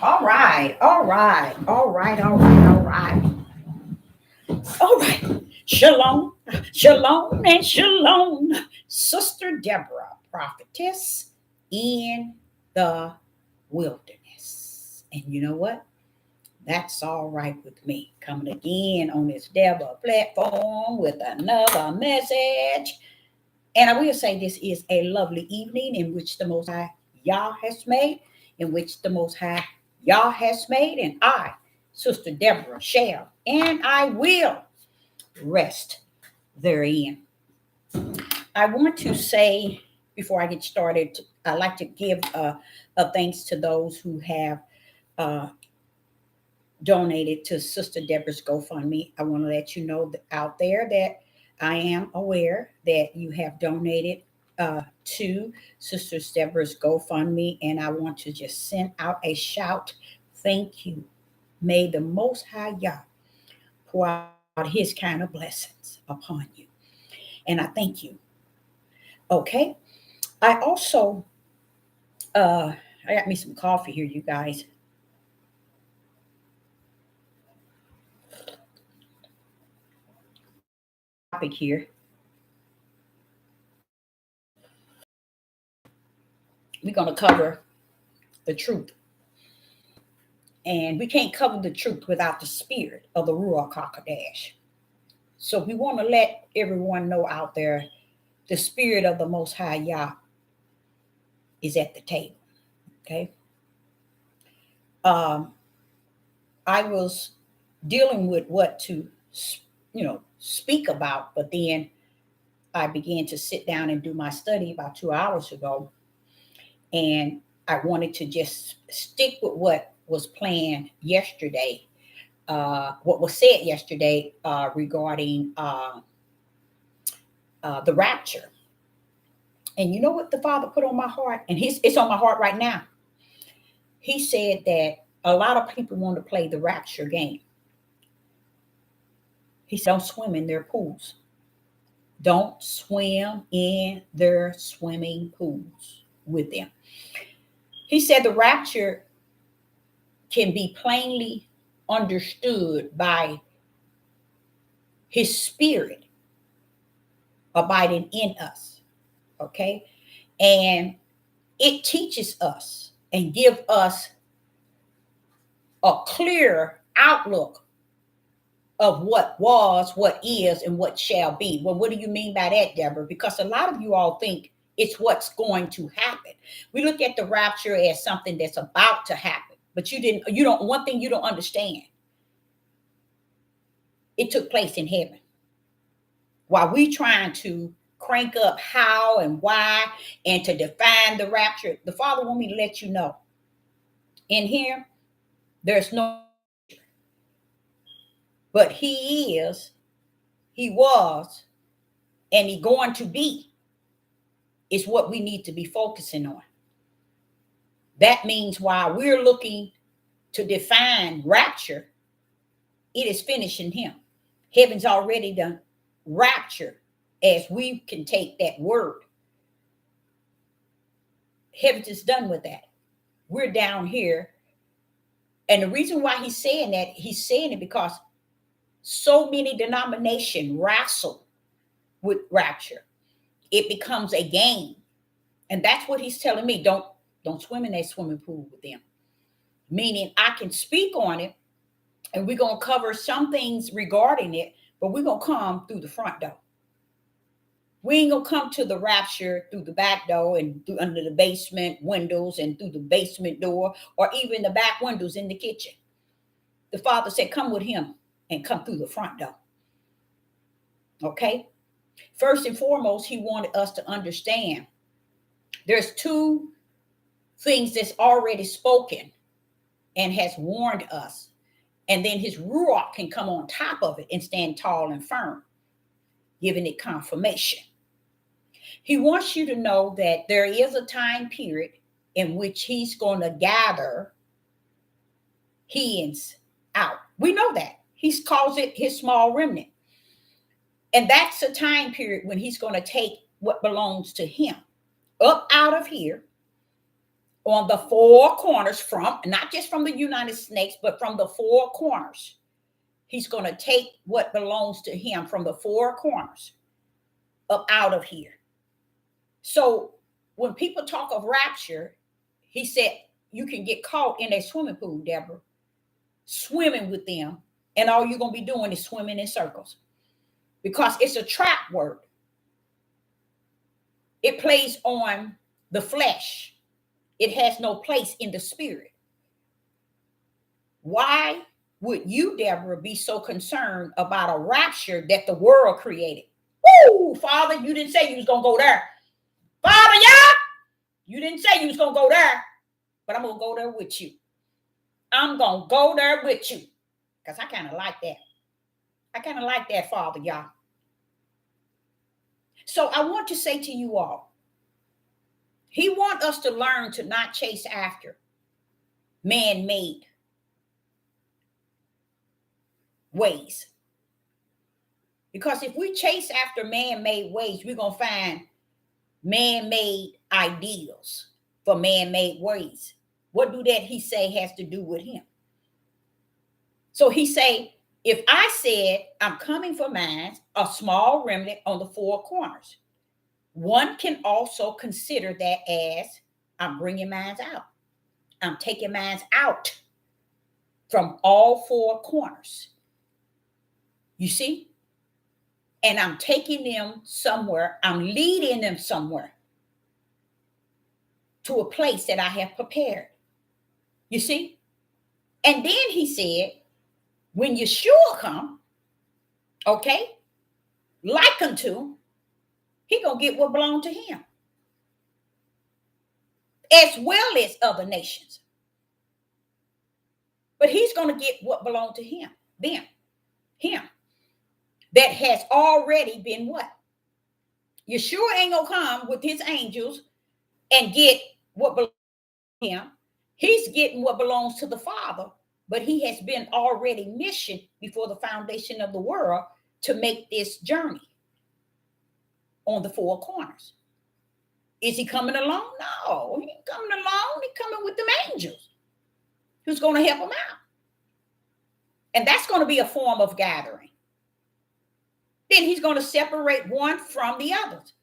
All right, all right, all right, all right, all right, all right. Shalom, shalom, and shalom, Sister Deborah, prophetess in the wilderness. And you know what? That's all right with me. Coming again on this Deborah platform with another message. And I will say this is a lovely evening in which the Most High Yah has made, in which the Most High Yah has made, and I, Sister Deborah, shall and I will rest therein. I want to say before I get started, I like to give a thanks to those who have uh, donated to Sister Deborah's GoFundMe. I want to let you know out there that I am aware that you have donated to Sister Deborah's GoFundMe, and I want to just send out a shout. Thank you. May the Most High Yah pour out His kind of blessings upon you, and I thank you. Okay. I also I got me some coffee here, you guys. Topic here. We're going to cover the truth. And we can't cover the truth without the spirit of the Ruach HaKodesh. So we want to let everyone know out there the spirit of the Most High Yah is at the table. Okay. Um, I was dealing with what to, speak about, but then I began to sit down and do my study about 2 hours ago. And I wanted to just stick with what was planned yesterday, what was said yesterday regarding the rapture. And you know what the Father put on my heart? And it's on my heart right now. He said that a lot of people want to play the rapture game. He said, don't swim in their pools. Don't swim in their swimming pools with them. He said the rapture can be plainly understood by his spirit abiding in us. Okay. And it teaches us and give us a clear outlook of what was, what is, and what shall be. Well, what do you mean by that, Deborah? Because a lot of you all think it's what's going to happen. We look at the rapture as something that's about to happen, but one thing you don't understand. It took place in heaven. While we trying to crank up how and why and to define the rapture, the Father want me to let you know. In here, there's no, but he is, he was, and he going to be is what we need to be focusing on. That means while we're looking to define rapture, it is finished in him. Heaven's already done rapture, as we can take that word. Heaven is done with that. We're down here. And the reason why he's saying it because so many denominations wrestle with rapture. It becomes a game. And that's what he's telling me. Don't swim in that swimming pool with them. Meaning I can speak on it, and we're going to cover some things regarding it, but we're going to come through the front door. We ain't going to come to the rapture through the back door and through under the basement windows and through the basement door or even the back windows in the kitchen. The Father said, come with him and come through the front door. Okay? First and foremost, he wanted us to understand there's two things that's already spoken and has warned us. And then his ruach can come on top of it and stand tall and firm, giving it confirmation. He wants you to know that there is a time period in which he's going to gather heathens out. We know that. He calls it his small remnant. And that's a time period when he's going to take what belongs to him up out of here on the four corners, from not just from the United States, but from the four corners. He's going to take what belongs to him from the four corners up out of here. So when people talk of rapture, he said you can get caught in a swimming pool, Deborah, swimming with them, and all you're going to be doing is swimming in circles, because it's a trap word. It plays on the flesh. It has no place in the spirit. Why would you, Deborah, be so concerned about a rapture that the world created? Woo, Father, you didn't say you was going to go there. Father, yeah, you didn't say you was going to go there, but I'm going to go there with you. I'm going to go there with you, because I kind of like that. I kind of like that, Father, y'all. So I want to say to you all, he wants us to learn to not chase after man-made ways. Because if we chase after man-made ways, we're going to find man-made ideals for man-made ways. What do that he say has to do with him? So he say, if I said I'm coming for mine, a small remnant on the four corners, one can also consider that as I'm bringing mine out. I'm taking mine out from all four corners. You see? And I'm taking them somewhere. I'm leading them somewhere to a place that I have prepared. You see? And then he said, when Yeshua come, okay, like unto, he gonna get what belongs to him, as well as other nations. But he's gonna get what belongs to him, them, him, that has already been what? Yeshua ain't gonna come with his angels and get what belongs to him. He's getting what belongs to the Father, but he has been already missioned before the foundation of the world to make this journey on the four corners. Is he coming along? No, he ain't coming along. He's coming with them angels who's going to help him out. And that's going to be a form of gathering. Then he's going to separate one from the others.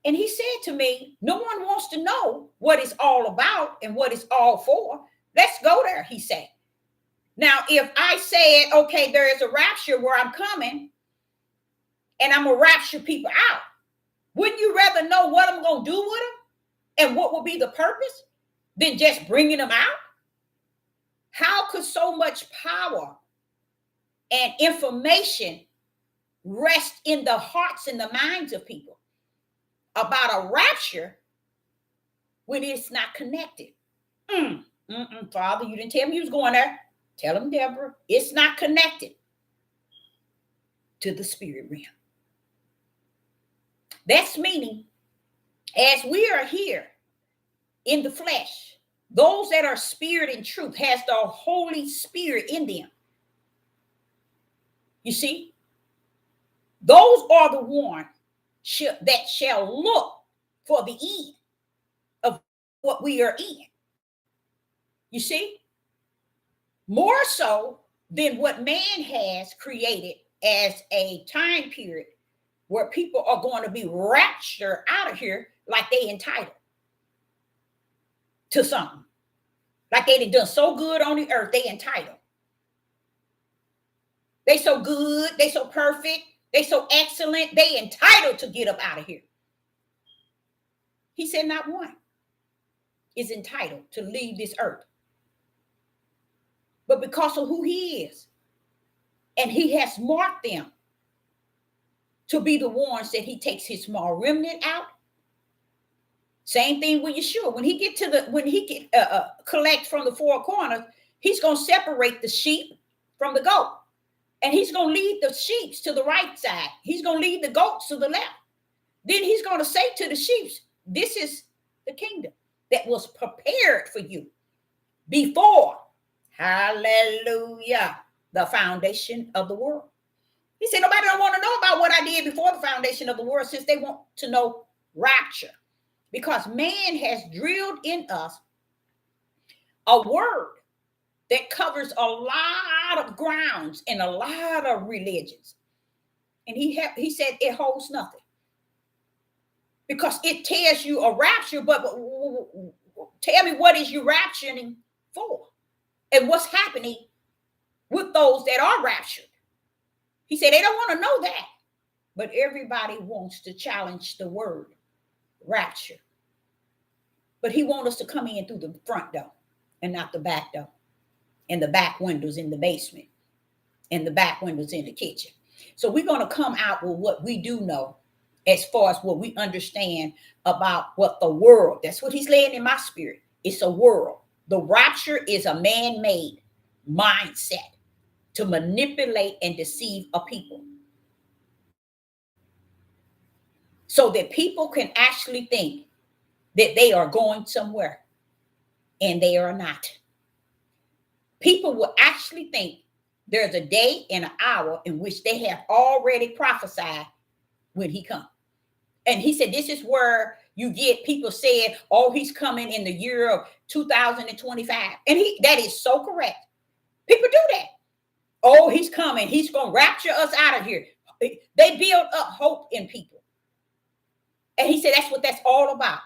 And he said to me, no one wants to know what it's all about and what it's all for. Let's go there, he said. Now, if I said, okay, there is a rapture where I'm coming and I'm going to rapture people out, wouldn't you rather know what I'm going to do with them and what will be the purpose than just bringing them out? How could so much power and information rest in the hearts and the minds of people about a rapture when it's not connected? Father, you didn't tell me you was going there. Tell him, Deborah, it's not connected to the spirit realm. That's meaning, as we are here in the flesh, those that are spirit and truth has the Holy Spirit in them. You see, those are the ones that shall look for the end of what we are in. You see, more so than what man has created as a time period where people are going to be raptured out of here like they entitled to something. Like they done so good on the earth, they entitled. They so good, they so perfect, they so excellent, they entitled to get up out of here. He said not one is entitled to leave this earth. But because of who he is, and he has marked them to be the ones that he takes his small remnant out. Same thing with Yeshua. When he collect from the four corners, he's going to separate the sheep from the goat. And he's going to lead the sheep to the right side. He's going to lead the goats to the left. Then he's going to say to the sheep, this is the kingdom that was prepared for you before, hallelujah, the foundation of the world. He said, nobody don't want to know about what I did before the foundation of the world, since they want to know rapture. Because man has drilled in us a word that covers a lot of grounds in a lot of religions. And he said it holds nothing. Because it tells you a rapture, but tell me, what is you rapturing for? And what's happening with those that are raptured? He said they don't want to know that. But everybody wants to challenge the word rapture. But he wants us to come in through the front door and not the back door. And the back windows in the basement. And the back windows in the kitchen. So we're going to come out with what we do know as far as what we understand about what the world, that's what he's laying in my spirit. It's a world. The rapture is a man-made mindset to manipulate and deceive a people. So that people can actually think that they are going somewhere and they are not. People will actually think there's a day and an hour in which they have already prophesied when he comes. And he said, this is where you get people saying, oh, he's coming in the year of 2025. And that is so correct. People do that. Oh, he's coming. He's going to rapture us out of here. They build up hope in people. And he said, that's what that's all about.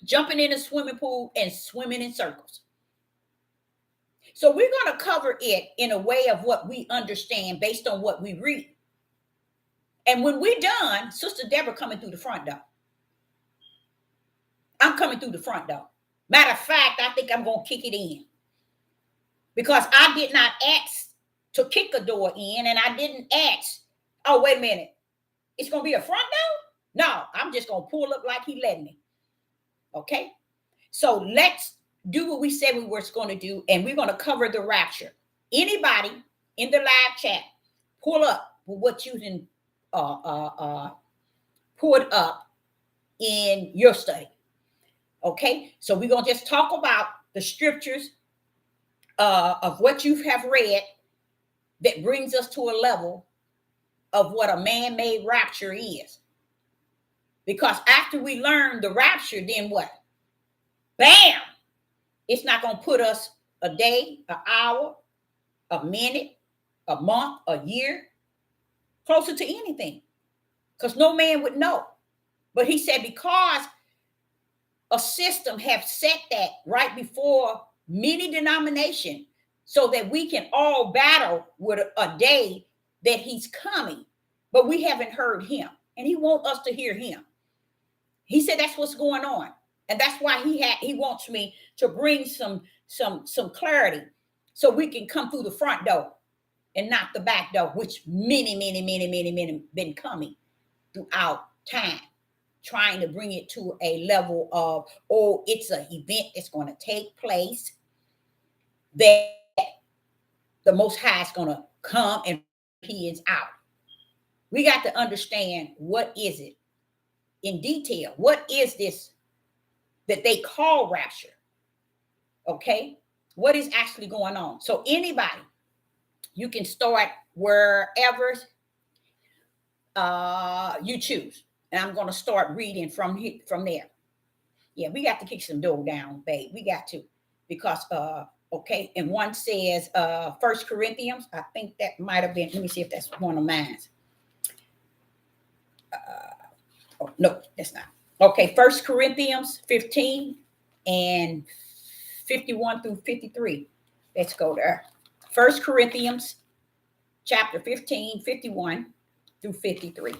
Jumping in a swimming pool and swimming in circles. So we're going to cover it in a way of what we understand based on what we read. And when we're done, Sister Deborah coming through the front door. I'm coming through the front door. Matter of fact, I think I'm going to kick it in. Because I did not ask to kick a door in, and I didn't ask, oh, wait a minute, it's going to be a front door? No, I'm just going to pull up like he let me. Okay? So let's do what we said we were going to do, and we're going to cover the rapture. Anybody in the live chat, pull up with what you can put up in your study. Okay? So we're going to just talk about the scriptures of what you have read that brings us to a level of what a man-made rapture is. Because after we learn the rapture, then what? Bam! It's not going to put us a day, an hour, a minute, a month, a year closer to anything. Because no man would know. But he said because a system have set that right before many denominations so that we can all battle with a day that he's coming. But we haven't heard him. And he wants us to hear him. He said that's what's going on. And that's why he wants me to bring some clarity so we can come through the front door and not the back door, which many been coming throughout time, trying to bring it to a level of, oh, it's an event that's going to take place, that the Most High is going to come and he is out. We got to understand, what is it in detail? What is this that they call rapture? Okay, what is actually going on? So anybody, you can start wherever you choose. And I'm going to start reading from there. Yeah, we got to kick some door down, babe. We got to. Because, okay, and one says 1 Corinthians. I think that might have been, let me see if that's one of mine. Oh, no, that's not. Okay, 1 Corinthians 15 and 51 through 53. Let's go there. 1 Corinthians chapter 15, 51 through 53.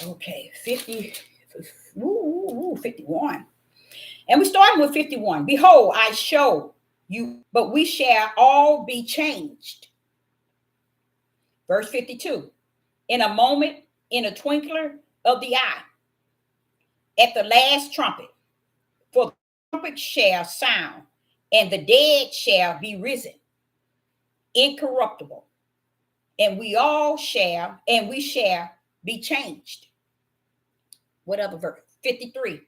Okay, 51. And we're starting with 51. Behold, I show you, but we shall all be changed. Verse 52. In a moment, in a twinkler of the eye, at the last trumpet, for the trumpet shall sound, and the dead shall be risen, incorruptible, and we shall be changed. What other verse? 53.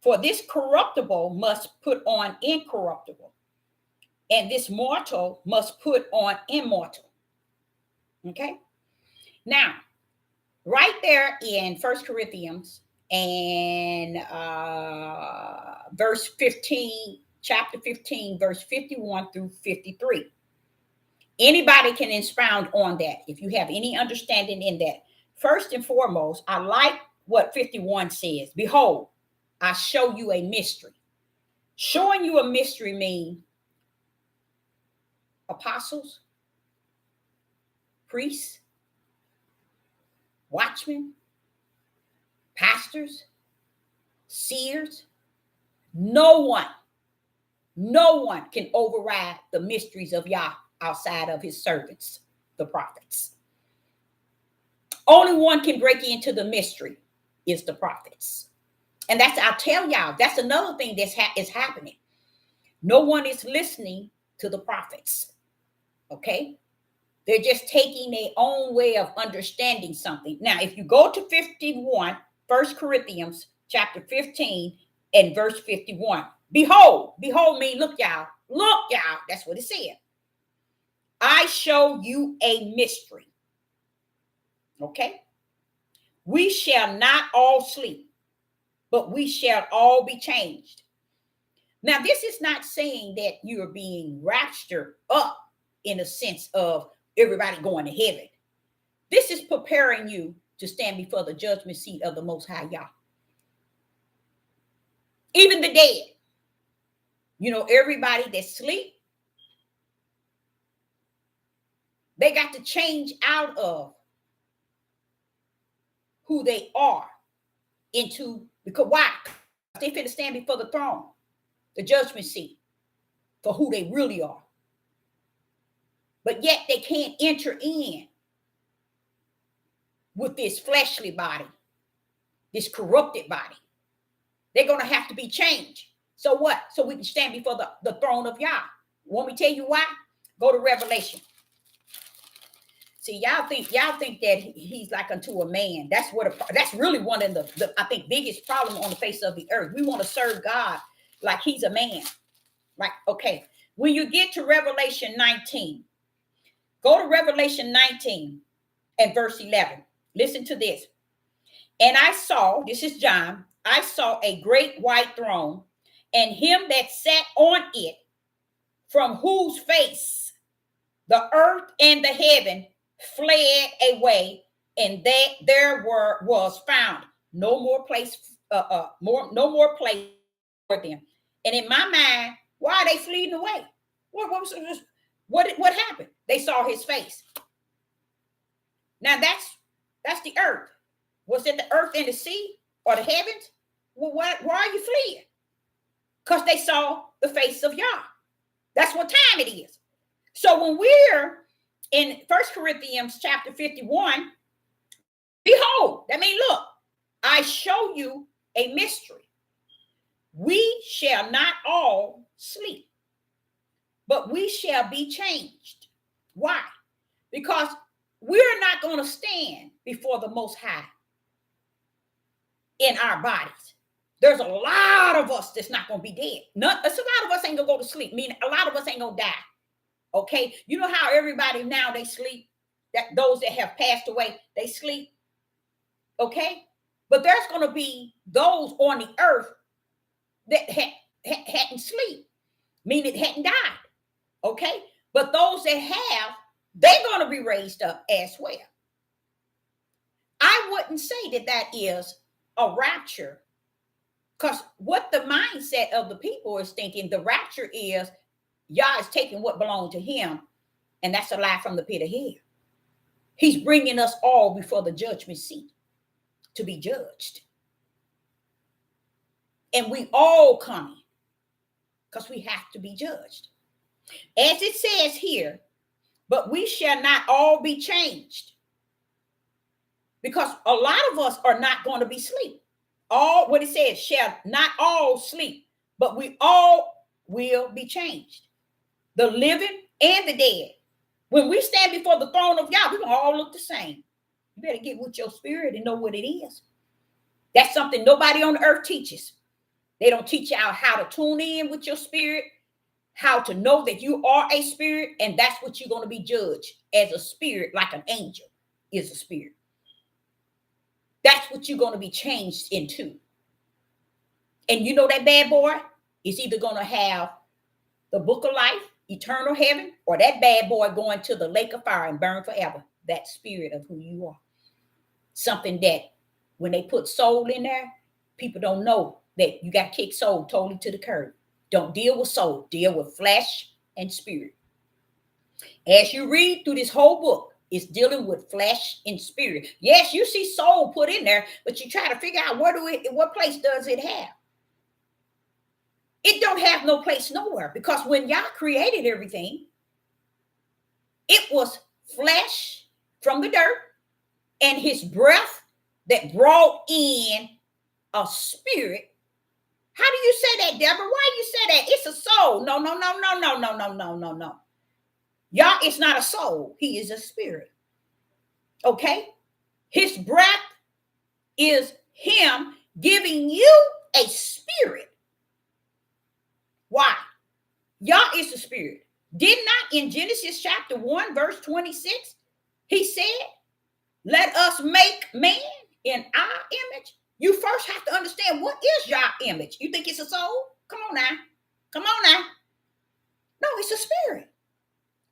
For this corruptible must put on incorruptible, and this mortal must put on immortal. Okay? Now, right there in First Corinthians and verse 15, chapter 15, verse 51 through 53. Anybody can expound on that if you have any understanding in that. First and foremost, I like what 51 says. Behold, I show you a mystery. Showing you a mystery means apostles, priests, watchmen, pastors, seers. No one can override the mysteries of Yah outside of his servants, the prophets. Only one can break into the mystery is the prophets. And that's, I'll tell y'all, that's another thing is happening. No one is listening to the prophets. Okay? They're just taking their own way of understanding something. Now, if you go to 51, 1 Corinthians chapter 15 and verse 51, behold me, look y'all, that's what it said. I show you a mystery. Okay? We shall not all sleep, but we shall all be changed. Now, this is not saying that you are being raptured up in a sense of everybody going to heaven. This is preparing you to stand before the judgment seat of the Most High Yah. Even the dead. You know, everybody that sleep, they got to change out of who they are into, because why? They finna stand before the throne, the judgment seat, for who they really are. But yet they can't enter in with this fleshly body, this corrupted body. They're going to have to be changed. So what? So we can stand before the throne of Yah. Want me to tell you why? Go to Revelation. See, y'all think that he's like unto a man. That's really one of the I think biggest problem on the face of the earth. We want to serve God like he's a man. Like, okay, when you get to Revelation 19, go to Revelation 19 and verse 11. Listen to this. And I saw, this is John, I saw a great white throne and him that sat on it, from whose face the earth and the heaven fled away, and that there was found no more place no more place for them. And in my mind, why are they fleeing away? What happened? They saw his face. Now that's the earth. Was it the earth and the sea or the heavens? Well, why are you fleeing? Because they saw the face of Yah. That's what time it is. So when we're in 1 Corinthians chapter 51, behold, that means, look, I show you a mystery. We shall not all sleep, but we shall be changed. Why? Because we're not going to stand before the Most High in our bodies. There's a lot of us that's not going to be dead. A lot of us ain't going to go to sleep, meaning a lot of us ain't going to die. Okay? You know how everybody now they sleep? That those that have passed away, they sleep. Okay? But there's going to be those on the earth that hadn't sleep, meaning hadn't died. Okay? But those that have, they're going to be raised up as well. I wouldn't say that is a rapture, because what the mindset of the people is thinking, the rapture is Yah is taking what belonged to him, and that's a lie from the pit of hell. He's bringing us all before the judgment seat to be judged. And we all coming because we have to be judged. As it says here, but we shall not all be changed, because a lot of us are not going to be asleep. All what it says, shall not all sleep, but we all will be changed. The living and the dead. When we stand before the throne of Yah, we're going to all look the same. You better get with your spirit and know what it is. That's something nobody on the earth teaches. They don't teach you how to tune in with your spirit, how to know that you are a spirit, and that's what you're going to be judged as a spirit, like an angel is a spirit. That's what you're going to be changed into. And you know that bad boy is either going to have the book of life, eternal heaven, or that bad boy going to the lake of fire and burn forever. That spirit of who you are. Something that when they put soul in there, people don't know that you got to kick soul totally to the curb. Don't deal with soul, deal with flesh and spirit. As you read through this whole book, it's dealing with flesh and spirit. Yes, you see soul put in there, but you try to figure out what place does it have? It don't have no place nowhere, because when Yah created everything, it was flesh from the dirt and his breath that brought in a spirit. How do you say that, Deborah? Why do you say that? It's a soul. No. Yah is not a soul. He is a spirit. Okay? His breath is him giving you a spirit. Why? Yah is the spirit. Did not in Genesis chapter 1, verse 26, he said, let us make man in our image. You first have to understand, what is Yah image? You think it's a soul? Come on now. No, it's a spirit.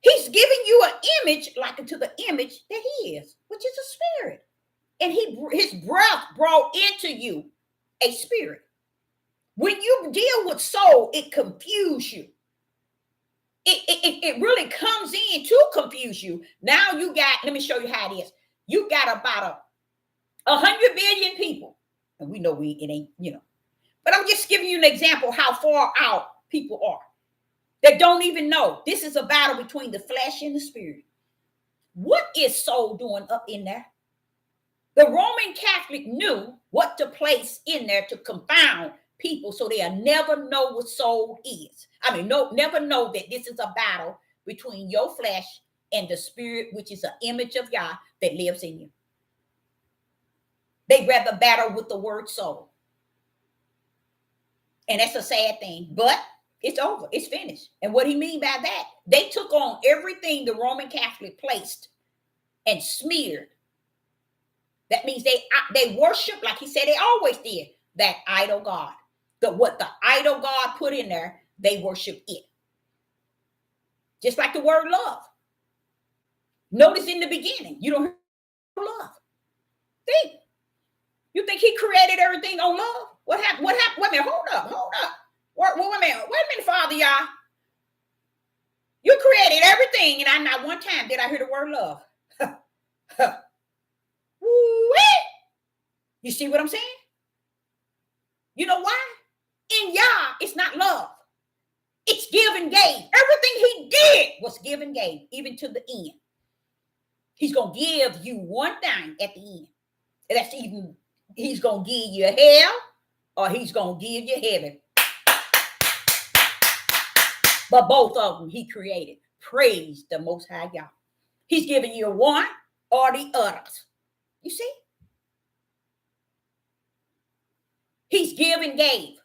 He's giving you an image like unto the image that he is, which is a spirit. And his breath brought into you a spirit. When you deal with soul, it confuses you. It really comes in to confuse you. Now you got, let me show you how it is. You got about 100 billion people. And we know it ain't, But I'm just giving you an example how far out people are that don't even know. This is a battle between the flesh and the spirit. What is soul doing up in there? The Roman Catholic knew what to place in there to confound people so they'll never know what soul is. Never know that this is a battle between your flesh and the spirit, which is an image of Yah that lives in you. They'd rather battle with the word soul. And that's a sad thing, but it's over. It's finished. And what he mean by that, they took on everything the Roman Catholic placed and smeared. That means they worship, like he said they always did, that idol God. What the idol God put in there, they worship it. Just like the word love. Notice in the beginning, you don't hear love. Think. You think he created everything on love? What happened? Wait a minute, hold up. Wait a minute, Father Yah. You created everything, and not one time did I hear the word love. You see what I'm saying? You know why? In Yah, it's not love. It's give and gave. Everything he did was give and gave, even to the end. He's going to give you one thing at the end. And that's even, he's going to give you hell or he's going to give you heaven. But both of them he created. Praise the Most High Yah. He's giving you one or the others. You see? He's give and gave.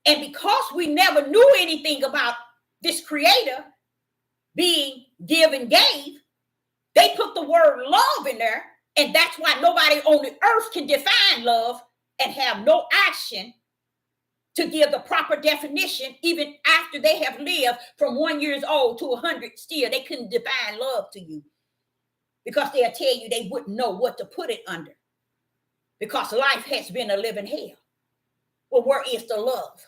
And because we never knew anything about this creator being give and gave, they put the word love in there. And that's why nobody on the earth can define love and have no action to give the proper definition. Even after they have lived from 1 year old to 100, still they couldn't define love to you, because they'll tell you they wouldn't know what to put it under, because life has been a living hell. Well, where is the love?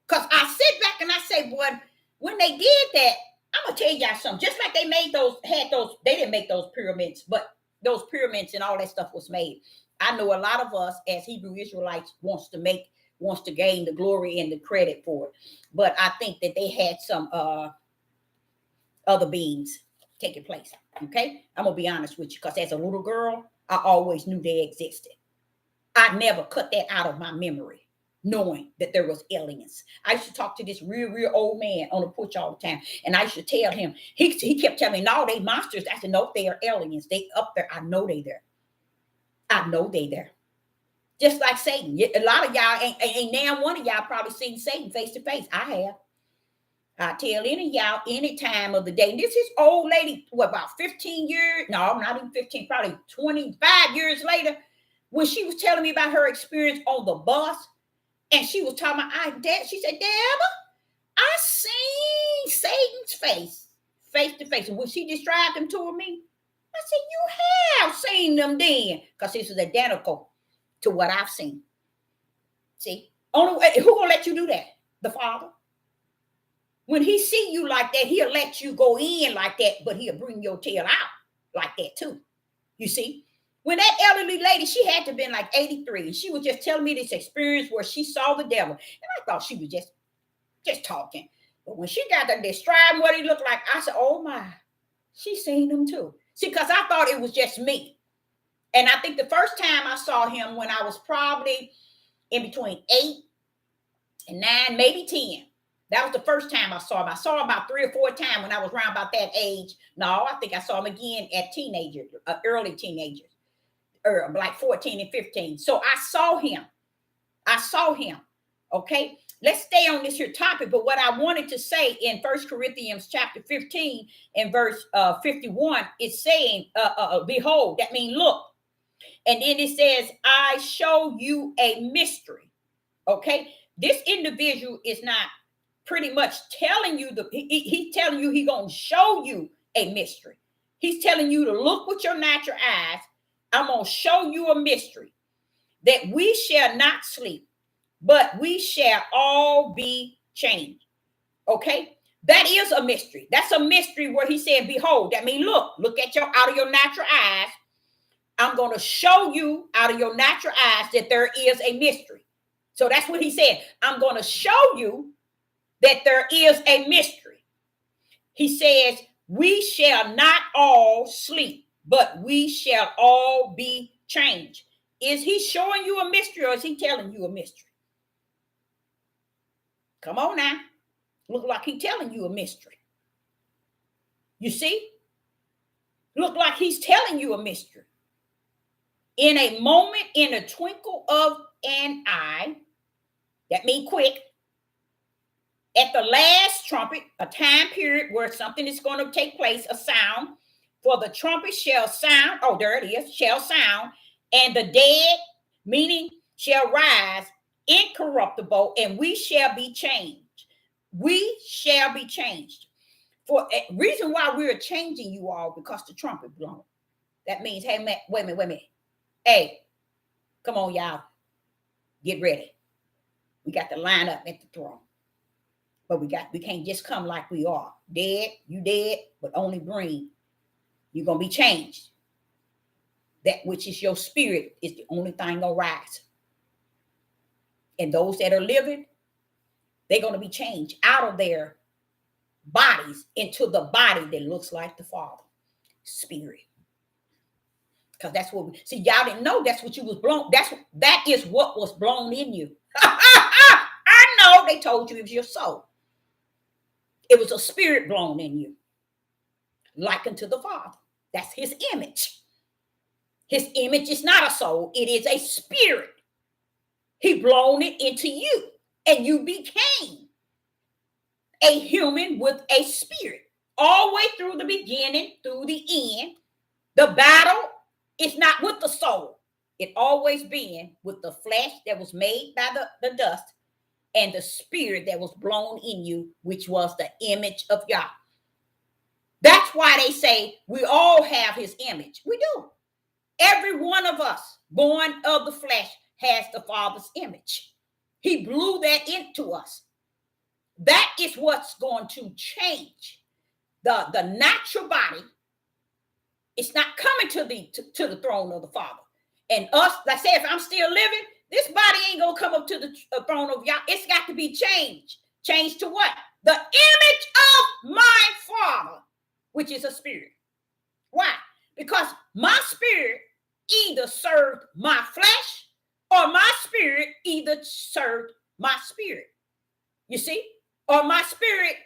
Because I sit back and I say, boy, when they did that, I'm going to tell y'all something. Just like they they didn't make those pyramids, but those pyramids and all that stuff was made. I know a lot of us as Hebrew Israelites wants to gain the glory and the credit for it. But I think that they had some other beings taking place. Okay? I'm going to be honest with you, because as a little girl, I always knew they existed. I never cut that out of my memory, knowing that there was aliens. I used to talk to this real old man on the porch all the time. And I used to tell him, he kept telling me, no, they monsters. I said, no, they are aliens. They up there. I know they there. Just like Satan. A lot of y'all ain't now one of y'all probably seen Satan face to face. I have. I tell any of y'all any time of the day. And this is old lady, what, about 15 years? No, not even 15, probably 25 years later, when she was telling me about her experience on the bus. And she was talking about, she said, Deborah, I seen Satan's face to face. And when she described them to me, I said, you have seen them then. Because this is identical to what I've seen. See? Only way, who gonna let you do that? The Father. When he see you like that, he'll let you go in like that, but he'll bring your tail out like that too. You see? When that elderly lady, she had to have been like 83, and she was just telling me this experience where she saw the devil. And I thought she was just talking. But when she got to describe what he looked like, I said, oh my, she seen him too. See, because I thought it was just me. And I think the first time I saw him when I was probably in between 8 and 9, maybe 10. That was the first time I saw him. I saw him about 3 or 4 times when I was around about that age. No, I think I saw him again at teenagers, early teenagers, or like 14 and 15. So I saw him. Okay, let's stay on this here topic. But what I wanted to say in 1 Corinthians chapter 15 and verse 51, it's saying, behold, that means look. And then it says, I show you a mystery. Okay, this individual is not pretty much telling you he's telling you he's going to show you a mystery. He's telling you to look with your natural eyes. I'm going to show you a mystery, that we shall not sleep, but we shall all be changed. Okay, that is a mystery. That's a mystery where he said, behold, that means look at your out of your natural eyes. I'm going to show you out of your natural eyes that there is a mystery. So that's what he said. I'm going to show you that there is a mystery. He says, we shall not all sleep, but we shall all be changed. Is he showing you a mystery, or is he telling you a mystery? Come on now. Look like he's telling you a mystery. You see? Look like he's telling you a mystery. In a moment, in a twinkle of an eye, that means quick, at the last trumpet, a time period where something is going to take place, a sound, for the trumpet shall sound, oh, there it is, shall sound, and the dead, meaning shall rise incorruptible, and we shall be changed. We shall be changed. For a reason why we're changing you all, because the trumpet blown. That means, hey, man, wait a minute. Hey, come on, y'all. Get ready. We got to line up at the throne. But we can't just come like we are. Dead, you dead, but only breathe. You're going to be changed. That which is your spirit is the only thing going to rise. And those that are living, they're going to be changed out of their bodies into the body that looks like the Father. Spirit. Because that's what see, y'all didn't know that's what you was blown. That is what was blown in you. I know they told you it was your soul. It was a spirit blown in you, like unto the Father. That's his image. His image is not a soul, it is a spirit. He blown it into you, and you became a human with a spirit. All the way through the beginning, through the end. The battle is not with the soul. It always been with the flesh that was made by the dust, and the spirit that was blown in you, which was the image of Yah. That's why they say we all have his image. We do. Every one of us born of the flesh has the Father's image. He blew that into us. That is what's going to change. The natural body, it's not coming to the throne of the Father. And us, like I say, if I'm still living, this body ain't going to come up to the throne of Yah. It's got to be changed. Changed to what? The image of my Father, which is a spirit. Why? Because my spirit either served my flesh, or my spirit either served my spirit. You see? Or my spirit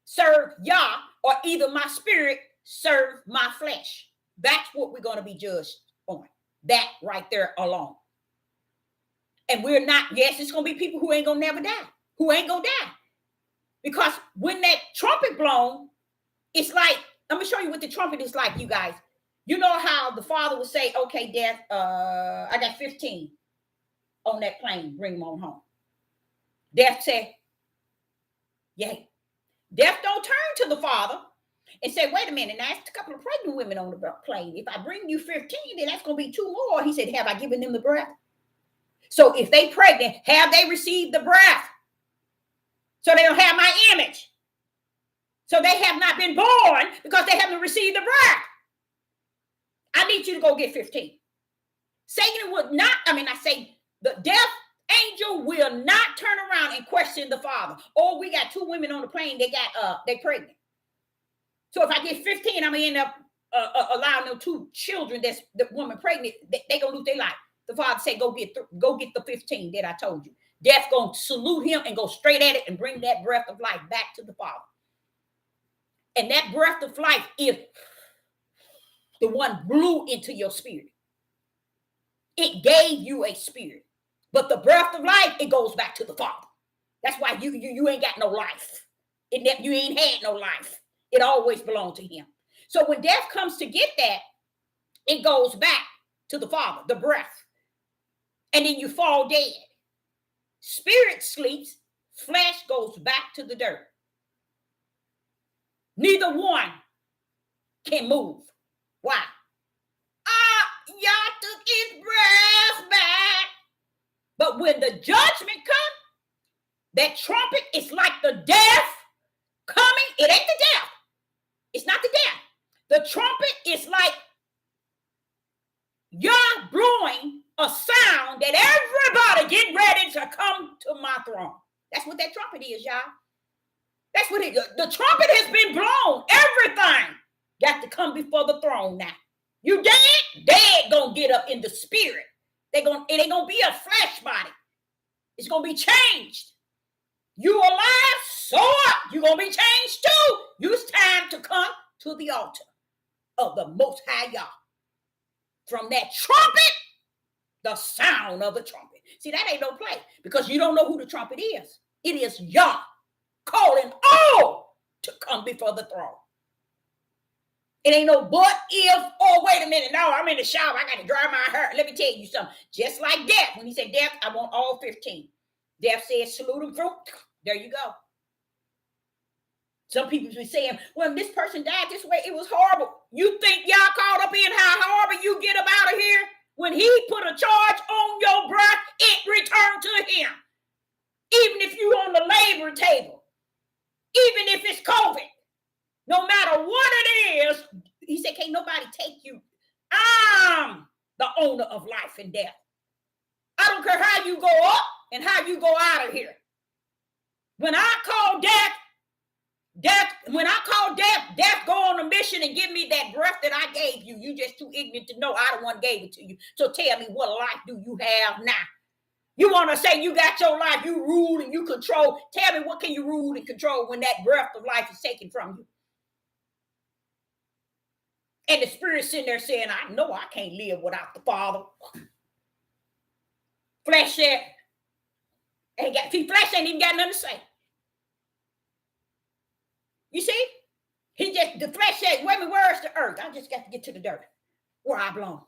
served Yah, or either my spirit served my flesh. That's what we're going to be judged on. That right there alone. And we're not, yes, it's going to be people who ain't going to never die. Who ain't going to die. Because when that trumpet blown, it's like, let me show you what the trumpet is like, you guys. You know how the father would say, okay, Death, I got 15 on that plane, bring them on home. Death said, yeah. Death don't turn to the father and say, wait a minute, now it's a couple of pregnant women on the plane. If I bring you 15, then that's going to be 2 more. He said, have I given them the breath? So if they pregnant, have they received the breath? So they don't have my image. So they have not been born because they haven't received the breath. I need you to go get 15. Satan would not, I say the death angel will not turn around and question the father. Oh, we got 2 women on the plane. They pregnant. So if I get 15, I'm gonna end up allowing them 2 children that's the woman pregnant. They gonna lose their life. The father said, go get the 15 that I told you. Death gonna salute him and go straight at it and bring that breath of life back to the father. And that breath of life is the one blew into your spirit. It gave you a spirit. But the breath of life, it goes back to the father. That's why you ain't got no life. You ain't had no life. It always belonged to him. So when death comes to get that, it goes back to the father, the breath. And then you fall dead. Spirit sleeps, flesh goes back to the dirt. Neither one can move. Why? Y'all took his breath back. But when the judgment comes, that trumpet is like the death coming. It ain't the death. It's not the death. The trumpet is like y'all blowing a sound that everybody get ready to come to my throne. That's what that trumpet is, y'all. That's what it is. The trumpet has been blown. Everything got to come before the throne now. You dead? Dead gonna get up in the spirit. It ain't gonna be a flesh body. It's gonna be changed. You alive, so up. You're gonna be changed too. It's time to come to the altar of the Most High Yah. From that trumpet, the sound of the trumpet. See, that ain't no play because you don't know who the trumpet is. It is Yah calling all to come before the throne. It ain't no but, if, oh, wait a minute. No, I'm in the shower. I got to dry my hair. Let me tell you something. Just like death. When he said death, I want all 15. Death said, salute him through. There you go. Some people be saying, well, this person died this way. It was horrible. You think y'all caught up in how horrible you get up out of here? When he put a charge on your breath, it returned to him. Even if you on the labor table. Even if it's COVID. No matter what it is, he said, can't nobody take you. I'm the owner of life and death. I don't care how you go up and how you go out of here. When I call death, death go on a mission and give me that breath that I gave you. You just too ignorant to know I the one gave it to you. So tell me, what life do you have now? You want to say you got your life, you rule and you control. Tell me, what can you rule and control when that breath of life is taken from you? And the spirit's sitting there saying, I know I can't live without the Father. Flesh said, flesh ain't even got nothing to say. You see? The flesh said, wait, where's the earth? I just got to get to the dirt where I belong.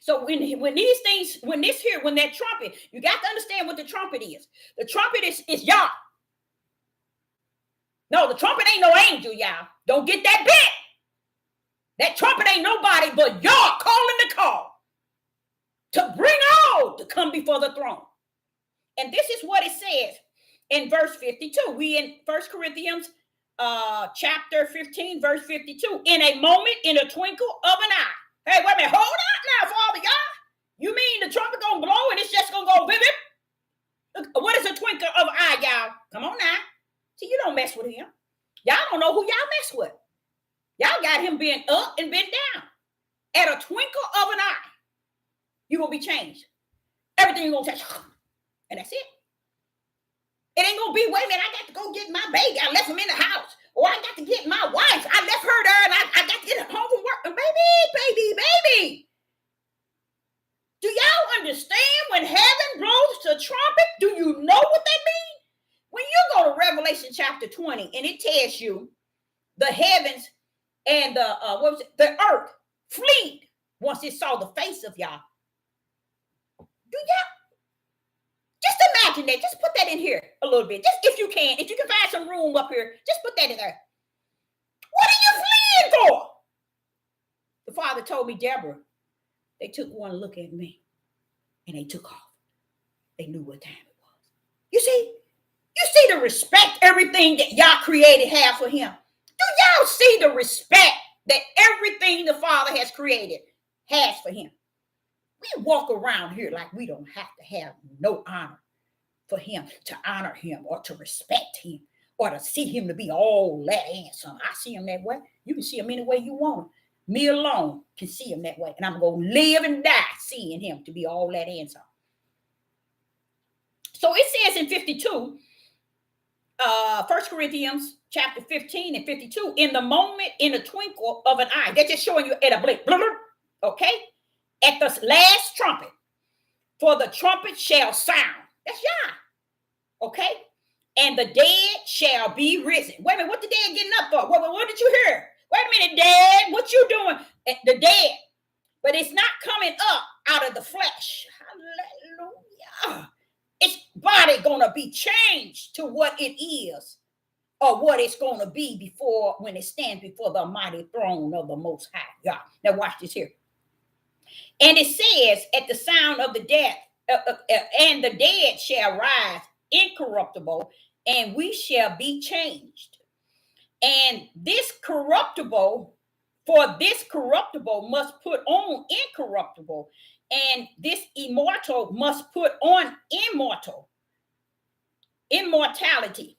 So when that trumpet, you got to understand what the trumpet is. The trumpet is Yah. No, the trumpet ain't no angel, y'all. Don't get that bit. That trumpet ain't nobody but Yah calling the call to bring all to come before the throne. And this is what it says in verse 52. We in 1 Corinthians chapter 15, verse 52. In a moment, in a twinkle of an eye. Hey, wait a minute. Hold on now, Father Yah. You mean the trumpet gonna blow and it's just gonna go bip, bip? What is a twinkle of an eye, y'all? Come on now. See, you don't mess with him. Y'all don't know who y'all mess with. Y'all got him being up and bent down. At a twinkle of an eye, you're going to be changed. Everything you're going to touch. And that's it. It ain't going to be, wait a minute, I got to go get my baby. I left him in the house. Or I got to get my wife. I left her there and I got to get home from work. Baby. Do y'all understand when heaven blows the trumpet? Do you know what that means? When you go to Revelation Revelation chapter 20, and it tells you the heavens and the earth fleed once it saw the face of Yah. Do y'all just imagine that? Just put that in here a little bit. Just if you can find some room up here, just put that in there. What are you fleeing for? The Father told me, Deborah, they took one look at me and they took off. They knew what time it was. You see the respect everything that Yah created have for him. Do y'all see the respect that everything the Father has created has for him? We walk around here like we don't have to have no honor for him, to honor him or to respect him or to see him to be all that handsome. I see him that way. You can see him any way you want him. Me alone can see him that way. And I'm going to live and die seeing him to be all that handsome. So it says in 52, 1 Corinthians chapter 15 and 52, in the moment, in a twinkle of an eye. They're just showing you at a blink. Okay? At the last trumpet, for the trumpet shall sound. That's Yah. Okay? And the dead shall be risen. Wait a minute, what the dead getting up for? What did you hear? Wait a minute, Dad, what you doing? The dead. But it's not coming up out of the flesh. Hallelujah. Its body gonna be changed to what it is, or what it's gonna be before when it stands before the mighty throne of the Most High God. Now watch this here. And it says, at the sound of the death, and the dead shall rise incorruptible, and we shall be changed. And this corruptible, for this corruptible must put on incorruptible, and this immortal must put on immortality.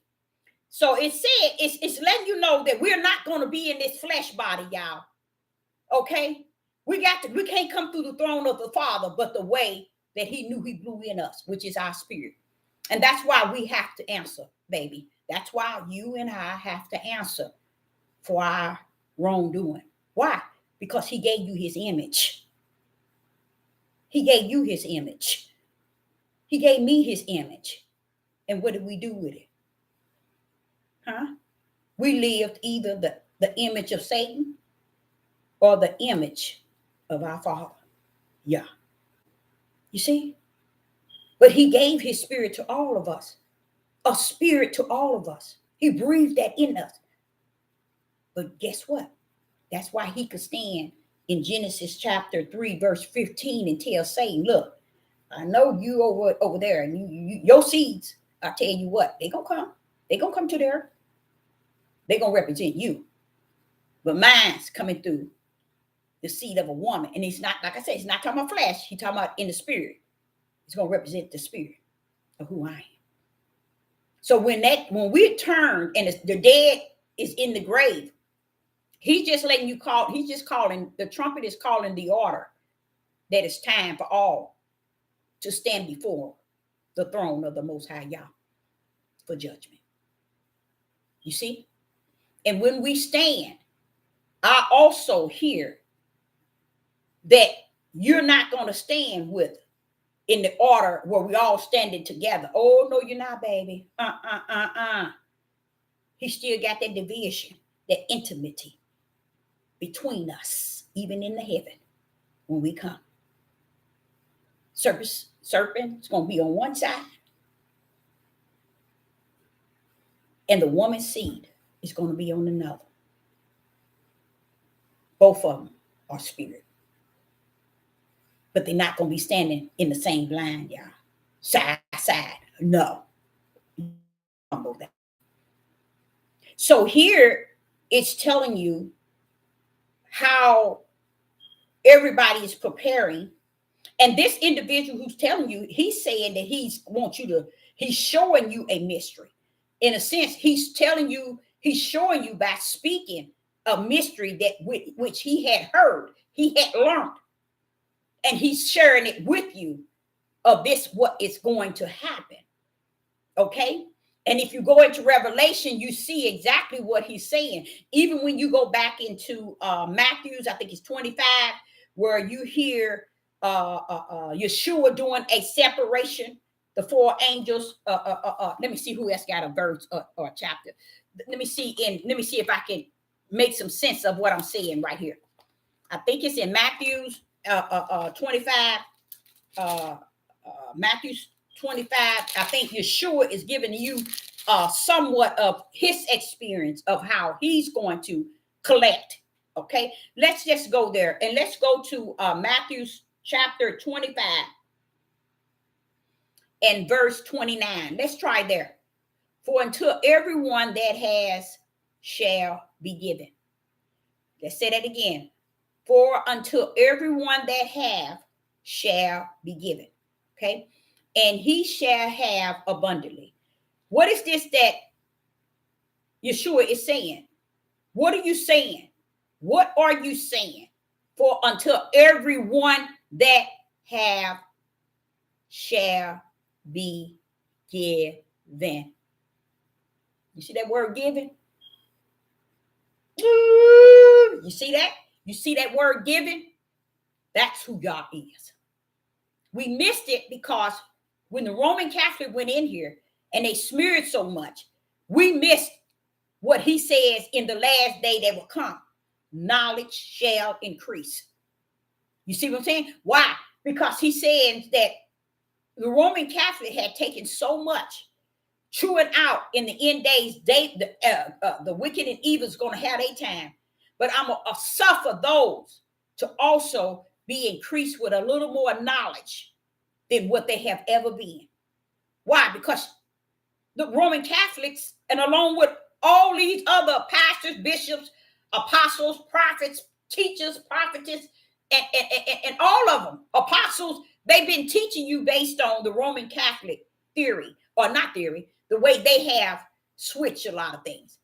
So it said, it's letting you know that we're not going to be in this flesh body, y'all. Okay? We can't come through the throne of the Father, but the way that he knew he blew in us, which is our spirit. And that's why we have to answer, baby. That's why you and I have to answer for our wrongdoing. Why? Because he gave you his image. He gave you his image. He gave me his image. And what did we do with it? Huh? We lived either the image of Satan or the image of our Father. Yeah. You see? But he gave his spirit to all of us. A spirit to all of us. He breathed that in us. But guess what? That's why he could stand in Genesis chapter 3, verse 15 and tell Satan, look, I know you over there and you, your seeds, I tell you what, they're going to come. They're going to come to the earth. They're going to represent you. But mine's coming through the seed of a woman. And it's not, like I said, it's not talking about flesh. He's talking about in the spirit. It's going to represent the spirit of who I am. So when we turn and the dead is in the grave, he's just letting you call, he's just calling, the trumpet is calling the order that it's time for all to stand before the throne of the Most High Yah for judgment. You see? And when we stand, I also hear that you're not going to stand with in the order where we all standing together. Oh, no, you're not, baby. He still got that division, that intimacy between us, even in the heaven when we come. Serpent's going to be on one side, and the woman's seed is going to be on another. Both of them are spirit. But they're not going to be standing in the same line, y'all. Side by side. No. So here it's telling you how everybody is preparing. And this individual who's telling you, he's saying that he's showing you a mystery. In a sense, he's showing you by speaking a mystery that which he had heard, he had learned. And he's sharing it with you of this, what is going to happen. Okay? And if you go into Revelation, you see exactly what he's saying. Even when you go back into Matthew's, I think it's 25, where you hear Yeshua doing a separation, the four angels. Let me see who else got a verse or a chapter. Let me see if I can make some sense of what I'm saying right here. I think it's in Matthew's 25. Matthew's 25. I think Yeshua is giving you somewhat of his experience of how he's going to collect. Okay, let's just go there and let's go to Matthew's chapter 25 and verse 29. Let's try there. For until everyone that has shall be given. Let's say that again. For until everyone that have shall be given. Okay. And he shall have abundantly. What is this that Yeshua is saying? What are you saying? What are you saying? For until everyone that have shall be given. You see that word given? You see that? You see that word given? That's who God is. We missed it because when the Roman Catholic went in here and they smeared so much, we missed what he says in the last day that will come. Knowledge shall increase. You see what I'm saying? Why? Because he says that the Roman Catholic had taken so much, chewing out in the end days, the wicked and evil is going to have their time. But I'm going to suffer those to also be increased with a little more knowledge than what they have ever been. Why? Because the Roman Catholics, and along with all these other pastors, bishops, apostles, prophets, teachers, prophetess, and all of them, apostles, they've been teaching you based on the Roman Catholic theory, or not theory, the way they have switched a lot of things.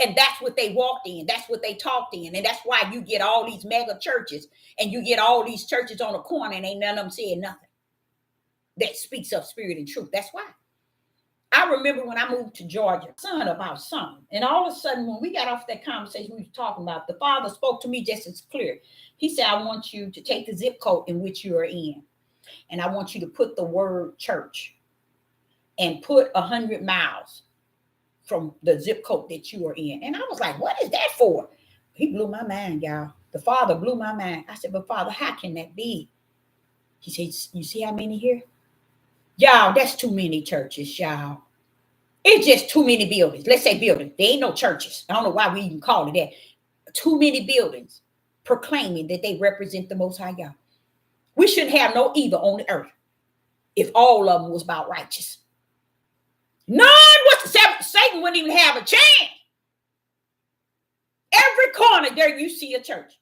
And that's what they walked in. That's what they talked in. And that's why you get all these mega churches and you get all these churches on the corner and ain't none of them saying nothing that speaks of spirit and truth. That's why. I remember when I moved to Georgia, son about something. And all of a sudden, when we got off that conversation we were talking about, the father spoke to me just as clear. He said, I want you to take the zip code in which you are in. And I want you to put the word church and put 100 miles from the zip code that you are in. And I was like, what is that for? He blew my mind, y'all. The father blew my mind. I said, but Father, how can that be? He said, you see how many here? Y'all, that's too many churches, y'all. It's just too many buildings. Let's say buildings. There ain't no churches. I don't know why we even call it that. Too many buildings proclaiming that they represent the Most High God. We shouldn't have no evil on the earth if all of them was about righteous. None whatsoever. Satan wouldn't even have a chance. Every corner there you see a church.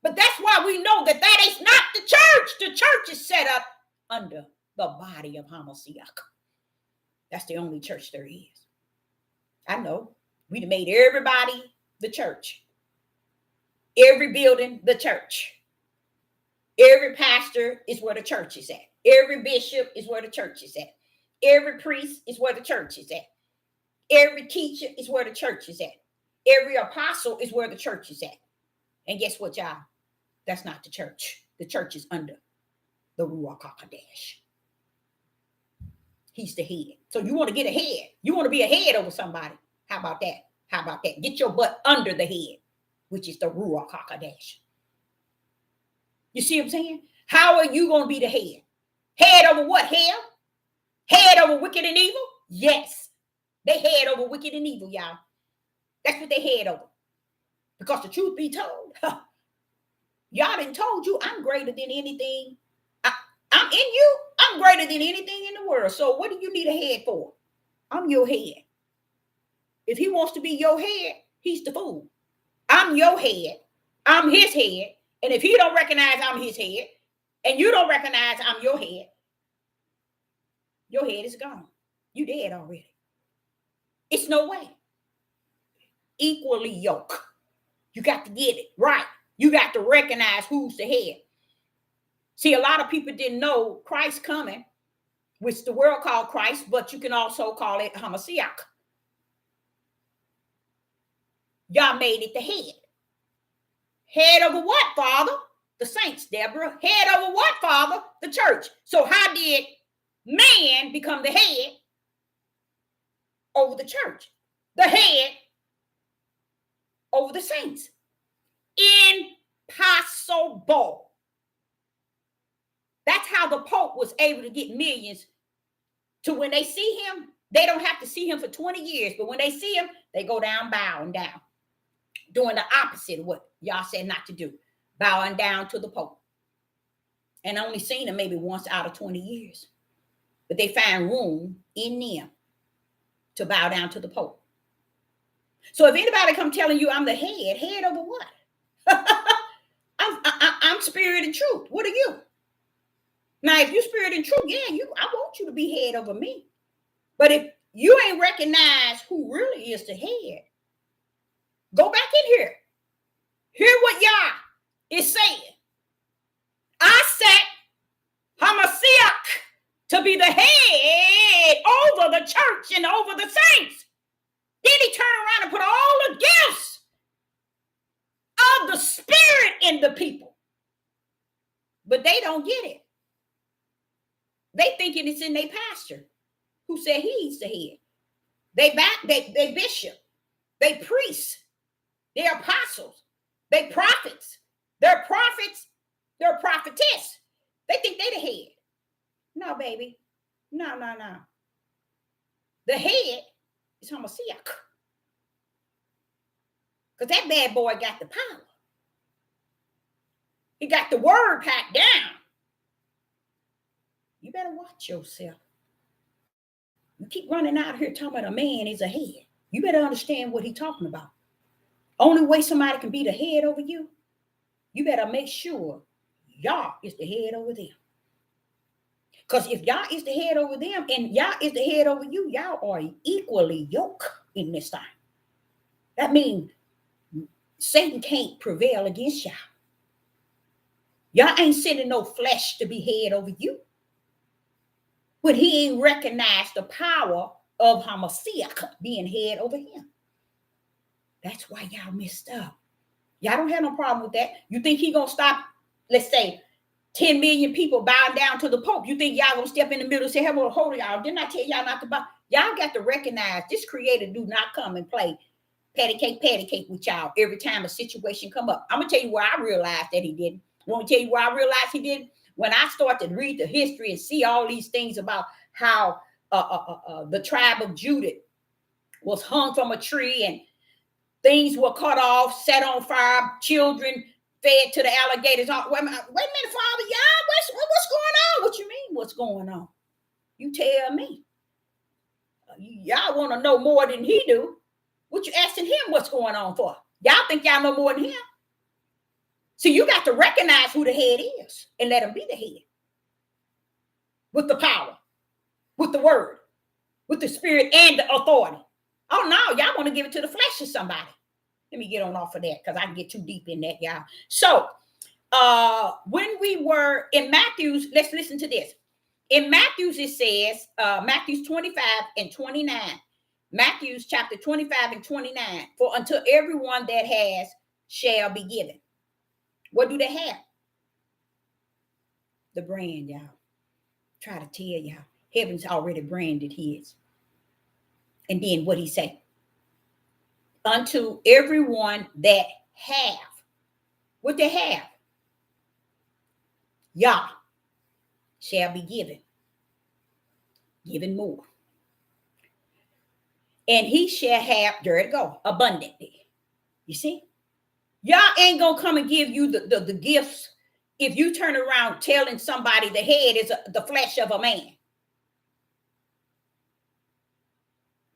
But that's why we know that that is not the church. The church is set up under the body of Hamashiach. That's the only church there is. I know. We'd have made everybody the church. Every building, the church. Every pastor is where the church is at. Every bishop is where the church is at. Every priest is where the church is at. Every teacher is where the church is at. Every apostle is where the church is at. And guess what, y'all? That's not the church. The church is under the Ruach HaKodesh. He's the head. So you want to get ahead. You want to be a head over somebody. How about that? How about that? Get your butt under the head, which is the Ruach HaKodesh. You see what I'm saying? How are you going to be the head? Head over what? Hell? Head over wicked and evil? Yes. They head over wicked and evil, y'all. That's what they head over. Because the truth be told, y'all done told you I'm greater than anything. I'm in you. I'm greater than anything in the world. So what do you need a head for? I'm your head. If he wants to be your head, he's the fool. I'm your head. I'm his head. And if he don't recognize I'm his head, and you don't recognize I'm your head is gone. You dead already. It's no way. Equally yoked. You got to get it right. You got to recognize who's the head. See, a lot of people didn't know Christ coming, which the world called Christ, but you can also call it Hamashiach. Y'all made it the head. Head over what, Father? The saints, Deborah. Head over what, Father? The church. So how did man become the head over the church? The head over the saints. Impossible. That's how the Pope was able to get millions to when they see him, they don't have to see him for 20 years, but when they see him, they go down, bowing down, doing the opposite of what y'all said not to do, bowing down to the Pope. And only seen him maybe once out of 20 years. But they find room in them to bow down to the Pope. So if anybody come telling you I'm the head over what? I'm spirit and truth. What are you? Now, if you spirit and truth, yeah, I want you to be head over me. But if you ain't recognize who really is the head, go back in here. Hear what Yah is saying. I set Hamashiach to be the head over the church and over the saints. Then he turned around and put all the gifts of the spirit in the people. But they don't get it. They thinking it's in their pastor who said he's the head. They bishop, they priests, they apostles, they prophets, they're prophets, they're prophetess. They think they the head. No, baby. No. The head is Hamashiach. Because that bad boy got the power. He got the word packed down. You better watch yourself. You keep running out here talking about a man is a head. You better understand what he's talking about. Only way somebody can be the head over you, you better make sure Yah is the head over them. Because if Yah is the head over them and Yah is the head over you, y'all are equally yoked in this time. That means Satan can't prevail against y'all. Y'all ain't sending no flesh to be head over you. But he ain't recognized the power of Hamashiach being head over him. That's why y'all messed up. Y'all don't have no problem with that. You think he gonna stop, let's say, 10 million people bowing down to the Pope? You think y'all gonna step in the middle and say, hey, well, hold on, y'all. Didn't I tell y'all not to bow? Y'all got to recognize this creator do not come and play patty cake with y'all every time a situation come up. I'm gonna tell you where I realized that he didn't. Want to tell you where I realized he didn't? When I started to read the history and see all these things about how the tribe of Judah was hung from a tree and things were cut off, set on fire, children fed to the alligators. Wait a minute, Father, y'all, what's going on? What you mean, what's going on? You tell me. Y'all want to know more than he do. What you asking him what's going on for? Y'all think y'all know more than him. So you got to recognize who the head is and let him be the head. With the power, with the word, with the spirit and the authority. Oh, no, y'all want to give it to the flesh of somebody. Let me get on off of that because I can get too deep in that, y'all. So when we were in Matthew's, let's listen to this. In Matthew's, it says, Matthew's 25 and 29. Matthew's chapter 25 and 29. For unto everyone that has shall be given. What do they have? The brand, y'all. Try to tell y'all. Heaven's already branded his. And then what he say? Unto everyone that have. What they have? Yah shall be given. Given more. And he shall have, there it go, abundantly. You see? Y'all ain't gonna come and give you the gifts if you turn around telling somebody the head is the flesh of a man.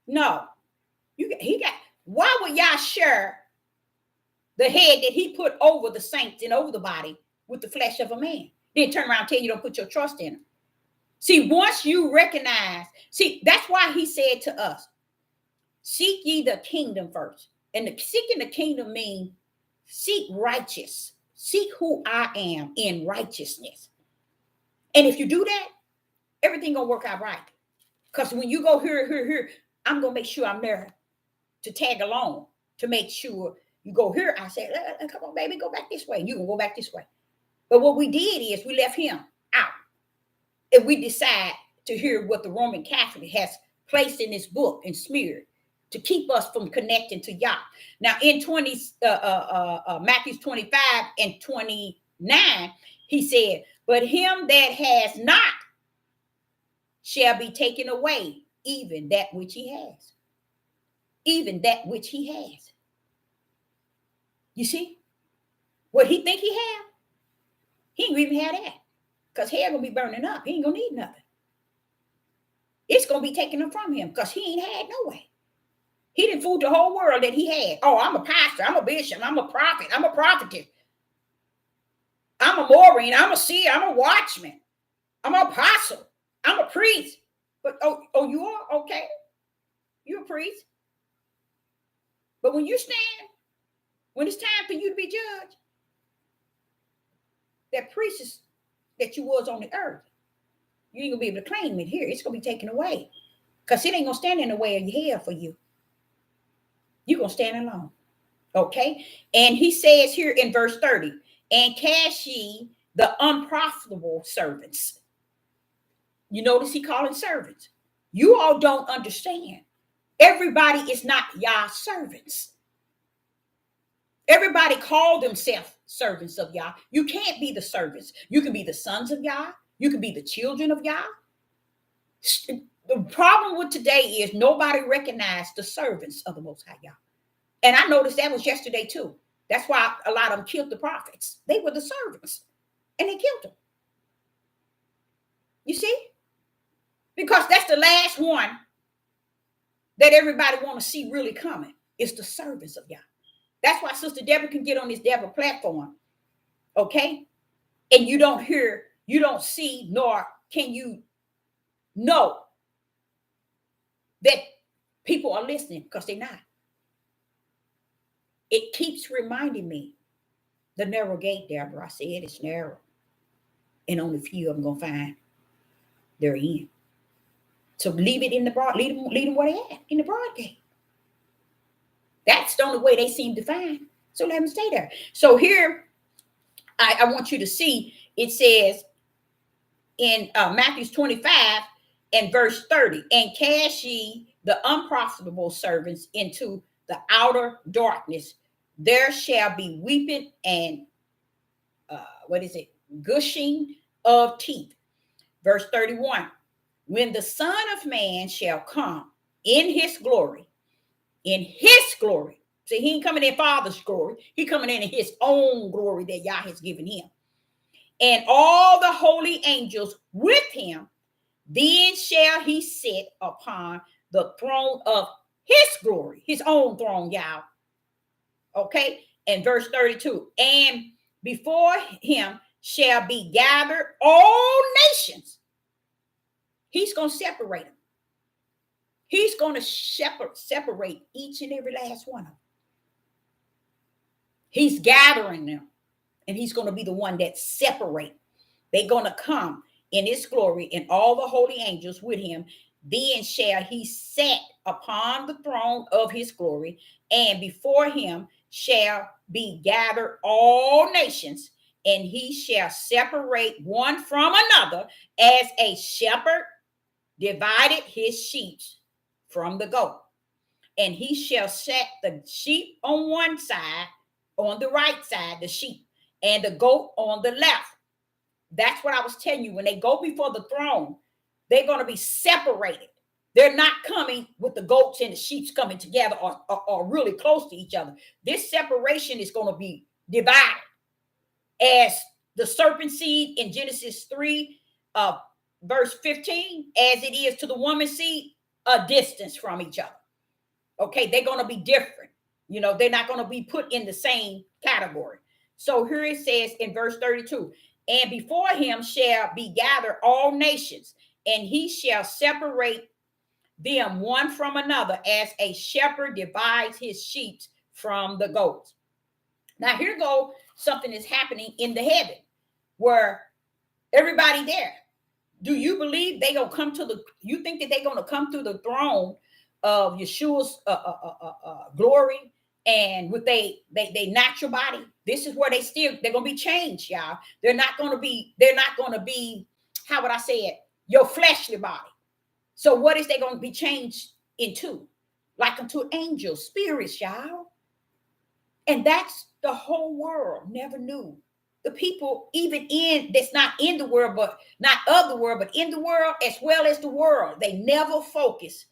No. Why would y'all share the head that he put over the saints and over the body with the flesh of a man? Then turn around and tell you don't put your trust in him. See, once you recognize, that's why he said to us, seek ye the kingdom first. And seeking the kingdom means seek righteous. Seek who I am in righteousness. And if you do that, everything gonna work out right. Because when you go here, I'm gonna make sure I'm there to tag along to make sure you go here. I say, come on, baby, go back this way. You can go back this way. But what we did is we left him out. And we decide to hear what the Roman Catholic has placed in this book and smeared to keep us from connecting to Yah. Now, in Matthew 25 and 29, he said, but him that has not shall be taken away, even that which he has. Even that which he has. You see? What he think he have? He ain't even have that. Because hell gonna be burning up. He ain't gonna need nothing. It's gonna be taken from him because he ain't had no way. He didn't fool the whole world that he had. Oh, I'm a pastor, I'm a bishop, I'm a prophet, I'm a prophetess. I'm a Maureen, I'm a seer, I'm a watchman, I'm an apostle, I'm a priest. But oh, you are? Okay. You're a priest. But when you stand, when it's time for you to be judged, that priest that you was on the earth, you ain't gonna be able to claim it here. It's gonna be taken away. Because it ain't gonna stand in the way of hell for you. You're gonna stand alone. Okay. And he says here in verse 30, and cast ye the unprofitable servants. You notice he calling servants. You all don't understand. Everybody is not Yah's servants. Everybody call themselves servants of Yah. You can't be the servants. You can be the sons of Yah. You can be the children of Yah. The problem with today is nobody recognized the servants of the Most High Yah. And I noticed that was yesterday too. That's why a lot of them killed the prophets. They were the servants and they killed them. You see? Because that's the last one that everybody want to see really coming. It's the servants of Yah. That's why Sister Deborah can get on this Deborah platform. Okay? And you don't hear, you don't see, nor can you know that people are listening because they're not. It keeps reminding me the narrow gate, Deborah. I said it's narrow. And only few of them going to find they're in. So leave it in the broad, leave them where they at, in the broad gate. That's the only way they seem to find. So let them stay there. So here, I want you to see, it says in Matthew 25 and verse 30, and cast ye the unprofitable servants into the outer darkness. There shall be weeping and gushing of teeth. Verse 31, when the Son of Man shall come in his glory, see, he ain't coming in Father's glory, he coming in his own glory that Yah has given him, and all the holy angels with him, then shall he sit upon the throne of his glory, his own throne, Yah. Okay, and verse 32, and before him shall be gathered all nations. He's going to separate them. He's going to separate each and every last one of them. He's gathering them, and he's going to be the one that separate. They're going to come in his glory and all the holy angels with him. Then shall he set upon the throne of his glory, and before him shall be gathered all nations, and he shall separate one from another, as a shepherd divided his sheep from the goat. And he shall set the sheep on one side, on the right side, the sheep, and the goat on the left. That's what I was telling you. When they go before the throne, they're going to be separated. They're not coming with the goats and the sheep coming together or really close to each other. This separation is going to be divided. As the serpent seed in Genesis 3, verse 15, as it is to the woman's seed, a distance from each other. Okay, they're going to be different. You know, they're not going to be put in the same category. So here it says in verse 32, and before him shall be gathered all nations, and he shall separate them one from another, as a shepherd divides his sheep from the goats. Now here go something is happening in the heaven where everybody there. Do you believe they gonna come to you think that they're gonna come through the throne of Yeshua's glory and with they natural body, this is where they're gonna be changed, y'all. They're not gonna be, how would I say it, your fleshly body. So what is they gonna be changed into? Like unto angels, spirits, y'all. And that's the whole world never knew. The people, even in that's not in the world, but not of the world, but in the world as well as the world, they never focus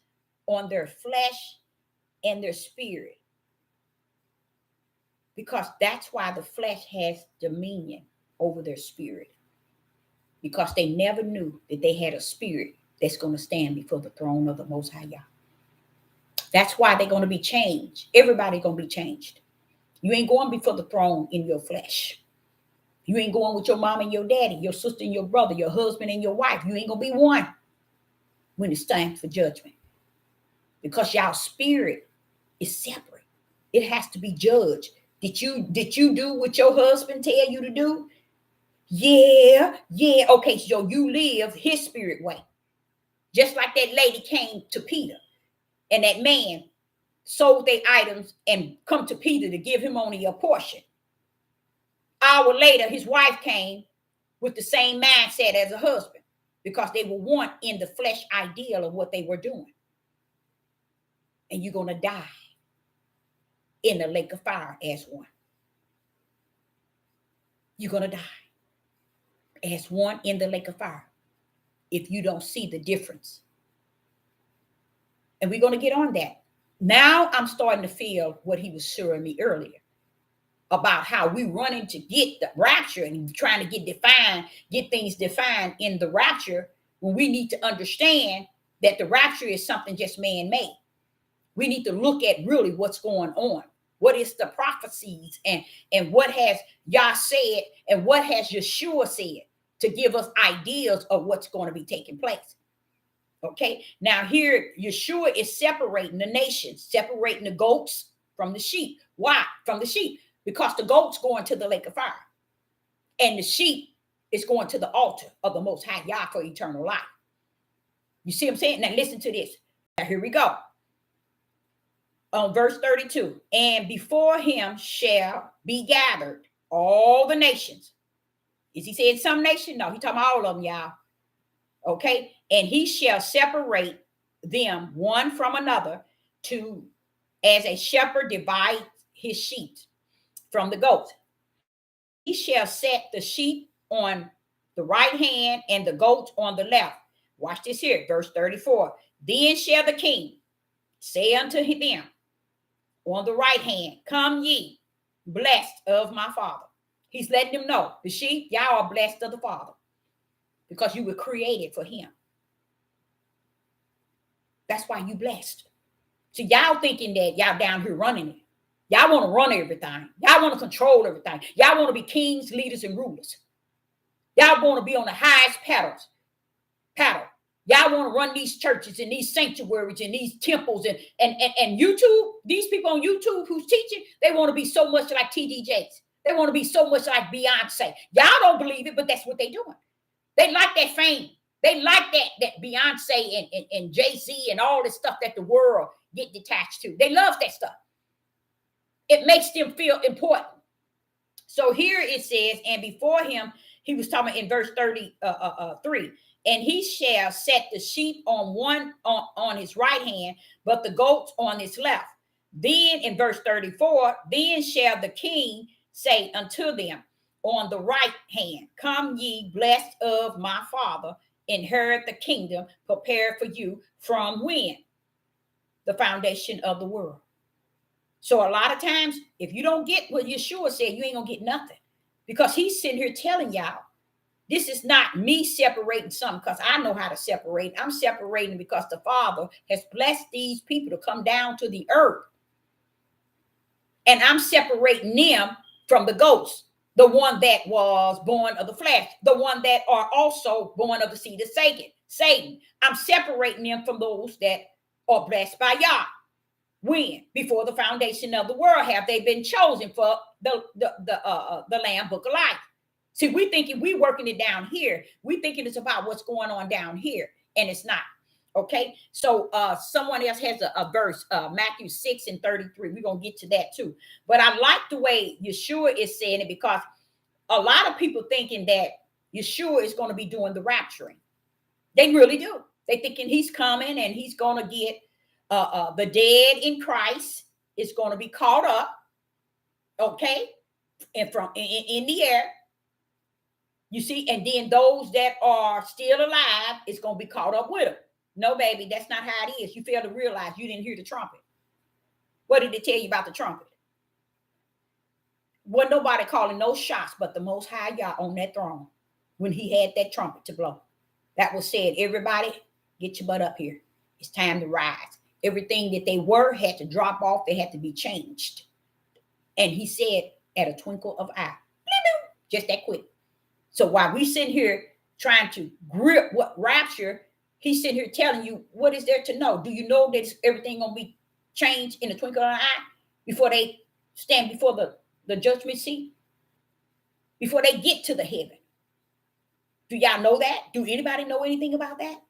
on their flesh and their spirit. Because that's why the flesh has dominion over their spirit. Because they never knew that they had a spirit that's going to stand before the throne of the Most High Yah. That's why they're going to be changed. Everybody going to be changed. You ain't going before the throne in your flesh. You ain't going with your mom and your daddy, your sister and your brother, your husband and your wife. You ain't going to be one when it's time for judgment. Because y'all spirit is separate. It has to be judged. Did you do what your husband tell you to do? Yeah. Okay, so you live his spirit way. Just like that lady came to Peter and that man sold their items and come to Peter to give him only a portion. Hour later, his wife came with the same mindset as a husband because they were one in the flesh ideal of what they were doing. And you're going to die in the lake of fire as one. You're going to die as one in the lake of fire if you don't see the difference. And we're going to get on that. Now I'm starting to feel what he was showing me earlier about how we running to get the rapture and trying to get things defined in the rapture when we need to understand that the rapture is something just man-made. We need to look at really what's going on. What is the prophecies and what has Yah said and what has Yeshua said to give us ideas of what's going to be taking place. Okay, now here Yeshua is separating the nations, separating the goats from the sheep. Why? From the sheep. Because the goat's going to the lake of fire. And the sheep is going to the altar of the Most High Yah for eternal life. You see what I'm saying? Now listen to this. Now here we go. On verse 32. And before him shall be gathered all the nations. Is he saying some nation? No, he's talking about all of them, y'all. Okay. And he shall separate them one from another as a shepherd divides his sheep from the goats. He shall set the sheep on the right hand and the goats on the left. Watch this here, verse 34. Then shall the king say unto them on the right hand, come ye, blessed of my Father. He's letting them know, the sheep, y'all are blessed of the Father because you were created for him. That's why you blessed. So y'all thinking that y'all down here running it. Y'all want to run everything. Y'all want to control everything. Y'all want to be kings, leaders, and rulers. Y'all want to be on the highest paddle. Y'all want to run these churches and these sanctuaries and these temples and YouTube. These people on YouTube who's teaching, they want to be so much like TD Jakes. They want to be so much like Beyonce. Y'all don't believe it, but that's what they're doing. They like that fame. They like that Beyonce and Jay-Z and all this stuff that the world get detached to. They love that stuff. It makes them feel important. So here it says, and before him, he was talking in verse 33, and he shall set the sheep on his right hand, but the goats on his left. Then in verse 34, then shall the king say unto them on the right hand, come ye blessed of my Father, inherit the kingdom prepared for you from when? The foundation of the world. So a lot of times, if you don't get what Yeshua said, you ain't gonna get nothing. Because he's sitting here telling y'all, this is not me separating something because I know how to separate. I'm separating because the Father has blessed these people to come down to the earth. And I'm separating them from the ghosts, the one that was born of the flesh, the one that are also born of the seed of Satan. I'm separating them from those that are blessed by Yah. When? Before the foundation of the world have they been chosen for the Lamb Book of Life. See, we thinking we working it down here. We thinking it's about what's going on down here, and it's not. Okay, so someone else has a verse, Matthew 6:33. We're gonna get to that too. But I like the way Yeshua is saying it, because a lot of people thinking that Yeshua is going to be doing the rapturing. They really do. They thinking he's coming and he's going to get the dead in Christ is going to be caught up, okay, and from in the air. You see, and then those that are still alive is going to be caught up with him. No, baby, that's not how it is. You fail to realize you didn't hear the trumpet. What did it tell you about the trumpet? Wasn't nobody calling no shots but the Most High Yah on that throne when he had that trumpet to blow. That was said, everybody, get your butt up here. It's time to rise. Everything that they were had to drop off. They had to be changed. And he said, at a twinkle of eye, just that quick. So while we sitting here trying to grip what rapture, he's sitting here telling you, what is there to know? Do you know that everything going to be changed in a twinkle of an eye before they stand before the judgment seat? Before they get to the heaven? Do y'all know that? Do anybody know anything about that?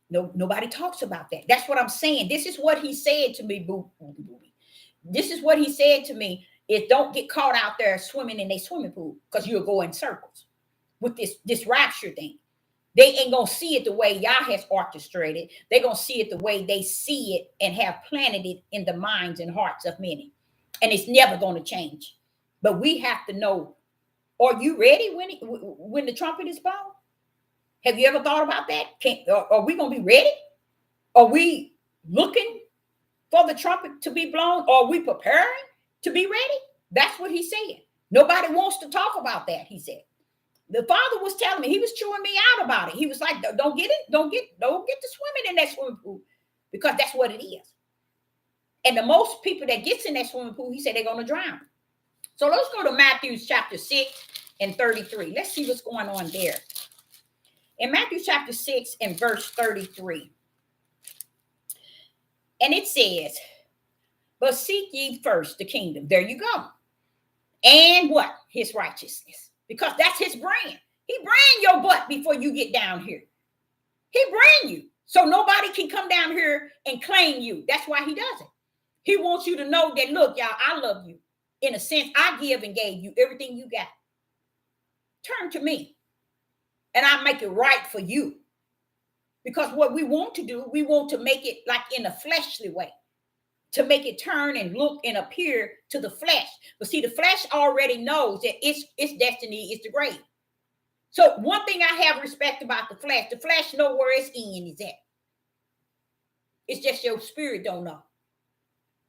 No, nobody talks about that. That's what I'm saying. This is what he said to me, boo. This is what he said to me, is don't get caught out there swimming in a swimming pool, because you'll go in circles with this rapture thing. They ain't going to see it the way Yah has orchestrated. They're going to see it the way they see it and have planted it in the minds and hearts of many. And it's never going to change. But we have to know, are you ready when the trumpet is blown? Have you ever thought about that? Are we going to be ready? Are we looking for the trumpet to be blown? Are we preparing to be ready? That's what he said. Nobody wants to talk about that, he said. The Father was telling me, he was chewing me out about it. He was like, don't get to swimming in that swimming pool, because that's what it is. And the most people that gets in that swimming pool, he said they're going to drown. So let's go to Matthew chapter 6:33. Let's see what's going on there. In Matthew chapter 6 and verse 33. And it says, but seek ye first the kingdom. There you go. And what? His righteousness. Because that's his brand. He brand your butt before you get down here. He brand you. So nobody can come down here and claim you. That's why he does it. He wants you to know that, look, y'all, I love you. In a sense, I give and gave you everything you got. Turn to me, and I'll make it right for you. Because what we want to do, we want to make it like in a fleshly way, to make it turn and look and appear to the flesh. But see, the flesh already knows that its destiny is the grave. So one thing I have respect about the flesh know where its end is at. It's just your spirit don't know.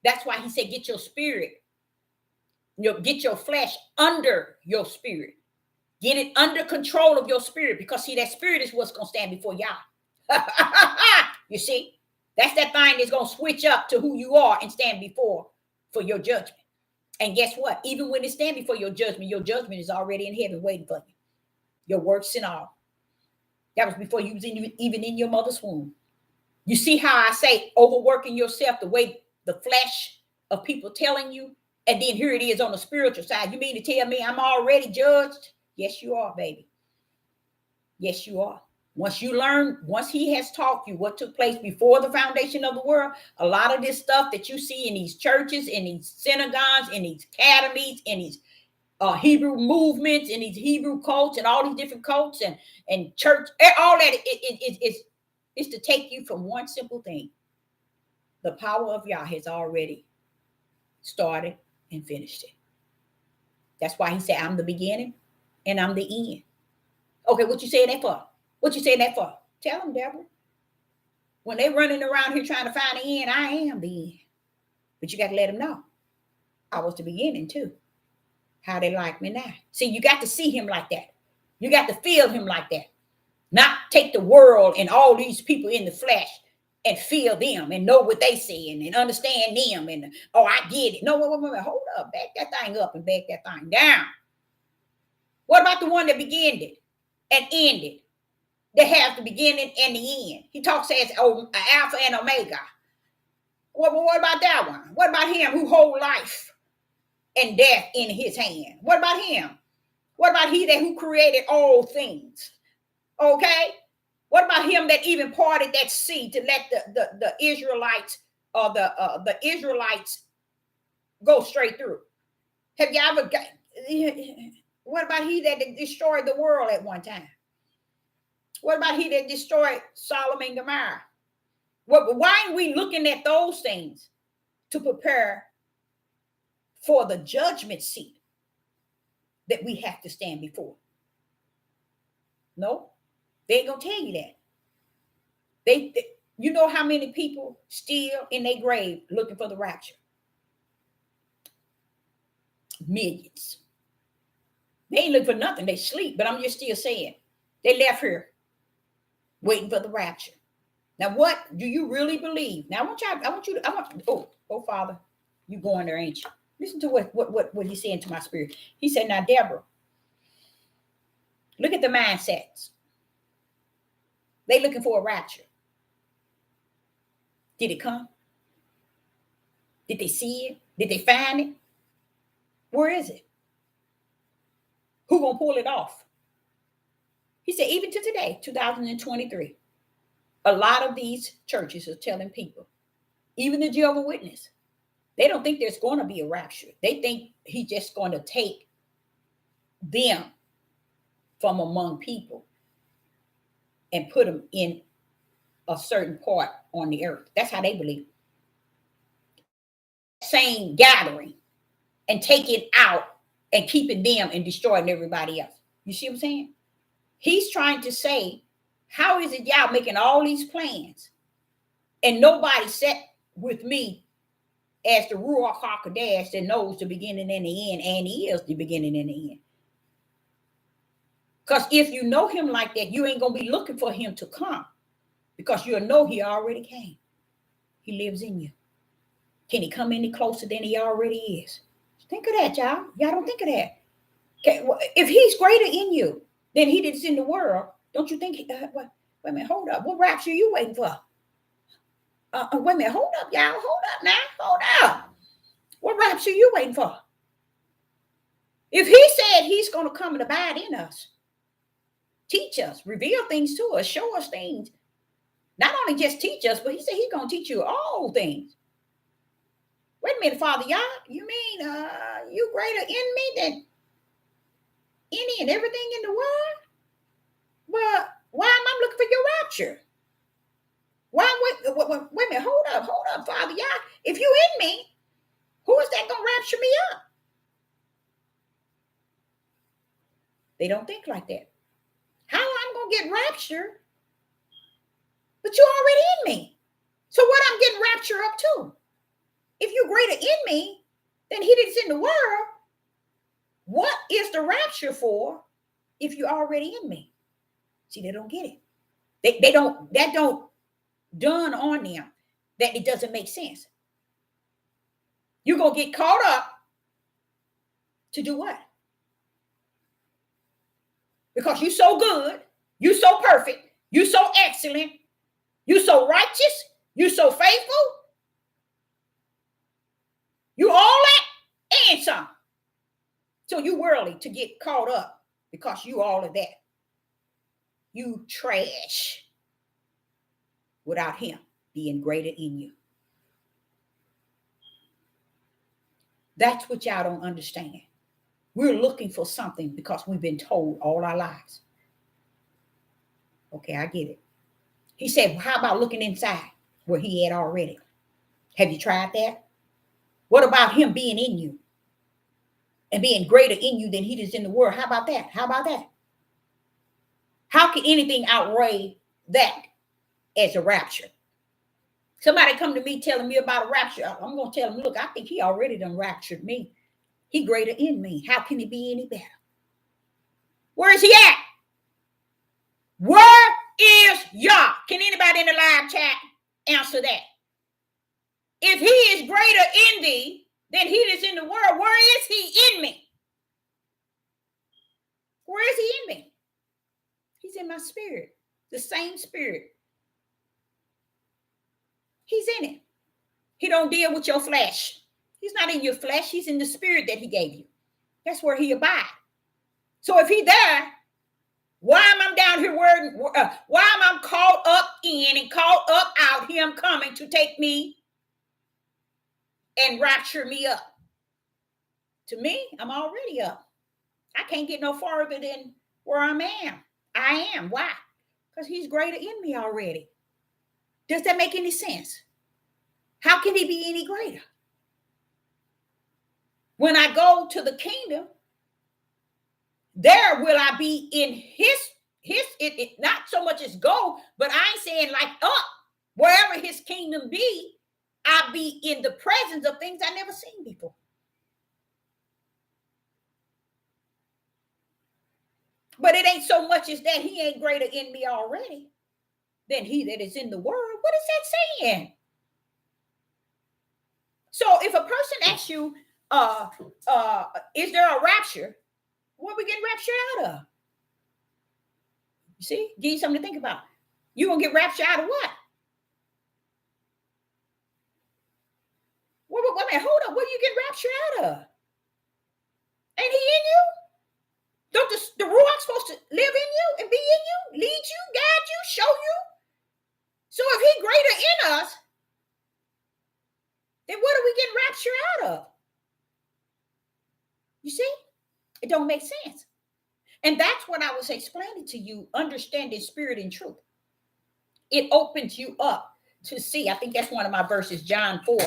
That's why he said, get your spirit, get your flesh under your spirit. Get it under control of your spirit, because see, that spirit is what's going to stand before y'all. You see, that's that thing that's going to switch up to who you are and stand before for your judgment. And guess what? Even when it stand before your judgment is already in heaven waiting for you. Your works and all. That was before you was even in your mother's womb. You see how I say overworking yourself, the way the flesh of people telling you, and then here it is on the spiritual side. You mean to tell me I'm already judged? Yes, you are, baby. Yes, you are. Once he has taught you what took place before the foundation of the world, a lot of this stuff that you see in these churches, in these synagogues, in these academies, in these Hebrew movements, in these Hebrew cults, and all these different cults and church, all that is to take you from one simple thing. The power of Yah has already started and finished it. That's why he said, I'm the beginning and I'm the end. Okay, what you saying that for? What you saying that for? Tell them, Deborah. When they running around here trying to find the end, I am the end. But you got to let them know. I was the beginning too. How they like me now. See, you got to see him like that. You got to feel him like that. Not take the world and all these people in the flesh and feel them and know what they saying and understand them and, oh, I get it. No, wait, hold up. Back that thing up and back that thing down. What about the one that began it and ended? That has the beginning and the end. He talks as Alpha and Omega. What about that one? What about him who hold life and death in his hand? What about him? What about he who created all things? Okay? What about him that even parted that sea to let the Israelites or the Israelites go straight through? Have you ever got? What about he that destroyed the world at one time? What about he that destroyed Sodom and Gomorrah? Why aren't we looking at those things to prepare for the judgment seat that we have to stand before? No, they ain't gonna tell you that. You know how many people still in their grave looking for the rapture? Millions. They ain't looking for nothing. They sleep, but I'm just still saying they left here waiting for the rapture. Now, what do you really believe? Now, oh, Father, you going there, ain't you? Listen to what he's saying to my spirit. He said, now, Deborah, look at the mindsets. They looking for a rapture. Did it come? Did they see it? Did they find it? Where is it? Who gonna pull it off? He said, even to today, 2023, a lot of these churches are telling people, even the Jehovah's Witness, they don't think there's going to be a rapture. They think he's just going to take them from among people and put them in a certain part on the earth. That's how they believe. Same gathering and taking out and keeping them and destroying everybody else. You see what I'm saying? He's trying to say, how is it y'all making all these plans and nobody sat with me as the Ruach HaKodesh that knows the beginning and the end, and he is the beginning and the end? Because if you know him like that, you ain't going to be looking for him to come, because you'll know he already came. He lives in you. Can he come any closer than he already is? Think of that, y'all. Y'all don't think of that. Okay, well, if he's greater in you than he is in the world, don't you think? Wait a minute, hold up. What rapture are you waiting for? Wait a minute, hold up, y'all. Hold up now. Hold up. What rapture are you waiting for? If he said he's going to come and abide in us, teach us, reveal things to us, show us things, not only just teach us, but he said he's going to teach you all things. Wait a minute, Father, y'all, you mean you greater in me than any and everything in the world? Well, why am I looking for your rapture? Wait a minute, hold up, Father, y'all. If you in me, who is that going to rapture me up? They don't think like that. How I'm going to get raptured? But you're already in me. So what I'm getting raptured up to? If you're greater in me than he that's in the world, what is the rapture for if you're already in me? See, they don't get it. They don't, that don't dawn on them that it doesn't make sense. You're going to get caught up to do what? Because you're so good, you're so perfect, you're so excellent, you're so righteous, you're so faithful, you all that and some. So you worldly to get caught up because you all of that. You trash without him being greater in you. That's what y'all don't understand. We're looking for something because we've been told all our lives. Okay, I get it. He said, well, how about looking inside where he had already? Have you tried that? What about him being in you and being greater in you than he is in the world? How about that? How about that? How can anything outweigh that as a rapture? Somebody come to me telling me about a rapture. I'm going to tell him, look, I think he already done raptured me. He greater in me. How can it be any better? Where is he at? Where is Yah? Can anybody in the live chat answer that? If he is greater in thee than he is in the world, where is he in me? Where is he in me? He's in my spirit, the same spirit. He's in it. He don't deal with your flesh. He's not in your flesh. He's in the spirit that he gave you. That's where he abides. So if he there, Why am I down here worried? Why am I caught up in and caught up out him coming to take me and rapture me up? To me, I'm already up. I can't get no farther than where I am. Why? Because he's greater in me already. Does that make any sense? How can he be any greater? When I go to the kingdom, there will I be in his it not so much as go, but I ain't saying like up. Wherever his kingdom be, I'll be in the presence of things I never seen before. But it ain't so much as that he ain't greater in me already than he that is in the world. What is that saying? So if a person asks you, is there a rapture? What are we getting raptured out of? You see, give you something to think about. You gonna get raptured out of what? Wait a minute, hold up. What are you getting raptured out of? Ain't he in you? Don't the Ruach supposed to live in you and be in you, lead you, guide you, show you? So if he greater in us, then what are we getting raptured out of? You see, it don't make sense. And that's what I was explaining to you, understanding spirit and truth. It opens you up to see. I think that's one of my verses, John 4.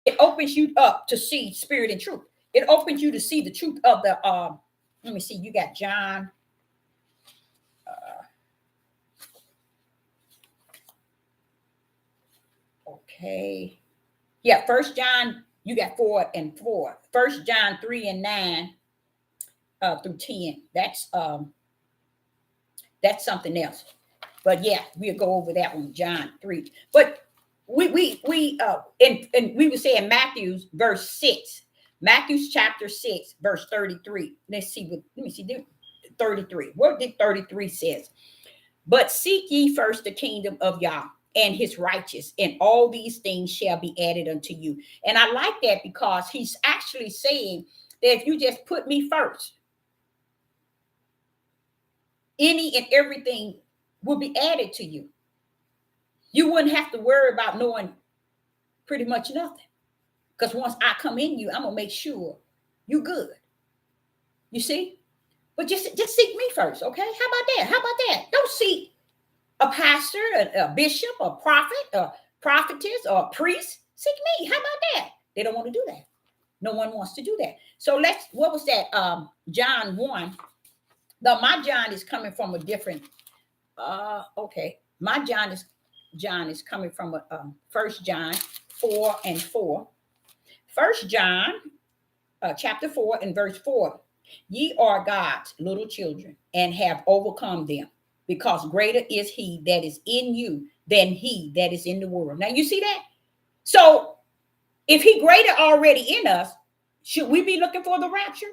It opens you up to see spirit and truth. It opens you to see the truth of the, let me see, you got John. Okay. Yeah, 1 John, you got 4 and 4. 1 John 3 and 9 through 10. That's something else. But yeah, we'll go over that one, John 3. But we were saying Matthew's verse 6. Matthew's chapter 6, verse 33. Let me see 33. What did 33 says? But seek ye first the kingdom of Yah and his righteous, and all these things shall be added unto you. And I like that because he's actually saying that if you just put me first, any and everything will be added to you. You wouldn't have to worry about knowing pretty much nothing. Because once I come in you, I'm going to make sure you're good. You see? But just seek me first, okay? How about that? How about that? Don't seek a pastor, a bishop, a prophet, a prophetess, or a priest. Seek me. How about that? They don't want to do that. No one wants to do that. So what was that? John 1. No, my John is coming from a different, okay. My John is coming from 1 John 4 and 4. 1 John chapter 4 and verse 4. Ye are God's little children and have overcome them, because greater is he that is in you than he that is in the world. Now you see that? So if he greater already in us, should we be looking for the rapture?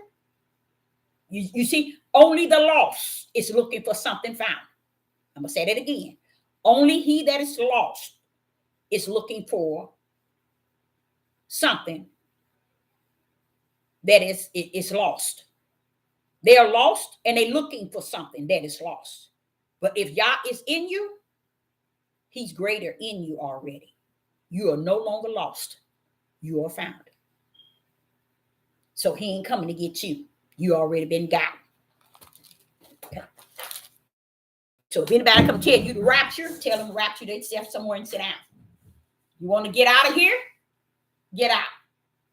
You see, only the lost is looking for something found. I'm going to say that again. Only he that is lost is looking for something that is lost. They are lost and they're looking for something that is lost. But if Yah is in you, he's greater in you already. You are no longer lost. You are found. So he ain't coming to get you. You already been got. Okay. So if anybody come tell you to rapture, tell them rapture themselves somewhere and sit down. You want to get out of here? Get out.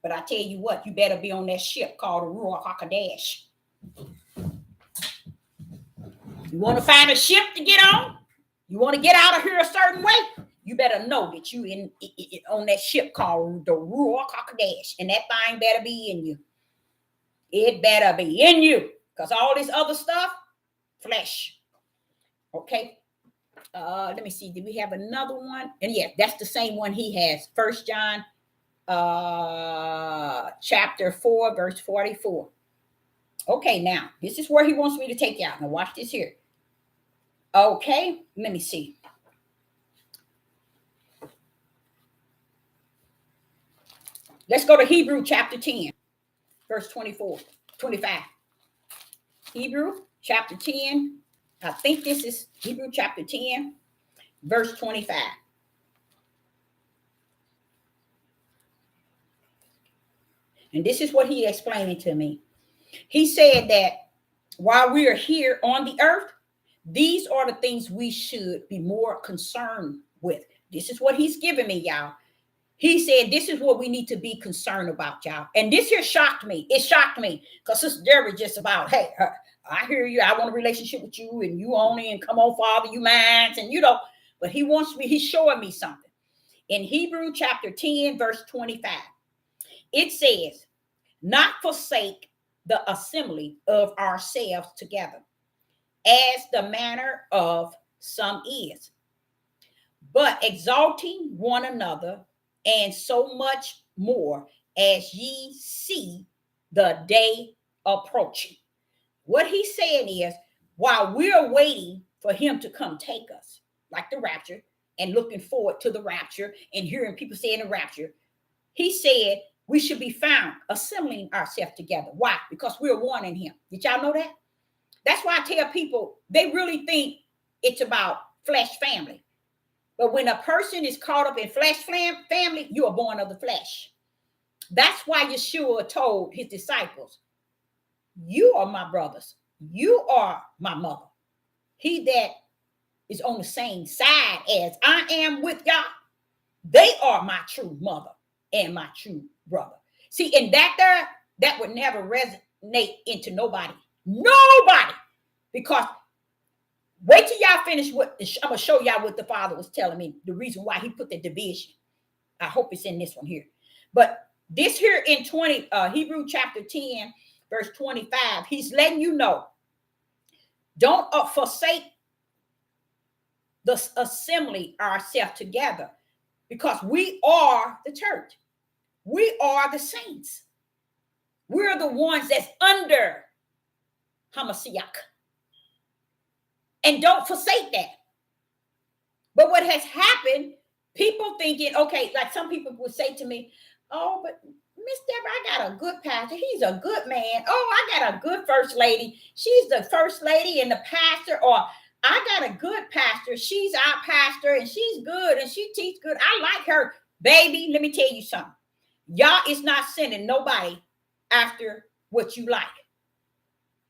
But I tell you what, you better be on that ship called the Ruach HaKodesh. You want to find a ship to get on? You want to get out of here a certain way? You better know that you in on that ship called the Ruach HaKodesh, and that thing better be in you. It better be in you, because all this other stuff, flesh. Okay. Let me see. Did we have another one? And yeah, that's the same one he has. 1 John chapter 4, verse 44. Okay, now this is where he wants me to take you out. Now watch this here. Okay, let me see. Let's go to Hebrew chapter 10, verse 25. Hebrew chapter 10, I think this is Hebrew chapter 10, verse 25. And this is what he explained it to me. He said that while we are here on the earth, these are the things we should be more concerned with. This is what he's giving me, y'all. He said, this is what we need to be concerned about, y'all. And this here shocked me. It shocked me because Sister Deborah just about, hey, I hear you. I want a relationship with you and you only, and come on, Father, you mine. And but he wants me, he's showing me something. In Hebrew chapter 10, verse 25, it says, not forsake the assembly of ourselves together, as the manner of some is, but exalting one another, and so much more as ye see the day approaching. What he's saying is, while we're waiting for him to come take us, like the rapture, and looking forward to the rapture and hearing people saying the rapture, he said we should be found assembling ourselves together. Why? Because we're one in him. Did y'all know that? That's why I tell people, they really think it's about flesh family. But when a person is caught up in flesh family, you are born of the flesh. That's why Yeshua told his disciples, you are my brothers. You are my mother. He that is on the same side as I am with y'all, they are my true mother and my true brother. See, and that would never resonate into nobody. Nobody. Because wait till y'all finish what I'm going to show y'all what the Father was telling me, the reason why he put the division. I hope it's in this one here. But this here in Hebrew chapter 10, verse 25, he's letting you know, don't forsake the assembly ourselves together, because we are the church. We are the saints. We're the ones that's under Hamashiach. And don't forsake that. But what has happened, people thinking, okay, like some people would say to me, oh, but Miss Deborah, I got a good pastor. He's a good man. Oh, I got a good first lady. She's the first lady and the pastor. Or I got a good pastor. She's our pastor and she's good and she teaches good. I like her. Baby, let me tell you something. Yah is not sending nobody after what you like.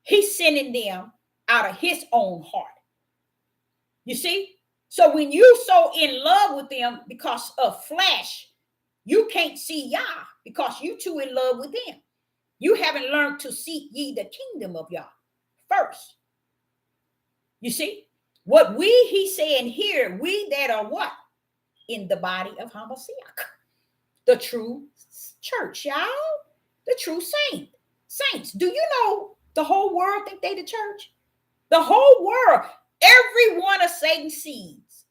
He's sending them out of his own heart. You see? So when you so in love with them because of flesh, you can't see Yah because you too in love with them. You haven't learned to seek ye the kingdom of Yah first. You see? What he's saying here, we that are what? In the body of Hamashiach. The true church, y'all. The true saints. Do you know the whole world think they the church? The whole world, every one of Satan's seeds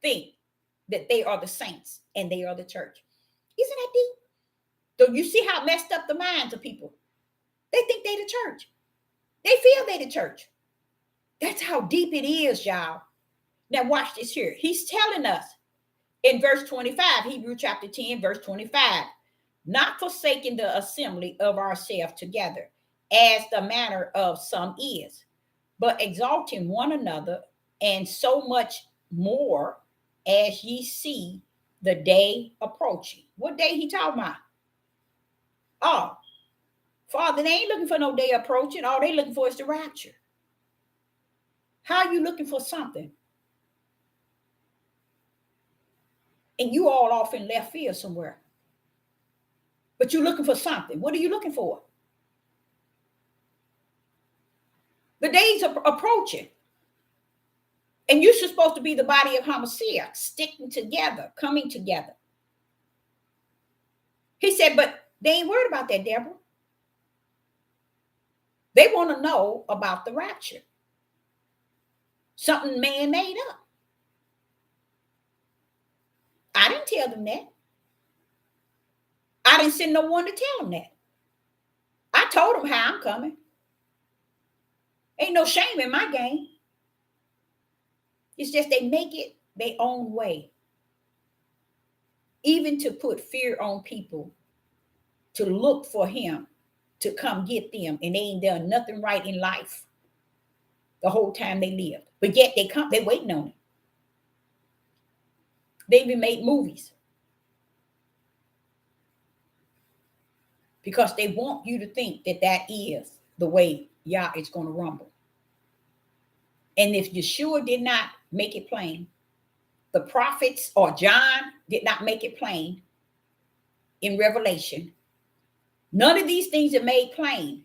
think that they are the saints and they are the church. Isn't that deep? So you see how messed up the minds of people. They think they the church. They feel they the church. That's how deep it is, y'all. Now watch this here. He's telling us in verse 25, Hebrew chapter 10, verse 25, not forsaking the assembly of ourselves together, as the manner of some is, but exalting one another, and so much more as ye see the day approaching. What day he talking about? Oh, Father, they ain't looking for no day approaching. All they looking for is the rapture. How are you looking for something? And you all off in left field somewhere. But you're looking for something. What are you looking for? The days are approaching. And you're supposed to be the body of Hamashiach, sticking together, coming together. He said, but they ain't worried about that, Deborah. They want to know about the rapture. Something man made up. I didn't tell them that. I didn't send no one to tell them that. I told them how I'm coming. Ain't no shame in my game. It's just they make it their own way. Even to put fear on people, to look for him, to come get them, and they ain't done nothing right in life. the whole time they lived. But yet they waiting on it. They even made movies because they want you to think that that is the way Yah is going to rumble. And if Yeshua did not make it plain, the prophets or John did not make it plain in Revelation, none of these things are made plain,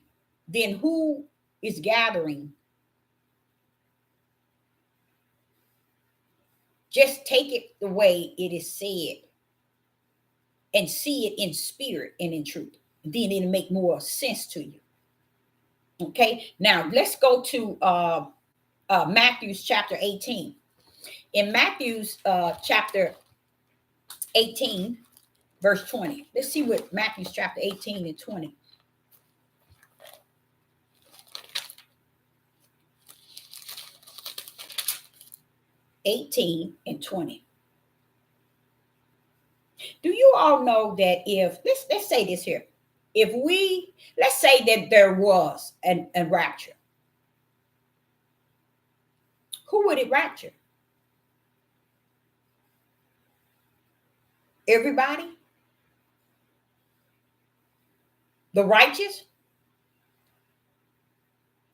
then who is gathering? Just take it the way it is said and see it in spirit and in truth. Then it'll make more sense to you. Okay, now let's go to Matthew's chapter 18. In Matthew's chapter 18, verse 20. Let's see what Matthew's chapter 18 and 20. Do you all know that if let's say this here, if let's say that there was a rapture, who would it rapture? Everybody? The righteous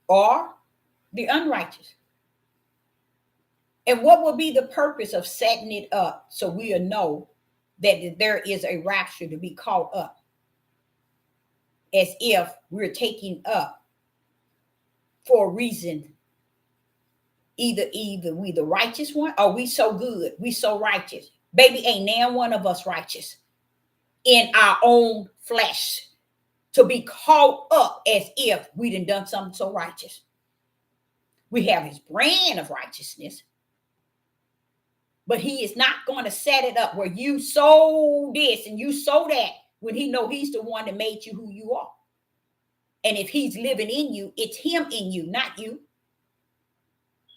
or the unrighteous? And what would be the purpose of setting it up so we'll know that there is a rapture to be caught up, as if we're taking up for a reason? Either we the righteous one, or we so good, we so righteous. Baby, ain't now one of us righteous in our own flesh to be caught up as if we done something so righteous. We have his brand of righteousness, but he is not going to set it up where you sow this and you sow that when he know he's the one that made you who you are. And if he's living in you, it's him in you, not you,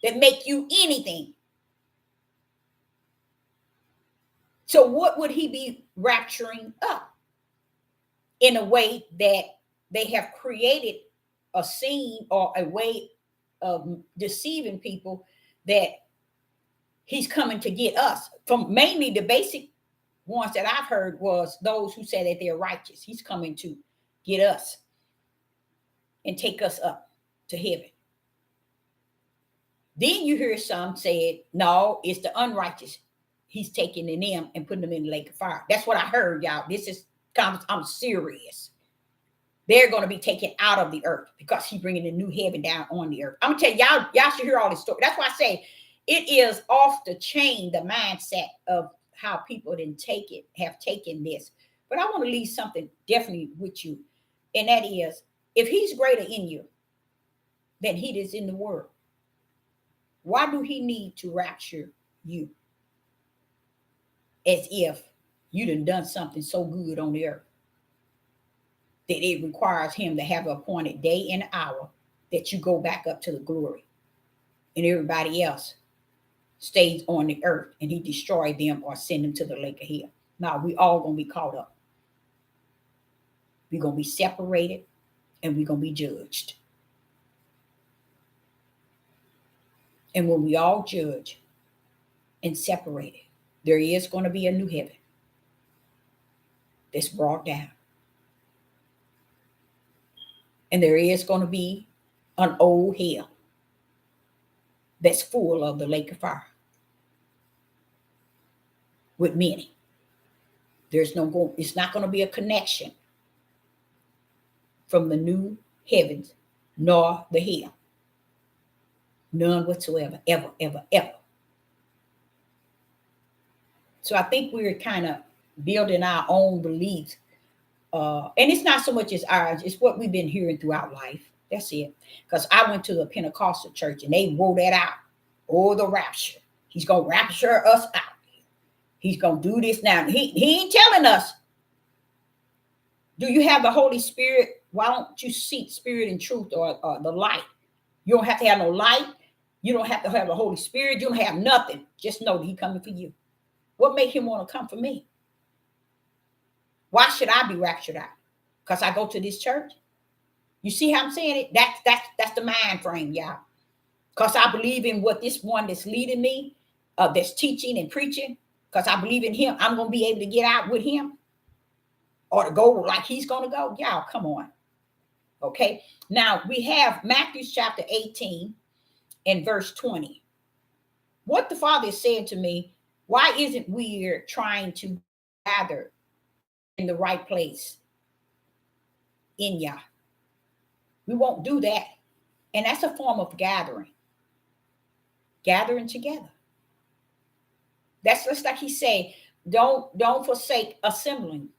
that make you anything. So what would he be rapturing up? In a way that they have created a scene or a way of deceiving people that he's coming to get us. From mainly the basic ones that I've heard was those who say that they're righteous. He's coming to get us and take us up to heaven. Then you hear some say, no, it's the unrighteous. He's taking them and putting them in the lake of fire. That's what I heard, y'all. This is I'm serious. They're going to be taken out of the earth because he's bringing a new heaven down on the earth. I'm going to tell y'all should hear all this story. That's why I say it is off the chain, the mindset of how people have taken this. But I want to leave something definitely with you. And that is, if he's greater in you than he is in the world, why do he need to rapture you? As if you done something so good on the earth that it requires him to have an appointed day and hour that you go back up to the glory, and everybody else stays on the earth and he destroy them or send them to the lake of hell. Now we all gonna be caught up. We're gonna be separated and we're gonna be judged. And when we all judge and separated, there is going to be a new heaven that's brought down. And there is going to be an old hell that's full of the lake of fire with many. It's not going to be a connection from the new heavens nor the hell. None whatsoever, ever, ever, ever. So I think we're kind of building our own beliefs. And it's not so much as ours, it's what we've been hearing throughout life. That's it. Because I went to a Pentecostal church and they wrote that out. Oh, the rapture. He's going to rapture us out. He's going to do this now. He ain't telling us. Do you have the Holy Spirit? Why don't you seek spirit and truth or the light? You don't have to have no light. You don't have to have the Holy Spirit. You don't have nothing. Just know that he's coming for you. What made him want to come for me? Why should I be raptured out? Because I go to this church? You see how I'm saying it? That's the mind frame, y'all. because I believe in what this one that's leading me, that's teaching and preaching, because I believe in him, I'm going to be able to get out with him or to go like he's going to go. Y'all, come on. Okay. Now we have Matthew chapter 18 and verse 20. What the Father is saying to me, why isn't we trying to gather in the right place in Yah? We won't do that. And that's a form of gathering together. That's just like he said, don't forsake assembling.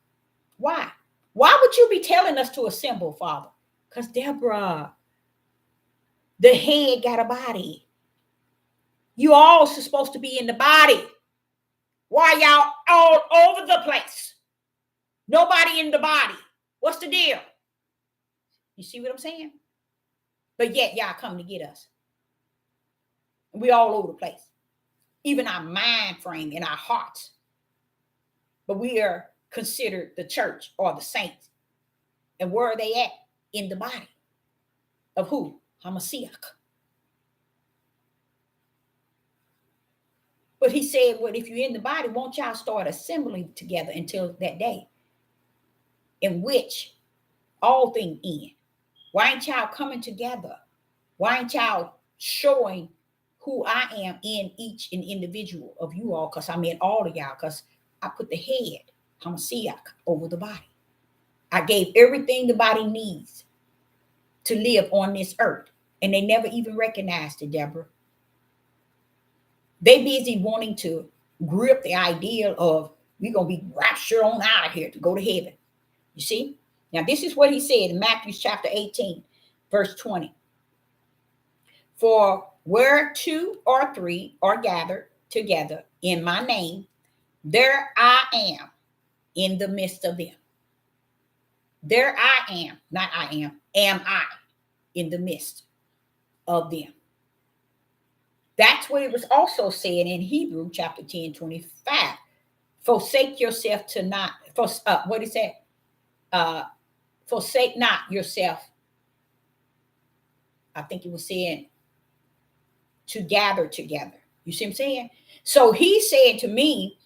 Why? Why would you be telling us to assemble, Father? Because Deborah, the head got a body. You all supposed to be in the body. Why y'all all over the place? Nobody in the body. What's the deal? You see what I'm saying? But yet y'all come to get us. We all over the place. Even our mind frame and our hearts. But we are considered the church or the saints. And where are they at? In the body. Of who? Hamashiach. But he said, well, if you're in the body, won't y'all start assembling together until that day in which all things end? Why ain't y'all coming together? Why ain't y'all showing who I am in each and individual of you all? Because I'm in all of y'all, because I put the head, Hamashiach, over the body. I gave everything the body needs to live on this earth. And they never even recognized it, Deborah. They busy wanting to grip the idea of we're going to be raptured on out of here to go to heaven. You see? Now, this is what he said in Matthew chapter 18, verse 20. For where 2 or 3 are gathered together in my name, there I am in the midst of them. There I am, not I am I in the midst of them. That's what it was also said in Hebrew chapter 10, 25. Forsake yourself to not, what is that? Forsake not yourself. I think it was saying to gather together. You see what I'm saying? So he said to me,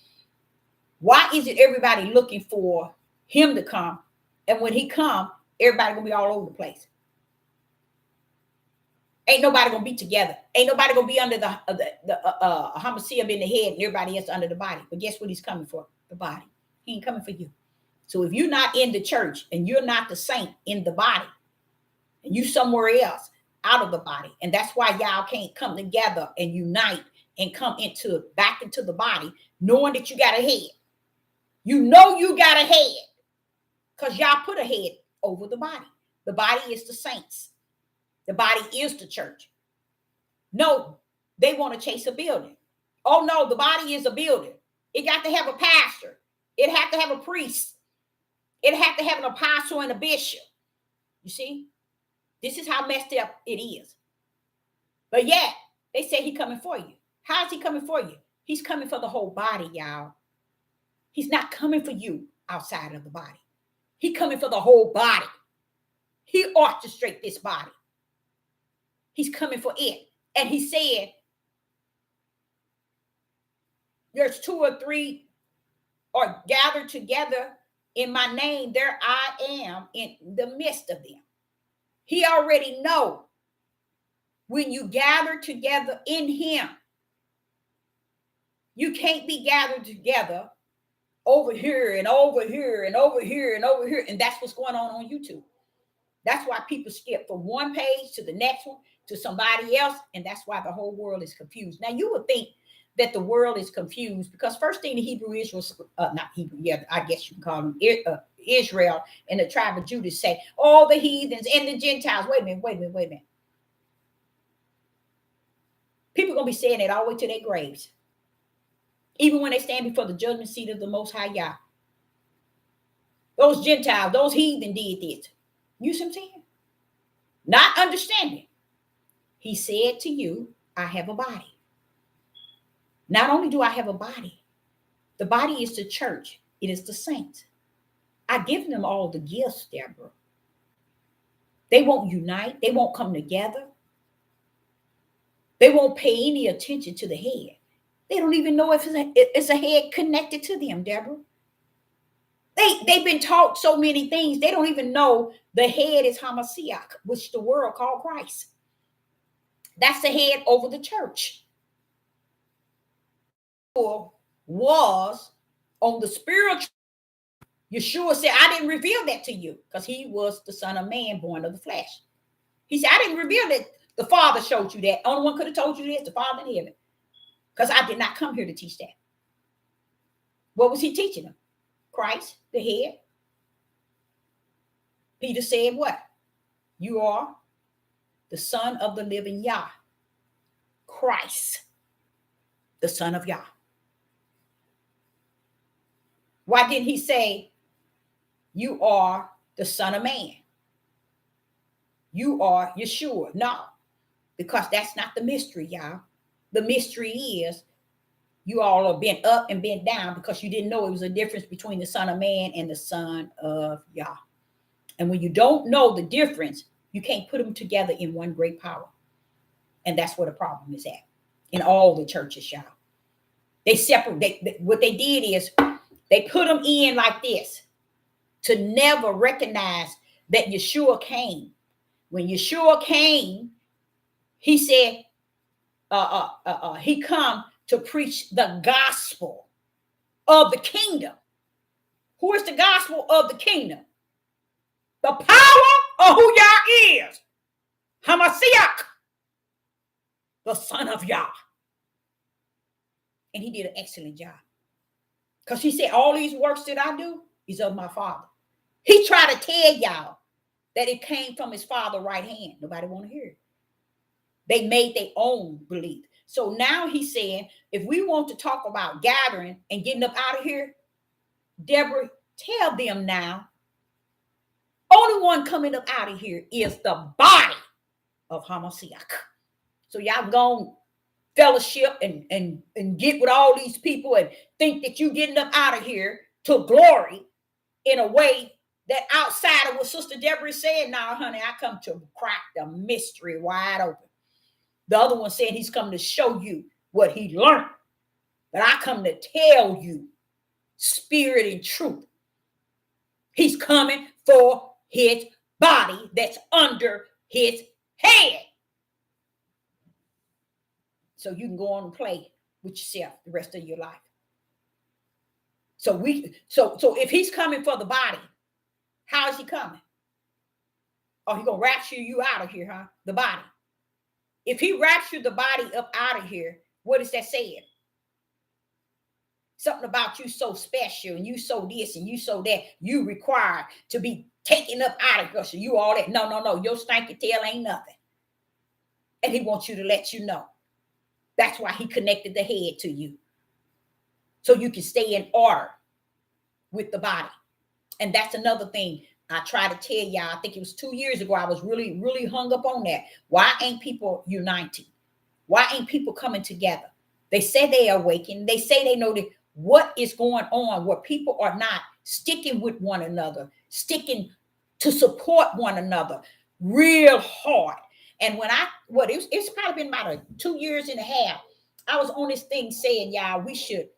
why is it everybody looking for him to come? And when he come, everybody gonna be all over the place. Ain't nobody gonna be together. Ain't nobody gonna be under the Hamashiach in the head and everybody else under the body. But guess what he's coming for? The body. He ain't coming for you. So if you're not in the church and you're not the saint in the body, and you somewhere else out of the body, and that's why y'all can't come together and unite and come back into the body, knowing that you got a head. You know you got a head because y'all put a head over the body. The body is the saints. The body is the church. No, they want to chase a building. Oh no, the body is a building. It got to have a pastor. It had to have a priest. It had to have an apostle and a bishop. You see? This is how messed up it is. But yet, they say he's coming for you. How is he coming for you? He's coming for the whole body, y'all. He's not coming for you outside of the body. He's coming for the whole body. He orchestrates this body. He's coming for it. And he said, there's 2 or 3 are gathered together in my name. There I am in the midst of them. He already know when you gather together in him, you can't be gathered together over here and over here and over here and over here. And that's what's going on YouTube. That's why people skip from one page to the next one to somebody else. And that's why the whole world is confused. Now, you would think that the world is confused because first thing the Hebrew Israel, not Hebrew, yeah, I guess you can call them Israel and the tribe of Judah say, all the heathens and the Gentiles. Wait a minute. People are going to be saying that all the way to their graves. Even when they stand before the judgment seat of the Most High Yah. Those Gentiles, those heathen did this. You see what I'm saying? Not understanding. He said to you, I have a body. Not only do I have a body, the body is the church. It is the saints. I give them all the gifts, Deborah. They won't unite. They won't come together. They won't pay any attention to the head. They don't even know if it's a head connected to them, Deborah. They've been taught so many things. They don't even know the head is Hamashiach, which the world called Christ. That's the head over the church. Was on the spiritual. Yeshua said, I didn't reveal that to you because he was the Son of Man born of the flesh. He said, I didn't reveal that. The Father showed you that. Only one could have told you this, the Father in heaven. Because I did not come here to teach that. What was he teaching them? Christ, the head. Peter said what? You are the Son of the living Yah. Christ, the Son of Yah. Why didn't he say, you are the Son of Man? You are Yeshua. No, because that's not the mystery, y'all. The mystery is you all have been up and been down because you didn't know it was a difference between the Son of Man and the Son of Yah. And when you don't know the difference, you can't put them together in one great power. And that's where the problem is at in all the churches, y'all. They separate. What they did is they put them in like this to never recognize that Yeshua came. When Yeshua came, he said, he come to preach the gospel of the kingdom. Who is the gospel of the kingdom? The power of who Yah is. Hamashiach, the Son of Yah. And he did an excellent job. Because he said, all these works that I do is of my Father. He tried to tell y'all that it came from his Father's right hand. Nobody want to hear it. They made their own belief. So now he's saying, if we want to talk about gathering and getting up out of here, Deborah, tell them now, only one coming up out of here is the body of Hamashiach. So y'all go fellowship and get with all these people and think that you getting up out of here to glory in a way that outside of what Sister Deborah said, now, honey, I come to crack the mystery wide open. The other one said he's coming to show you what he learned. But I come to tell you spirit and truth. He's coming for his body that's under his head. So you can go on and play with yourself the rest of your life. So if he's coming for the body, how is he coming? Oh, he's gonna rapture you out of here, huh? The body. If he raptured the body up out of here, what is that saying? Something about you so special and you so this and you so that. You required to be taken up out of here. So you all that. No. Your stinky tail ain't nothing. And he wants you to let you know. That's why he connected the head to you. So you can stay in order with the body. And that's another thing I try to tell y'all. I think it was 2 years ago. I was really, really hung up on that. Why ain't people uniting? Why ain't people coming together? They say they are awakened. They say they know that what is going on where people are not sticking with one another, sticking to support one another real hard. And when it's probably been about 2 years and a half, I was on this thing saying, y'all, we should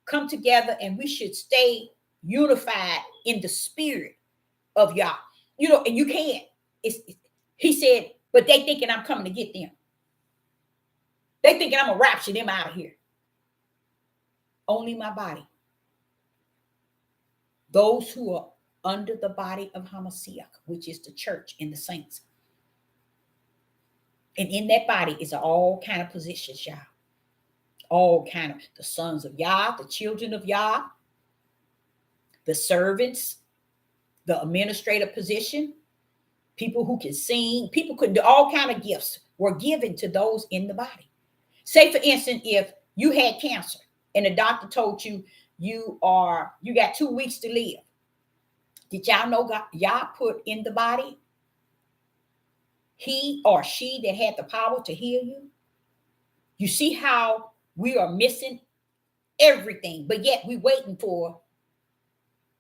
come together and we should stay unified in the spirit of Yah. You know, and you can't. He said, but they thinking I'm coming to get them. They thinking I'm going to rapture them out of here. Only my body. Those who are under the body of Hamashiach, which is the church and the saints. And in that body is all kind of positions, y'all. All kind of the sons of Yah, the children of Yah, the servants, the administrative position, people who can sing, people could do all kind of gifts were given to those in the body. Say, for instance, if you had cancer and the doctor told you you got 2 weeks to live. Did y'all know God, Yah put in the body he or she that had the power to heal you? You see how we are missing everything, but yet we waiting for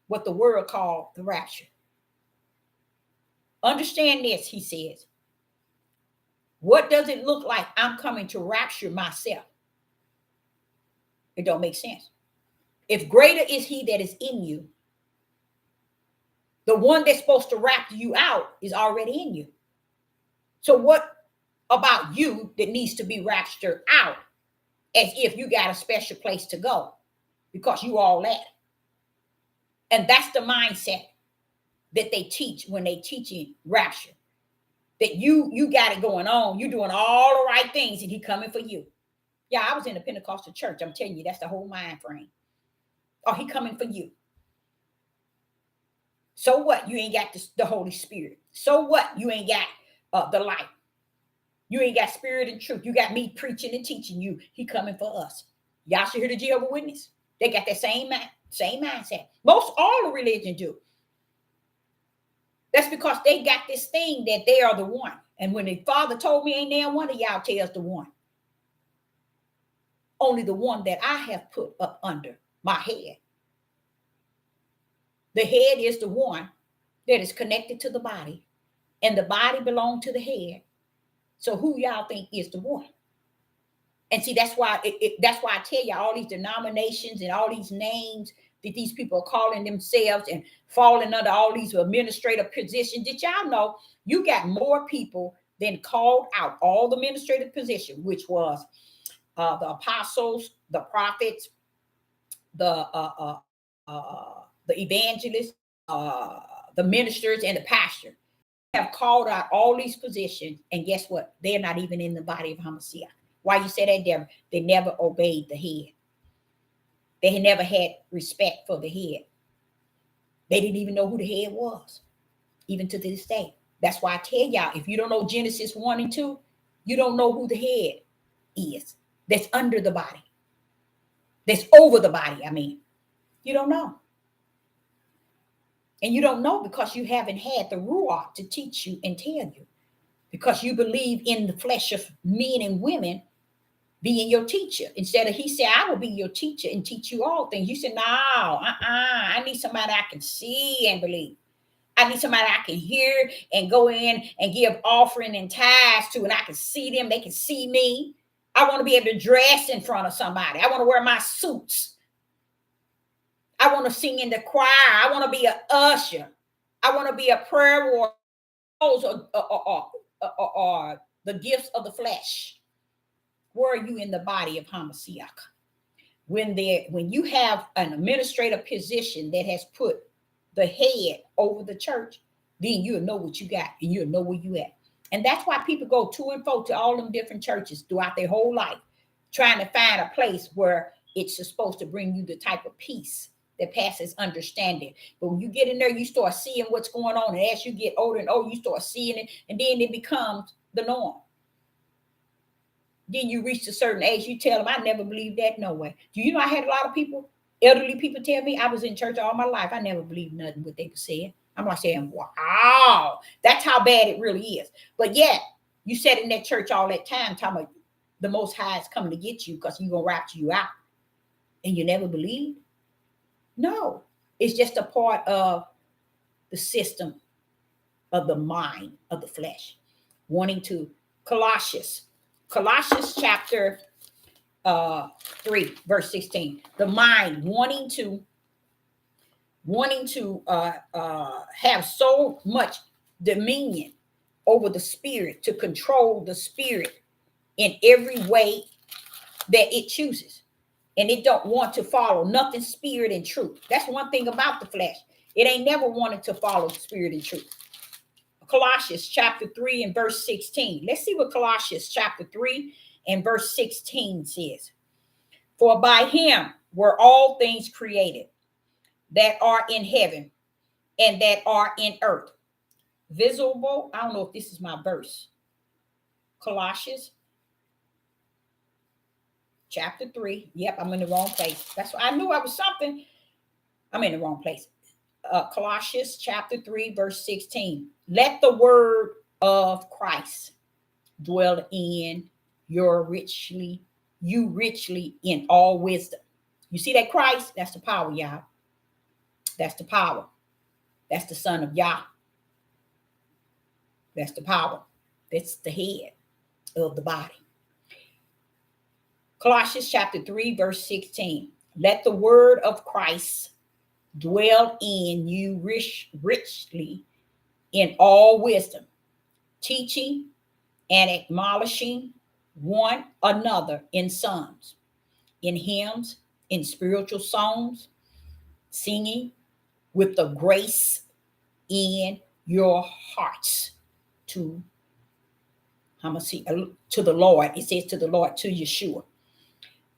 what the world called the rapture. Understand this, he says. What does it look like I'm coming to rapture myself? It don't make sense. If greater is he that is in you, the one that's supposed to rapture you out is already in you. So what about you that needs to be raptured out as if you got a special place to go because you all that? And that's the mindset that they teach when they teaching rapture. That you got it going on. You're doing all the right things and he coming for you. Yeah, I was in a Pentecostal church. I'm telling you, that's the whole mind frame. Oh, he coming for you. So what? You ain't got the Holy Spirit. So what? You ain't got the light. You ain't got spirit and truth. You got me preaching and teaching you. He coming for us. Y'all should hear the Jehovah's Witness. They got that same mindset. Most all the religion do. That's because they got this thing that they are the one. And when the Father told me, ain't there one of y'all tells the one. Only the one that I have put up under my head. The head is the one that is connected to the body, and the body belongs to the head. So who y'all think is the one? And see, that's why that's why I tell you all these denominations and all these names that these people are calling themselves and falling under all these administrative positions. Did y'all know you got more people than called out all the administrative positions, which was the apostles, the prophets, the evangelists, the ministers, and the pastor have called out all these positions, and guess what? They're not even in the body of Hamashiach. Why you say that, Deborah? They never obeyed the head. They never had respect for the head. They didn't even know who the head was, even to this day. That's why I tell y'all, if you don't know Genesis 1 and 2, you don't know who the head is. That's under the body. That's over the body, I mean. You don't know. And you don't know because you haven't had the Ruach to teach you and tell you. Because you believe in the flesh of men and women being your teacher. Instead of he said, I will be your teacher and teach you all things. You said, no, I need somebody I can see and believe. I need somebody I can hear and go in and give offering and tithes to, and I can see them. They can see me. I want to be able to dress in front of somebody. I want to wear my suits. I want to sing in the choir. I want to be an usher. I want to be a prayer warrior. Those are the gifts of the flesh. Where are you in the body of Hamashiach? When you have an administrative position that has put the head over the church, then you'll know what you got and you'll know where you at. And that's why people go to and fro to all them different churches throughout their whole life, trying to find a place where it's supposed to bring you the type of peace that passes understanding. But when you get in there, you start seeing what's going on. And as you get older and older, you start seeing it. And then it becomes the norm. Then you reach a certain age, you tell them, I never believed that, no way. Do you know I had a lot of people, elderly people tell me, I was in church all my life. I never believed nothing what they said. I'm not saying, wow, that's how bad it really is. But yet, you sat in that church all that time, talking about the Most High is coming to get you because he's going to rapture you out. And you never believed? No, it's just a part of the system of the mind of the flesh, wanting to. Colossians chapter 3, verse 16. The mind wanting to have so much dominion over the spirit, to control the spirit in every way that it chooses. And it don't want to follow nothing spirit and truth. That's one thing about the flesh. It ain't never wanted to follow spirit and truth. Colossians chapter 3 and verse 16. Let's see what Colossians chapter 3 and verse 16 says. For by him were all things created that are in heaven and that are in earth. Visible. I don't know if this is my verse. Colossians chapter 3. Yep, I'm in the wrong place. That's why I knew I was something. I'm in the wrong place. Colossians chapter 3, verse 16. Let the word of Christ dwell in you richly in all wisdom. You see that Christ? That's the power, y'all. That's the power. That's the Son of Yah. That's the power. That's the head. of the body. Colossians chapter 3, verse 16. Let the word of Christ dwell in you richly in all wisdom, teaching and admonishing one another in psalms, in hymns, in spiritual songs, singing with the grace in your hearts to to the Lord. It says to the Lord, to Yeshua.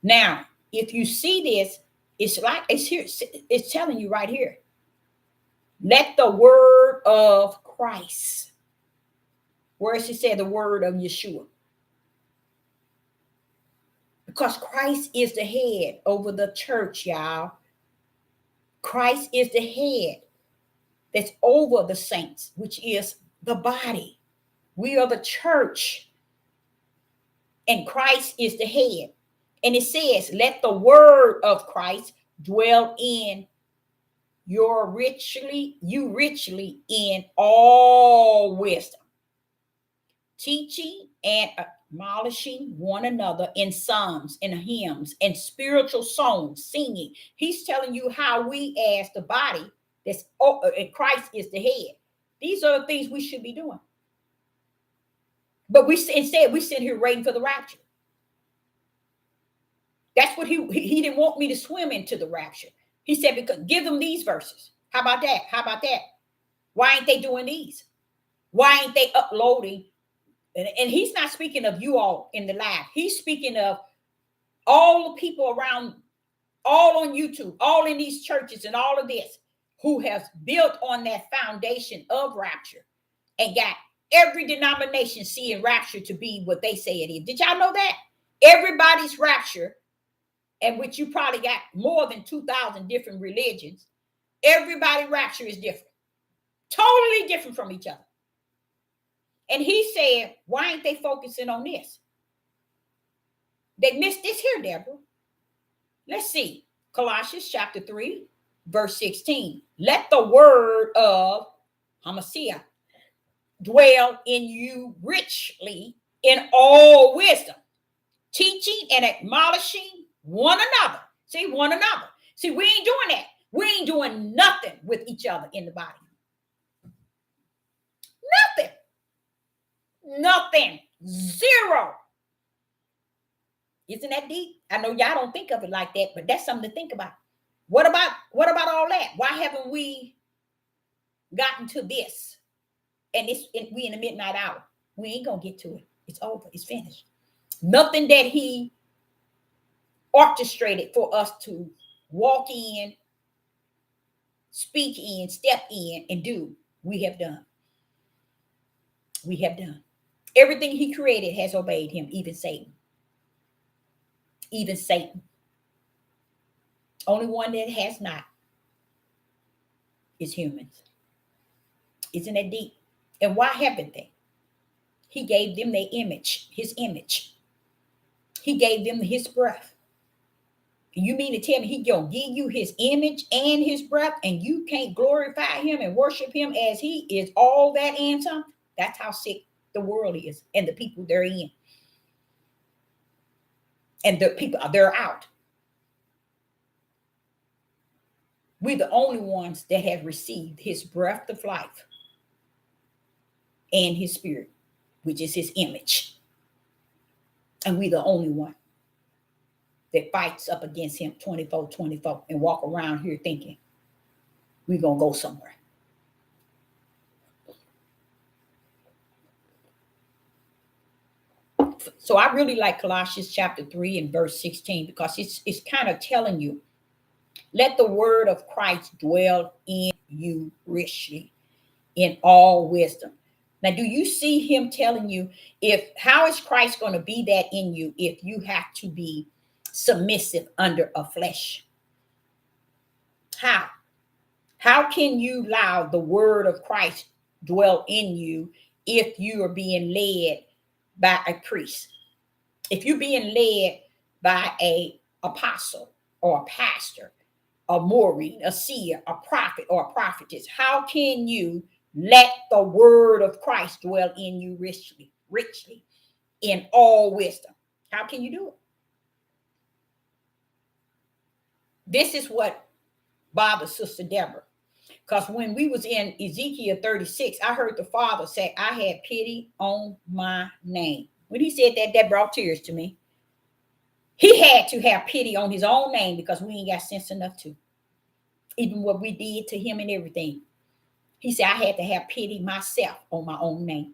Now, if you see this, it's like it's here. It's telling you right here. Let the word of Christ. Where does it say the word of Yeshua? Because Christ is the head over the church, y'all. Christ is the head that's over the saints, which is the body. We are the church. And Christ is the head. And it says, let the word of Christ dwell in you richly in all wisdom, teaching and admonishing one another in psalms and hymns and spiritual songs, singing. He's telling you how we as the body, and Christ is the head. These are the things we should be doing. But instead we sit here waiting for the rapture. That's what he didn't want me to swim into the rapture. He said, because give them these verses. How about that? How about that? Why ain't they doing these? Why ain't they uploading? And he's not speaking of you all in the live. He's speaking of all the people around, all on YouTube, all in these churches and all of this, who have built on that foundation of rapture and got every denomination seeing rapture to be what they say it is. Did y'all know that? Everybody's rapture, and which you probably got more than 2,000 different religions, everybody rapture is different. Totally different from each other. And he said, why ain't they focusing on this? They missed this here, Deborah. Let's see. Colossians chapter 3, verse 16. Let the word of Hamashiach dwell in you richly in all wisdom, teaching and admonishing one another. See, one another. See, we ain't doing that. We ain't doing nothing with each other in the body. Nothing. Nothing. Zero. Isn't that deep? I know y'all don't think of it like that, but that's something to think about. What about all that? Why haven't we gotten to this? And we in the midnight hour. We ain't gonna get to it. It's over. It's finished. Nothing that he orchestrated for us to walk in, speak in, step in, and do, we have done. We have done. Everything he created has obeyed him, even Satan. Even Satan. Only one that has not is humans. Isn't that deep? And why haven't they? He gave them their image, his image. He gave them his breath. You mean to tell me he gonna give you his image and his breath, and you can't glorify him and worship him as he is all that and some? That's how sick the world is and the people they're in. And the people, they're out. We're the only ones that have received his breath of life and his spirit, which is his image. And we're the only one that fights up against him 24/24 and walk around here thinking we're going to go somewhere. So I really like Colossians chapter 3 and verse 16, because it's kind of telling you, let the word of Christ dwell in you richly in all wisdom. Now, do you see him telling you, how is Christ going to be that in you if you have to be submissive under a flesh? How can you allow the word of Christ dwell in you if you are being led by a priest? If you're being led by a apostle or a pastor, a Maureen, a seer, a prophet or a prophetess, how can you let the word of Christ dwell in you richly? in all wisdom. How can you do it? This is what bothers Sister Deborah. Because when we was in Ezekiel 36, I heard the Father say, I had pity on my name. When he said that, that brought tears to me. He had to have pity on his own name because we ain't got sense enough to. Even what we did to him and everything. He said, I had to have pity myself on my own name.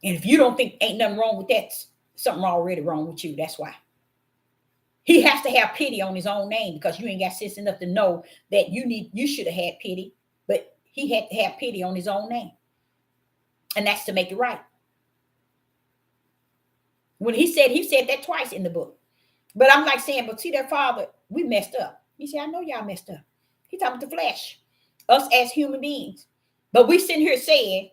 And if you don't think ain't nothing wrong with that, something already wrong with you. That's why. He has to have pity on his own name because you ain't got sense enough to know that you should have had pity, but he had to have pity on his own name. And that's to make it right. When he said that twice in the book. But I'm like saying, but see that, Father, we messed up. He said, I know y'all messed up. He's talking about the flesh, us as human beings. But we sitting here saying,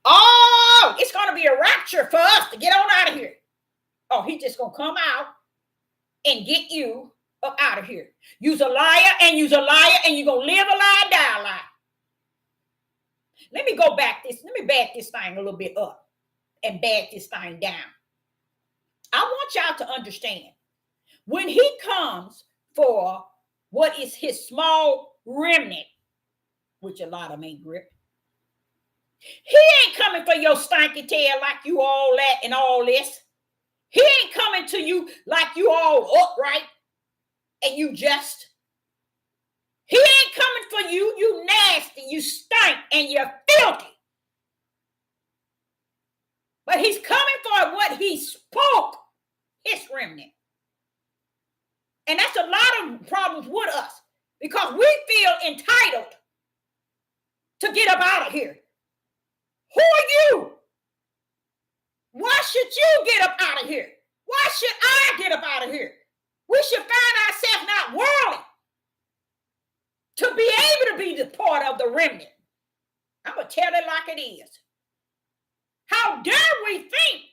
oh, it's going to be a rapture for us to get on out of here. Oh, he's just going to come out and get you up out of here. You's a liar and you're going to live a lie, die a lie. Let me back this thing a little bit up and back this thing down. I want y'all to understand, when he comes for what is his small remnant, which a lot of them ain't grip, he ain't coming for your stanky tail like you all that and all this. He ain't coming to you like you all upright and you just. He ain't coming for you, you nasty, you stink, and you're filthy. But he's coming for what he spoke, his remnant. And that's a lot of problems with us because we feel entitled to get up out of here. Who are you? Why should you get up out of here? Why should I get up out of here? We should find ourselves not worthy to be able to be the part of the remnant. I'm going to tell it like it is. How dare we think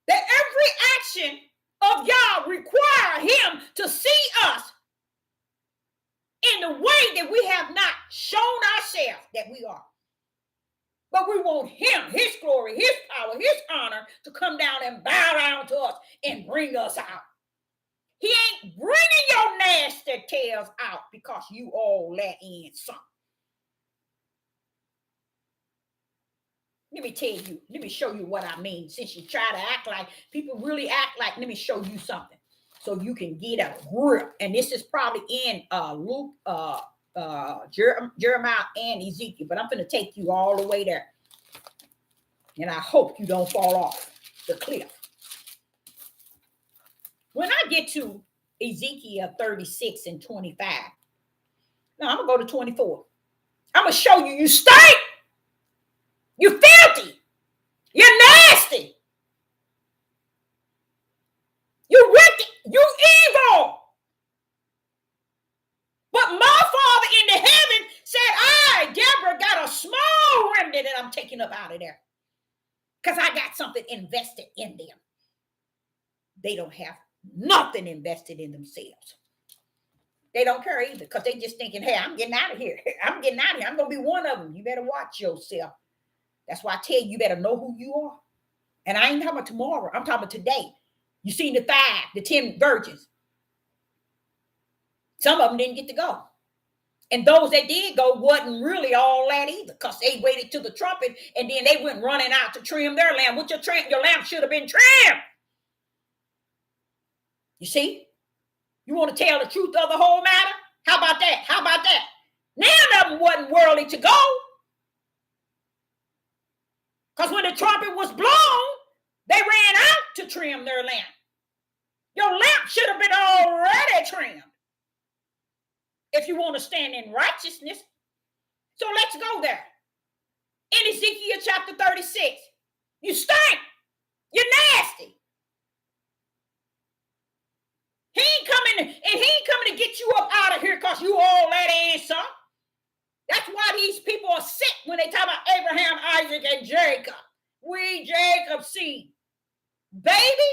that every action of y'all require him to see us in the way that we have not shown ourselves that we are. But we want him, his glory, his power, his honor to come down and bow down to us and bring us out. He ain't bringing your nasty tails out because you all let in something. Let me tell you, let me show you what I mean. Since you try to act like, people really act like, let me show you something so you can get a grip. And this is probably in Luke, Jeremiah and Ezekiel, but I'm going to take you all the way there. And I hope you don't fall off the cliff. When I get to Ezekiel 36 and 25, now I'm going to go to 24. I'm going to show you, you stink. You filthy. You're nasty. You wicked. You evil. But my Father in the heaven said, I, Deborah, got a small remnant that I'm taking up out of there. Because I got something invested in them. They don't have nothing invested in themselves. They don't care either because they just thinking, hey, I'm getting out of here. I'm getting out of here. I'm going to be one of them. You better watch yourself. That's why I tell you, you better know who you are. And I ain't talking about tomorrow. I'm talking about today. You seen the 10 virgins. Some of them didn't get to go. And those that did go wasn't really all that either because they waited till the trumpet and then they went running out to trim their lamb. Which your lamb should have been trimmed. You see? You want to tell the truth of the whole matter? How about that? How about that? None of them wasn't worthy to go. Because when the trumpet was blown, they ran out to trim their lamp. Your lamp should have been already trimmed if you want to stand in righteousness. So let's go there. In Ezekiel chapter 36, you stink. You're nasty. He ain't coming to get you up out of here because you all that ain't some. That's why these people are sick when they talk about Abraham, Isaac, and Jacob. We Jacob's seed. Baby,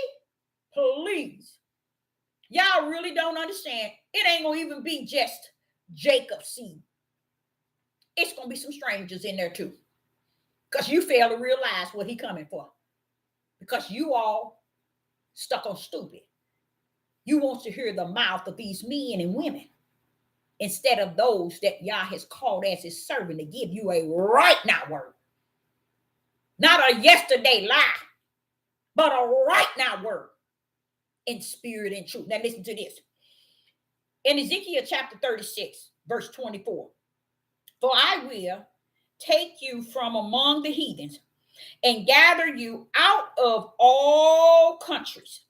please. Y'all really don't understand. It ain't going to even be just Jacob's seed. It's going to be some strangers in there too. Because you fail to realize what he coming for. Because you all stuck on stupid. You want to hear the mouth of these men and women instead of those that Yah has called as his servant to give you a right now word. Not a yesterday lie, but a right now word in spirit and truth. Now listen to this. In Ezekiel chapter 36, verse 24, for I will take you from among the heathens and gather you out of all countries,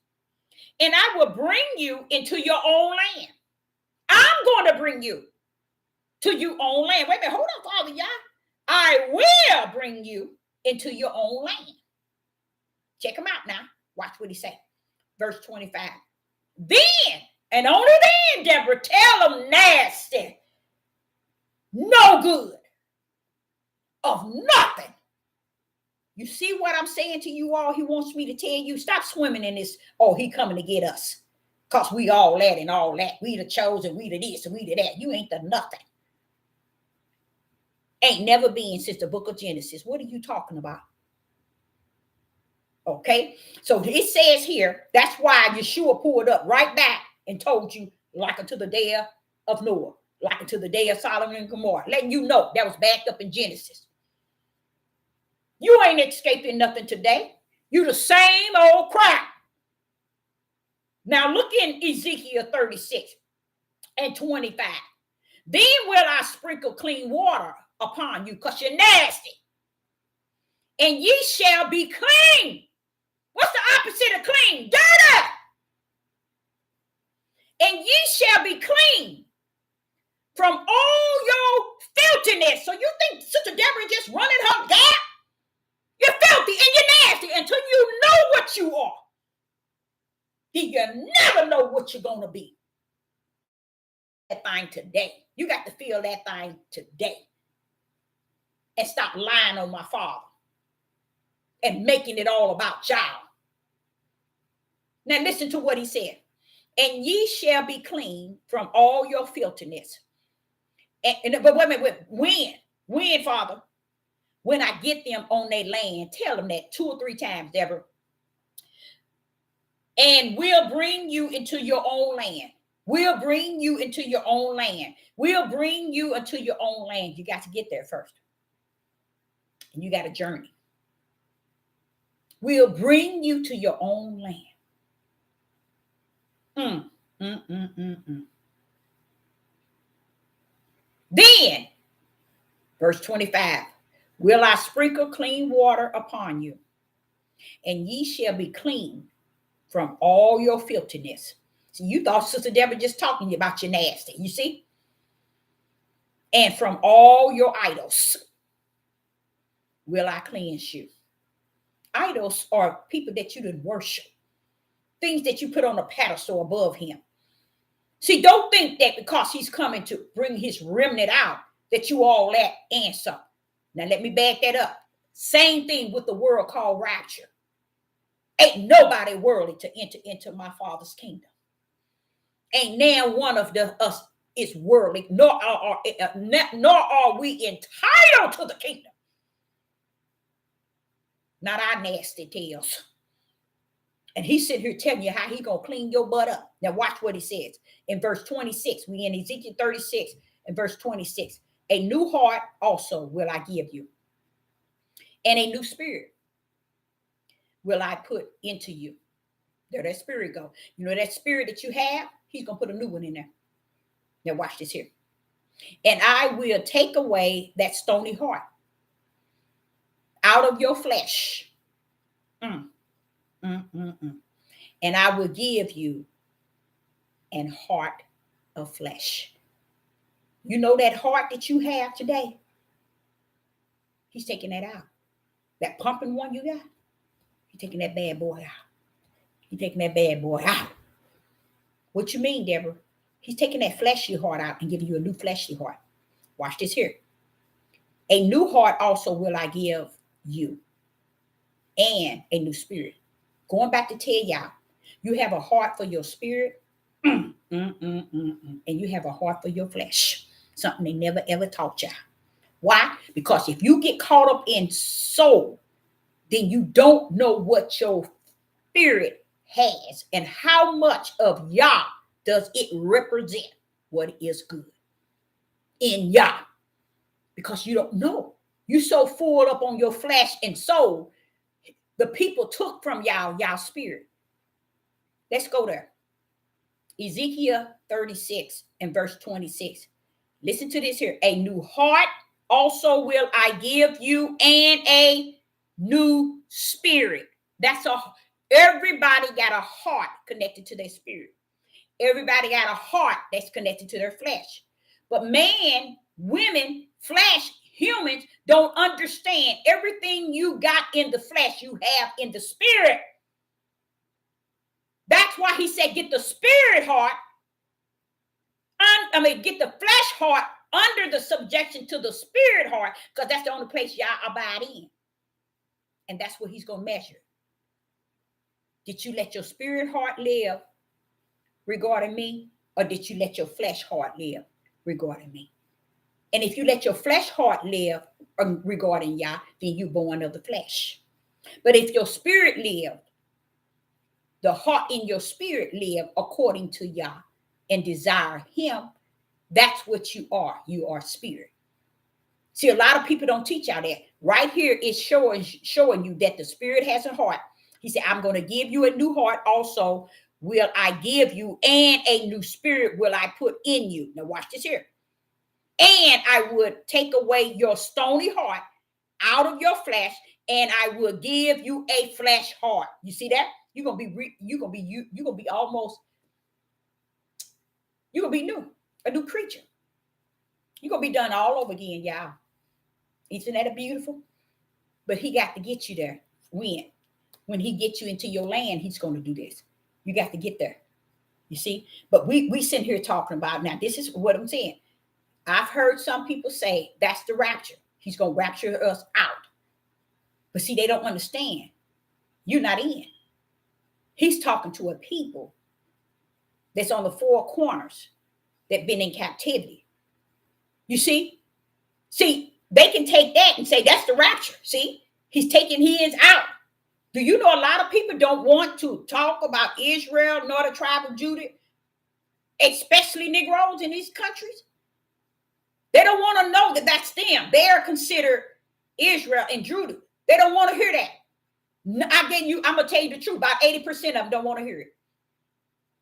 and I will bring you into your own land. I'm going to bring you to your own land. Wait a minute, hold on, Father Yah. I will bring you into your own land. Check him out now. Watch what he say. Verse 25. Then, and only then, Deborah, tell them nasty, no good, of nothing. You see what I'm saying to you all? He wants me to tell you, stop swimming in this, oh, he coming to get us. Because we all that and all that. We the chosen, we the this and we the that. You ain't the nothing. Ain't never been since the book of Genesis. What are you talking about? Okay, so it says here, that's why Yeshua pulled up right back and told you, like unto the day of Noah, like unto the day of Solomon and Gomorrah, letting you know that was backed up in Genesis. You ain't escaping nothing today. You the same old crap. Now look in Ezekiel 36 and 25. Then will I sprinkle clean water upon you, because you're nasty, and ye shall be clean. What's the opposite of clean? Dirty. And ye shall be clean from all your filthiness. So you think Sister Deborah just running her gap? You're filthy and you're nasty until you know what you are. Then you never know what you're going to be. That thing today. You got to feel that thing today. And stop lying on my Father and making it all about y'all. Now listen to what he said. And ye shall be clean from all your filthiness. But wait a minute, when, Father? When I get them on their land, tell them that 2 or 3 times, Deborah. And we'll bring you into your own land. We'll bring you into your own land. We'll bring you into your own land. You got to get there first. And you got a journey. We'll bring you to your own land. Then, verse 25, will I sprinkle clean water upon you, and ye shall be clean from all your filthiness. So you thought Sister Deborah just talking to you about your nasty, you see? And from all your idols will I cleanse you. Idols are people that you didn't worship. Things that you put on a pedestal above him. See, don't think that because he's coming to bring his remnant out, that you all that and some. Now, let me back that up. Same thing with the world called rapture. Ain't nobody worthy to enter into my Father's kingdom. Ain't now one of us is worldly, nor are we entitled to the kingdom. Not our nasty tails. And he's sitting here telling you how he going to clean your butt up. Now watch what he says in verse 26. We in Ezekiel 36 and verse 26. A new heart also will I give you, and a new spirit will I put into you. There that spirit go. You know that spirit that you have, he's going to put a new one in there. Now watch this here. And I will take away that stony heart out of your flesh. And I will give you an heart of flesh. You know that heart that you have today? He's taking that out. That pumping one you got, he's taking that bad boy out. He's taking that bad boy out. What you mean, Deborah? He's taking that fleshy heart out and giving you a new fleshy heart. Watch this here. A new heart also will I give you, and a new spirit. Going back to tell y'all, you have a heart for your spirit, and you have a heart for your flesh. Something they never ever taught y'all. Why? Because if you get caught up in soul, then you don't know what your spirit has and how much of Yah does it represent what is good in Yah. Because you don't know. You so full up on your flesh and soul, the people took from y'all spirit. Let's go there. Ezekiel 36 and verse 26. Listen to this here. A new heart also will I give you, and a new spirit. That's all. Everybody got a heart connected to their spirit. Everybody got a heart that's connected to their flesh. But man, women, flesh, humans don't understand everything you got in the flesh, you have in the spirit. That's why he said, get the spirit heart, get the flesh heart under the subjection to the spirit heart, because that's the only place y'all abide in. And that's what he's going to measure. Did you let your spirit heart live regarding me, or did you let your flesh heart live regarding me? And if you let your flesh heart live regarding Yah, then you're born of the flesh. But if your spirit lived, the heart in your spirit live according to Yah and desire him, that's what you are. You are spirit. See, a lot of people don't teach y'all that. Right here is showing you that the spirit has a heart. He said, I'm going to give you a new heart also will I give you, and a new spirit will I put in you. Now watch this here. And I would take away your stony heart out of your flesh, and I will give you a flesh heart. You see that? You're gonna be almost, you're gonna be new, a new creature. You're gonna be done all over again, y'all. Isn't that beautiful? But he got to get you there. When he gets you into your land, he's going to do this. You got to get there. You see? But we sitting here talking about, now this is what I'm saying. I've heard some people say that's the rapture. He's going to rapture us out. But see, they don't understand. You're not in. He's talking to a people that's on the four corners that been in captivity. You see? See, they can take that and say that's the rapture. See? He's taking his out. Do you know a lot of people don't want to talk about Israel nor the tribe of Judah, especially Negroes in these countries? They don't want to know that that's them. They are considered Israel and Judah. They don't want to hear that. I'm going to tell you the truth. About 80% of them don't want to hear it.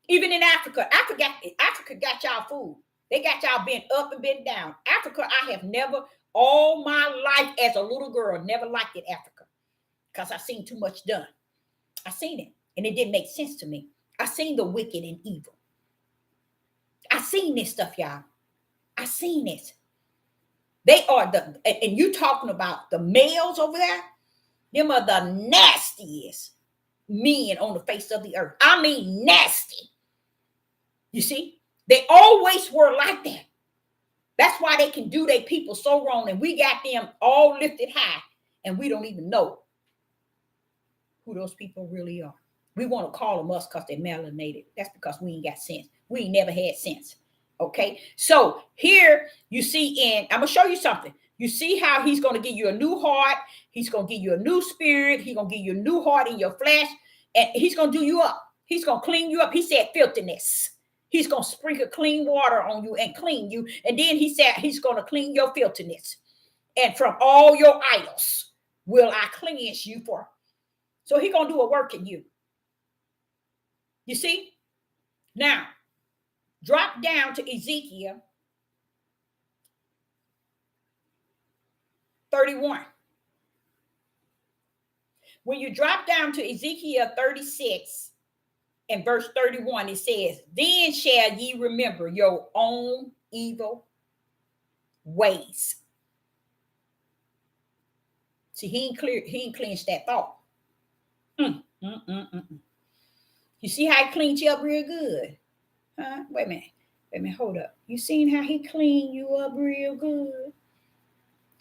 Even in Africa, Africa got y'all food. They got y'all bent up and bent down. Africa, I have never, all my life as a little girl, never liked it, Africa. Because I seen too much done. I seen it. And it didn't make sense to me. I seen the wicked and evil. I seen this stuff, y'all. I seen this. They are and you talking about the males over there? Them are the nastiest men on the face of the earth. I mean nasty. You see? They always were like that. That's why they can do their people so wrong. And we got them all lifted high. And we don't even know who those people really are. We want to call them us because they're melanated. That's because we ain't got sense. We ain't never had sense. Okay. So here you see I'm going to show you something. You see how he's going to give you a new heart. He's going to give you a new spirit. He's going to give you a new heart in your flesh. And he's going to do you up. He's going to clean you up. He said filthiness. He's going to sprinkle clean water on you and clean you. And then he said he's going to clean your filthiness. And from all your idols will I cleanse you for. So he's going to do a work in you. You see? Now, drop down to Ezekiel 31. When you drop down to Ezekiel 36 and verse 31, it says, then shall ye remember your own evil ways. See, he ain't cleansed that thought. You see how he cleaned you up real good? Huh? Wait a minute, hold up. You seen how he cleaned you up real good?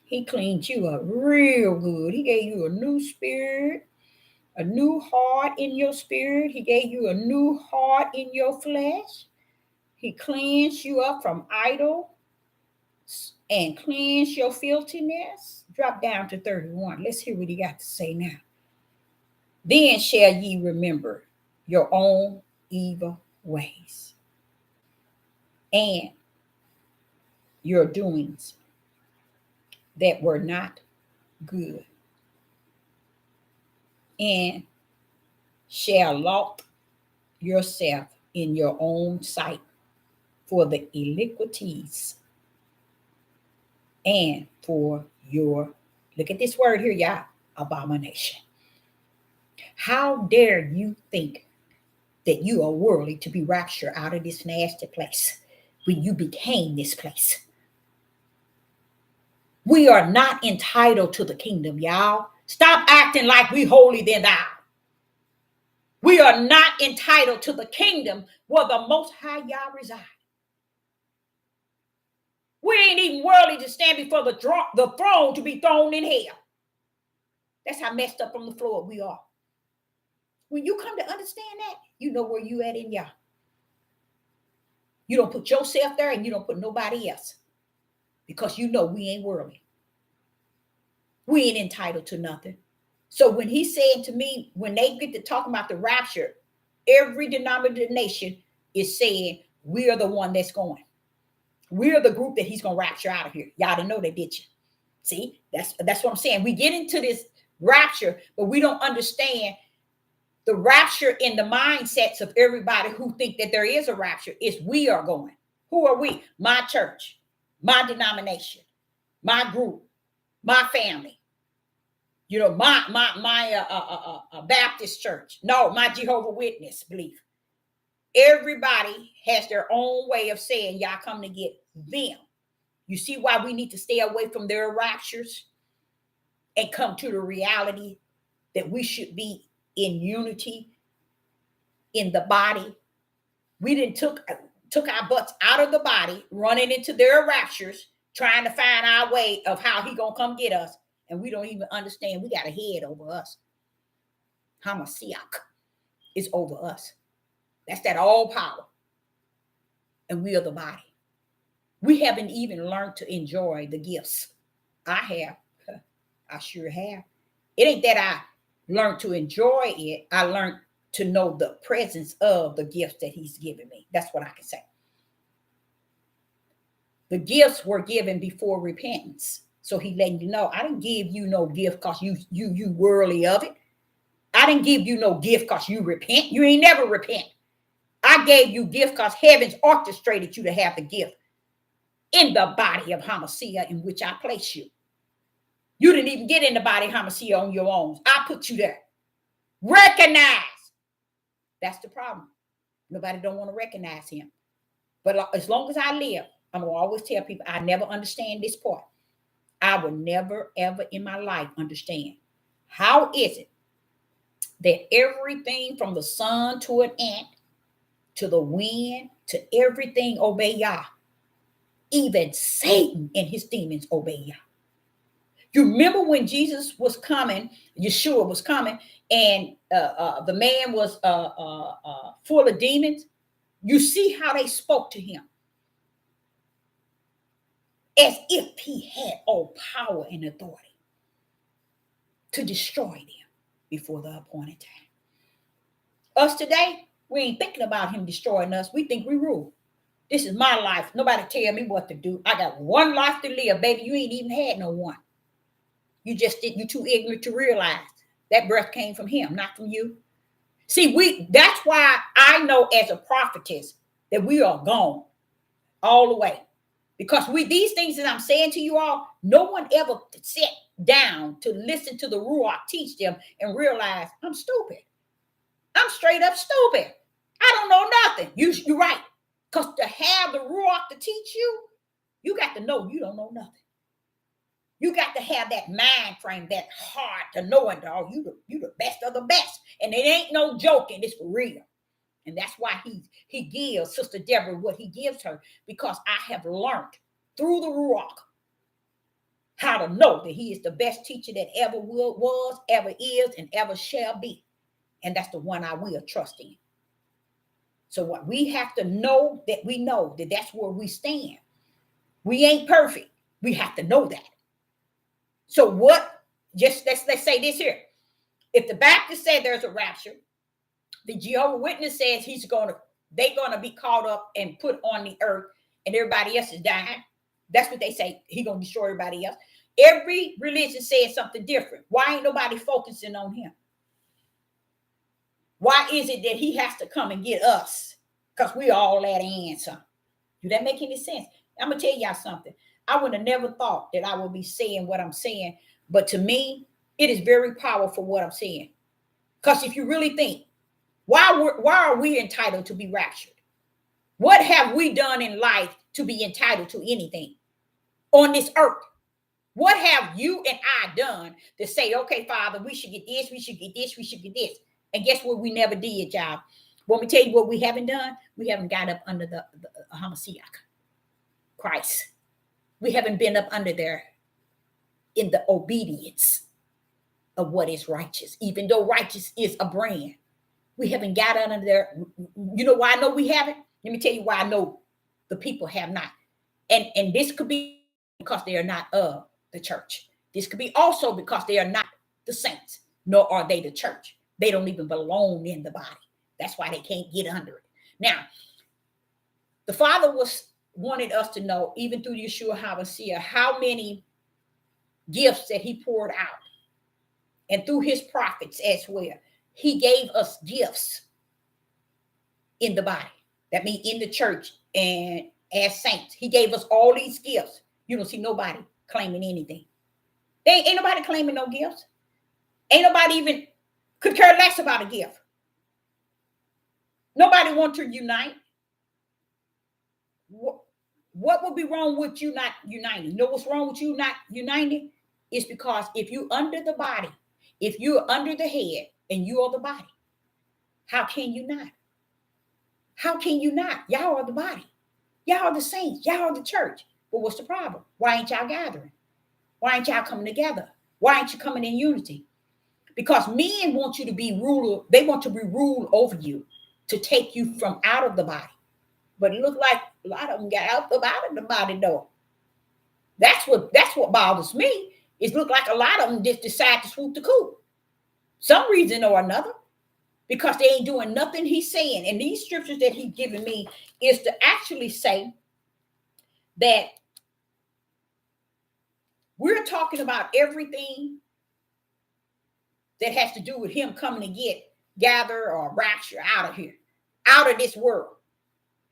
He cleaned you up real good. He gave you a new spirit, a new heart in your spirit. He gave you a new heart in your flesh. He cleansed you up from idol and cleanse your filthiness. Drop down to 31. Let's hear what he got to say now. Then shall ye remember your own evil ways and your doings that were not good, and shall lock yourself in your own sight for the iniquities and for your, look at this word here, y'all, abomination. How dare you think that you are worthy to be raptured out of this nasty place when you became this place? We are not entitled to the kingdom, y'all. Stop acting like we holier than thou. We are not entitled to the kingdom where the Most High Yah reside. We ain't even worthy to stand before the throne to be thrown in hell. That's how messed up on the floor we are. When you come to understand that, you know where you at in Yah. You don't put yourself there and you don't put nobody else, because you know we ain't worthy. We ain't entitled to nothing. So when he said to me, when they get to talking about the rapture, every denomination is saying we are the one that's going. We're the group that he's going to rapture out of here. Y'all didn't know that, did you? See, that's what I'm saying. We get into this rapture, but we don't understand the rapture in the mindsets of everybody who think that there is a rapture. Is we are going. Who are we? My church, my denomination, my group, my family. You know, my Baptist church. No, my Jehovah's Witness belief. Everybody has their own way of saying y'all come to get them. You see why we need to stay away from their raptures and come to the reality that we should be in unity in the body. We didn't took our butts out of the body, running into their raptures, trying to find our way of how he gonna come get us. And we don't even understand we got a head over us. Hamashiach is over us. That's that all power. And we are the body. We haven't even learned to enjoy the gifts. I have. I sure have. It ain't that I learned to enjoy it. I learned to know the presence of the gifts that he's given me. That's what I can say. The gifts were given before repentance. So he letting you know, I didn't give you no gift because you worthy of it. I didn't give you no gift because you repent. You ain't never repent. I gave you gift because heaven's orchestrated you to have the gift in the body of Hamashiach in which I place you. You didn't even get in the body of Hamashiach on your own. I put you there. Recognize. That's the problem. Nobody don't want to recognize him. But as long as I live, I'm going to always tell people I never understand this part. I will never, ever in my life understand. How is it that everything from the sun to an ant, to the wind, to everything obey Yah? Even Satan and his demons obey Yah. You remember when Jesus was coming, Yeshua was coming, and the man was full of demons? You see how they spoke to him as if he had all power and authority to destroy them before the appointed time. Us today, we ain't thinking about him destroying us. We think we rule. This is my life. Nobody tell me what to do. I got one life to live, baby. You ain't even had no one. You just didn't. You're too ignorant to realize that breath came from him, not from you. See, that's why I know as a prophetess that we are gone all the way. Because these things that I'm saying to you all, no one ever sat down to listen to the Ruach teach them and realize I'm stupid. I'm straight up stupid. I don't know nothing. You're right. Because to have the Ruach to teach you, you got to know you don't know nothing. You got to have that mind frame, that heart to know it all. You the best of the best. And it ain't no joking. It's for real. And that's why he gives Sister Deborah what he gives her, because I have learned through the Ruach how to know that he is the best teacher that ever was, ever is, and ever shall be. And that's the one I will trust in. So what we have to know that we know that that's where we stand. We ain't perfect. We have to know that. So what, just let's say this here. If the Baptist said there's a rapture, the Jehovah's Witness says they're gonna be caught up and put on the earth, and everybody else is dying. That's what they say. He gonna destroy everybody else. Every religion says something different. Why ain't nobody focusing on him? Why is it that he has to come and get us? Because we all at answer. Do that make any sense? I'm gonna tell y'all something. I would have never thought that I would be saying what I'm saying, but to me, it is very powerful what I'm saying. Because if you really think, why are we entitled to be raptured? What have we done in life to be entitled to anything on this earth? What have you and I done to say, okay, Father, we should get this, we should get this, we should get this? And guess what? We never did, y'all. Want me to tell you what we haven't done? We haven't got up under the Hamashiach, Christ. We haven't been up under there in the obedience of what is righteous, even though righteous is a brand. We haven't got under there. You know why I know we haven't? Let me tell you why I know the people have not. And this could be because they are not of the church. This could be also because they are not the saints, nor are they the church. They don't even belong in the body. That's why they can't get under it. Now, the Father wanted us to know, even through Yeshua HaMashiach, how many gifts that he poured out. And through his prophets as well. He gave us gifts in the body. That means in the church and as saints. He gave us all these gifts. You don't see nobody claiming anything. Ain't nobody claiming no gifts. Ain't nobody even could care less about a gift. Nobody wants to unite. What would be wrong with you not uniting? You know what's wrong with you not uniting? It's because if you under the body, if you're under the head and you are the body, how can you not? How can you not? Y'all are the body. Y'all are the saints. Y'all are the church. But what's the problem? Why ain't y'all gathering? Why ain't y'all coming together? Why ain't you coming in unity? Because men want you to be ruler. They want to be ruled over you to take you from out of the body. But it looks like a lot of them got out of the body though. That's what bothers me. It look like a lot of them just decide to swoop the coop. Some reason or another. Because they ain't doing nothing he's saying. And these scriptures that he's given me is to actually say that we're talking about everything that has to do with him coming to gather or rapture out of here, out of this world.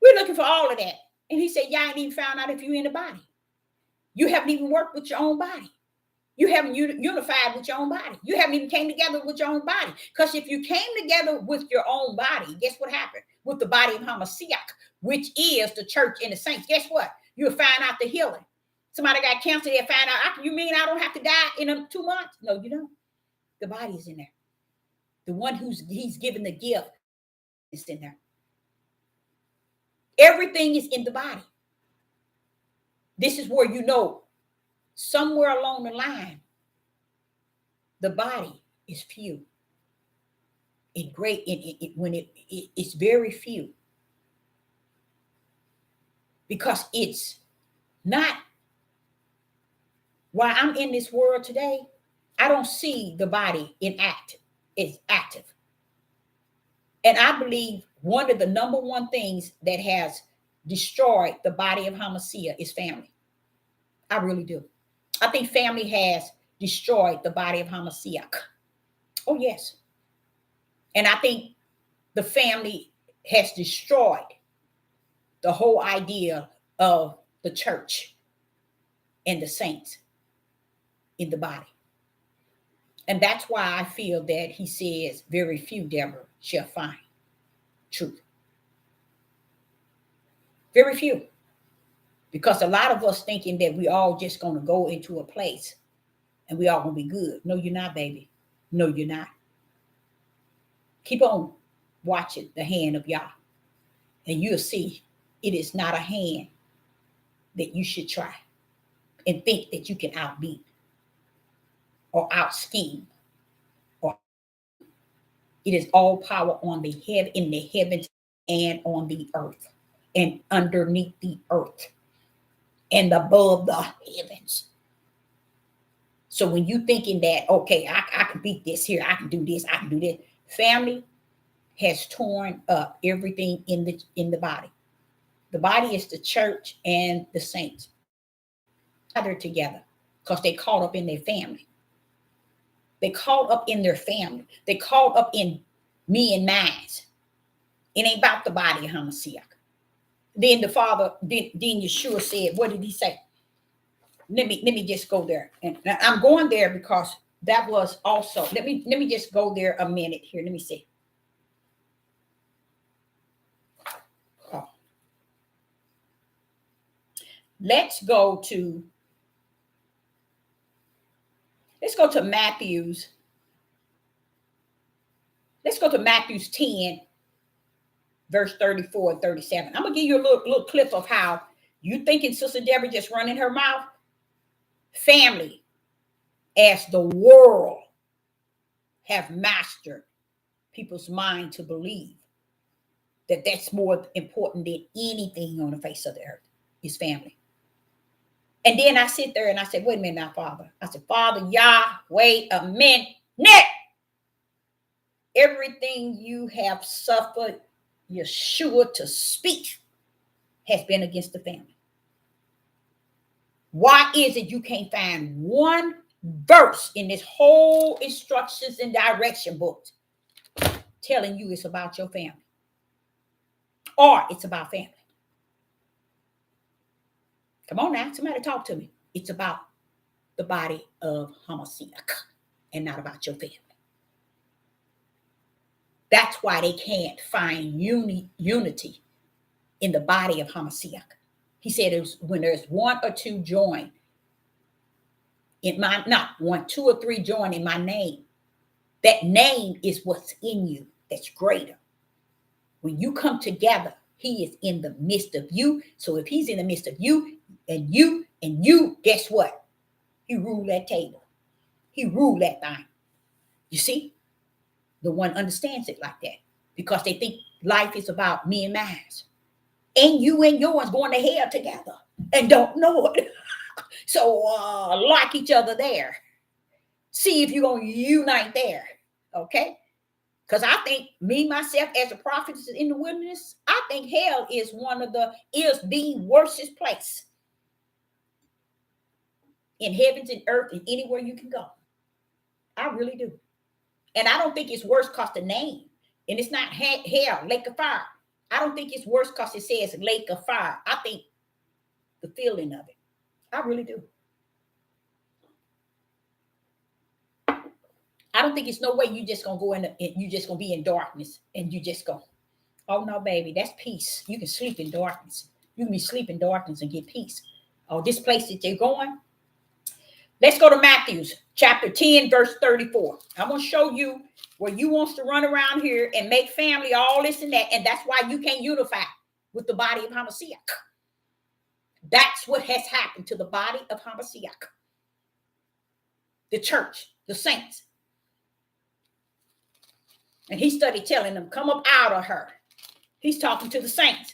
We're looking for all of that. And he said, y'all ain't even found out if you're in the body. You haven't even worked with your own body. You haven't unified with your own body. You haven't even came together with your own body. Because if you came together with your own body, guess what happened? With the body of Hamashiach, which is the church and the saints. Guess what? You'll find out the healing. Somebody got cancer, they'll find out, you mean I don't have to die in 2 months? No, you don't. The body's in there. The one he's given the gift is in there. Everything is in the body. This is where you know somewhere along the line, the body is few. It's very few. Because it's not, while I'm in this world today, I don't see the body is active. And I believe one of the number one things that has destroyed the body of Hamashiach is family. I really do. I think family has destroyed the body of Hamashiach. Oh, yes. And I think the family has destroyed the whole idea of the church and the saints in the body. And that's why I feel that he says very few, Deborah, shall find truth. Very few. Because a lot of us thinking that we all just going to go into a place and we all going to be good. No, you're not, baby. No, you're not. Keep on watching the hand of Yah. And you'll see it is not a hand that you should try and think that you can outbeat or out scheme. Or it is all power on the head, in the heavens and on the earth and underneath the earth. and above the heavens. So when you thinking that, okay, I can beat this here, I can do this, I can do this, family has torn up everything in the body. The body is the church and the saints gathered together because they caught up in their family. They caught up in their family. They caught up in me and mine. It ain't about the body of Hamashiach. Then the Father, then Yeshua said, what did he say? Let me just go there. And I'm going there because that was also, let me just go there a minute here. Let me see. Oh. Let's go to Matthew's. Let's go to Matthew's 10, verse 34 and 37. I'm going to give you a little clip of how you thinking Sister Deborah just running her mouth. Family, as the world have mastered people's mind to believe that that's more important than anything on the face of the earth is family. And then I sit there and I said, wait a minute now, Father. I said, Father, Yah, wait a minute. Everything you have suffered Yeshua to speak has been against the family. Why is it you can't find one verse in this whole instructions and direction book telling you it's about your family or it's about family? Come on now, somebody talk to me. It's about the body of Hamashiach and not about your family. That's why they can't find unity in the body of Hamashiach. He said it was when there's one or two join in my, not one, two or three join in my name. That name is what's in you that's greater. When you come together, he is in the midst of you. So if he's in the midst of you, guess what? He ruled that table. He ruled that thing. You see? The one understands it like that because they think life is about me and mine. And you and yours going to hell together and don't know it. So like each other there. See if you're going to unite there. Okay? Because I think me, myself, as a prophet in the wilderness, I think hell is the worstest place in heavens and earth and anywhere you can go. I really do. And I don't think it's worse because the name. And it's not hell, lake of fire. I don't think it's worse because it says lake of fire. I think the feeling of it. I really do. I don't think it's no way you just gonna go in. You just gonna be in darkness and you just go. Oh no, baby, that's peace. You can sleep in darkness. You can be sleep in darkness and get peace. Oh, this place that you're going. Let's go to Matthew's chapter 10, verse 34. I'm gonna show you where you wants to run around here and make family, all this and that, and that's why you can't unify with the body of Hamashiach. That's what has happened to the body of Hamashiach. The church, the saints. And he started telling them, come up out of her. He's talking to the saints.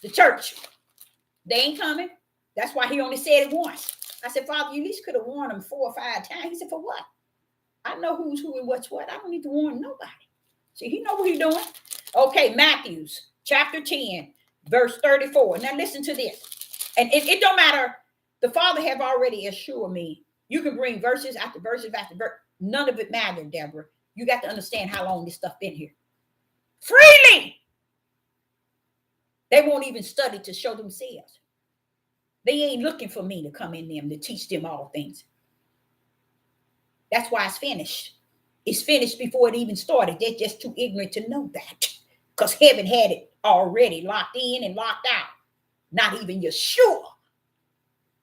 The church. They ain't coming. That's why he only said it once. I said, Father, you at least could have warned them 4 or 5 times. He said, for what? I know who's who and what's what. I don't need to warn nobody. See, he know what he's doing. Okay, Matthew's chapter 10, verse 34. Now listen to this. And it don't matter. The Father have already assured me. You can bring verses after verses after verse. None of it mattered, Deborah. You got to understand how long this stuff been here. Freely. They won't even study to show themselves. They ain't looking for me to come in them to teach them all things. That's why it's finished. It's finished before it even started. They're just too ignorant to know that. Because heaven had it already locked in and locked out. Not even Yeshua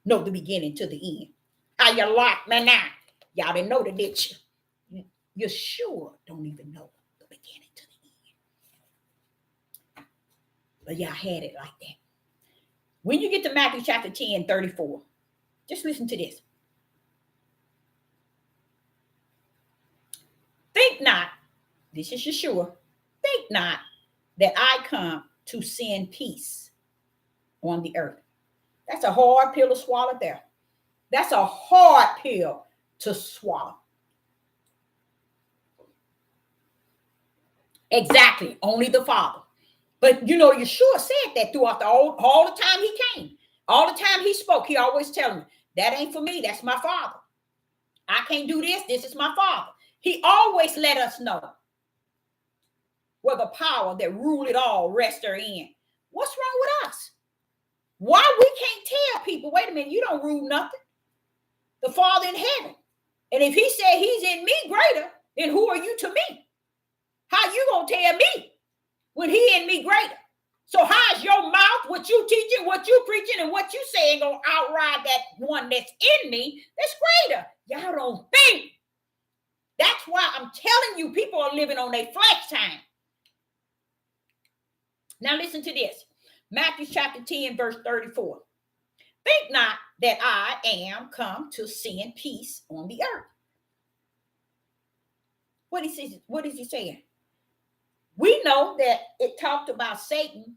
know the beginning to the end. How you locked me now? Y'all didn't know that, did you? Yeshua don't even know the beginning to the end. But y'all had it like that. When you get to Matthew chapter 10, 34, just listen to this. Think not, this is Yeshua, think not that I come to send peace on the earth. That's a hard pill to swallow there. That's a hard pill to swallow. Exactly. Only the Father. But you know, Yeshua said that throughout all the time he came. All the time he spoke, he always telling me, that ain't for me, that's my Father. I can't do this, this is my Father. He always let us know where the power that rule it all rests therein. What's wrong with us? Why we can't tell people, wait a minute, you don't rule nothing. The Father in heaven. And if he said he's in me greater, then who are you to me? How you gonna tell me when he in me greater? So how's your mouth, what you teaching, what you preaching, and what you saying gonna outride that one that's in me that's greater? Y'all don't think. That's why I'm telling you, people are living on their flesh time. Now listen to this. Matthew chapter 10, verse 34. Think not that I am come to send peace on the earth. What is he saying? We know that it talked about Satan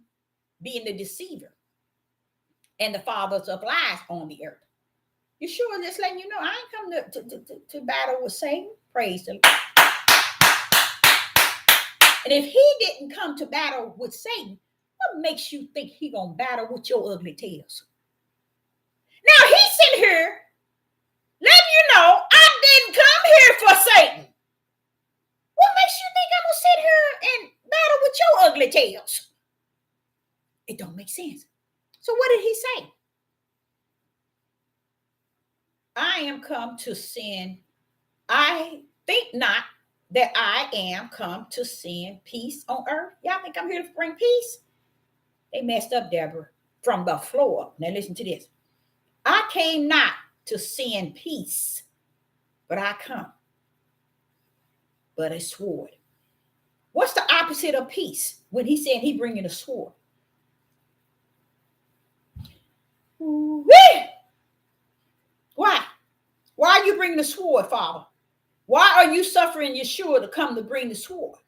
being the deceiver and the fathers of lies on the earth. Yeshua just letting you know, I ain't come to battle with Satan. Praise the Lord. And if he didn't come to battle with Satan, what makes you think he gonna battle with your ugly tails? Now he's sitting here letting you know, I didn't come here for Satan. What makes you think I'm gonna sit here and battle with your ugly tails? It don't make sense. So what did he say? I am come to send. I think not that I am come to send peace on earth. Y'all think I'm here to bring peace? They messed up, Deborah, from the floor. Now listen to this. I came not to send peace, but I come, but a sword. What's the opposite of peace when he said he bringing a sword? Whee! Why? Why are you bringing the sword, Father? Why are you suffering Yeshua to come to bring the sword?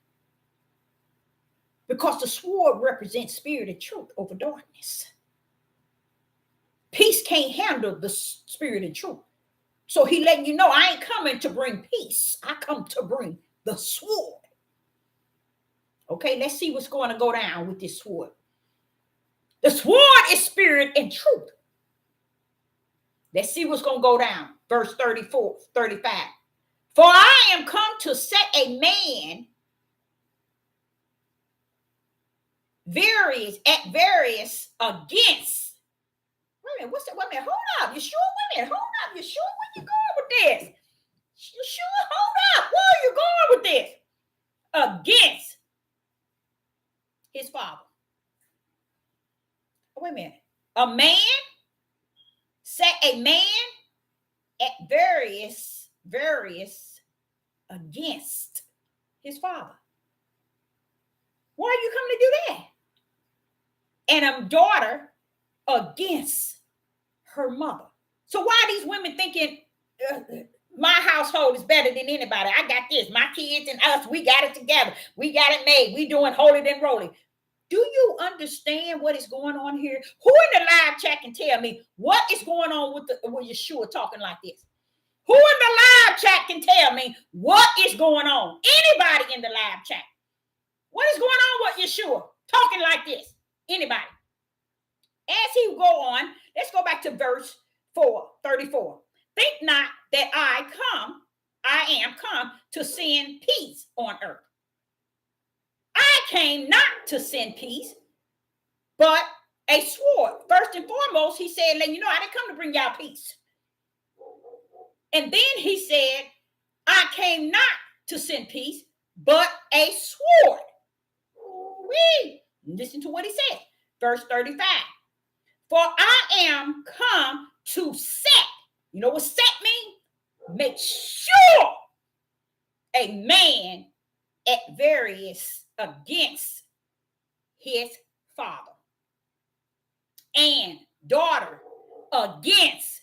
Because the sword represents spirit and truth over darkness. Peace can't handle the spirit and truth. So he letting you know, I ain't coming to bring peace. I come to bring the sword. Okay, let's see what's going to go down with this sword. The sword is spirit and truth. Let's see what's going to go down. Verse 34, 35. For I am come to set a man various against. Wait a minute, what's that? Wait a minute, hold up. Yeshua, wait a minute, hold up. Yeshua, where you going with this? Yeshua, hold up. Where are you going with this? Against his father. Wait a minute. A man set a man at various against his father. Why are you coming to do that? And a daughter against her mother. So why are these women thinking my household is better than anybody? I got this. My kids and us, we got it together. We got it made. We doing holy than rolling. Do you understand what is going on here? Who in the live chat can tell me what is going on with Yeshua talking like this? Who in the live chat can tell me what is going on? Anybody in the live chat? What is going on with Yeshua talking like this? Anybody? As he go on, let's go back to verse 34. Think not that I am come to send peace on earth. I came not to send peace, but a sword. First and foremost, he said, let you know, I didn't come to bring y'all peace. And then he said, I came not to send peace, but a sword. Listen to what he said. Verse 35. For I am come to set. You know what set means? Make sure a man at various against his father, and daughter against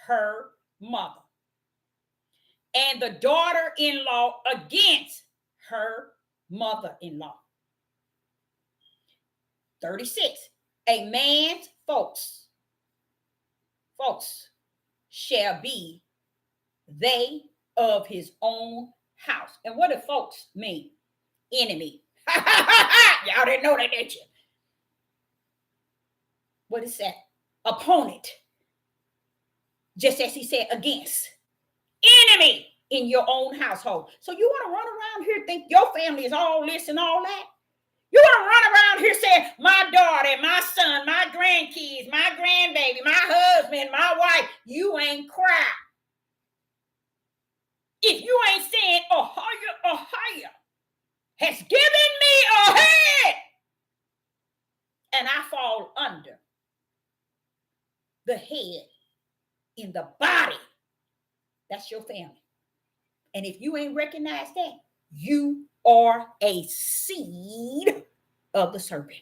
her mother, and the daughter-in-law against her mother-in-law. 36. A man's folks folks, shall be they of his own house. And what do folks mean? Enemy. Y'all didn't know that, did you? What is that? Opponent. Just as he said, against. Enemy in your own household. So you want to run around here think your family is all this and all that? You want to run around here saying, my daughter, my son, my grandkids, my grandbaby, my husband, my wife, you ain't crap. If you ain't saying, Ahia has given me a head, and I fall under the head in the body, that's your family. And if you ain't recognized that, you are a seed of the serpent.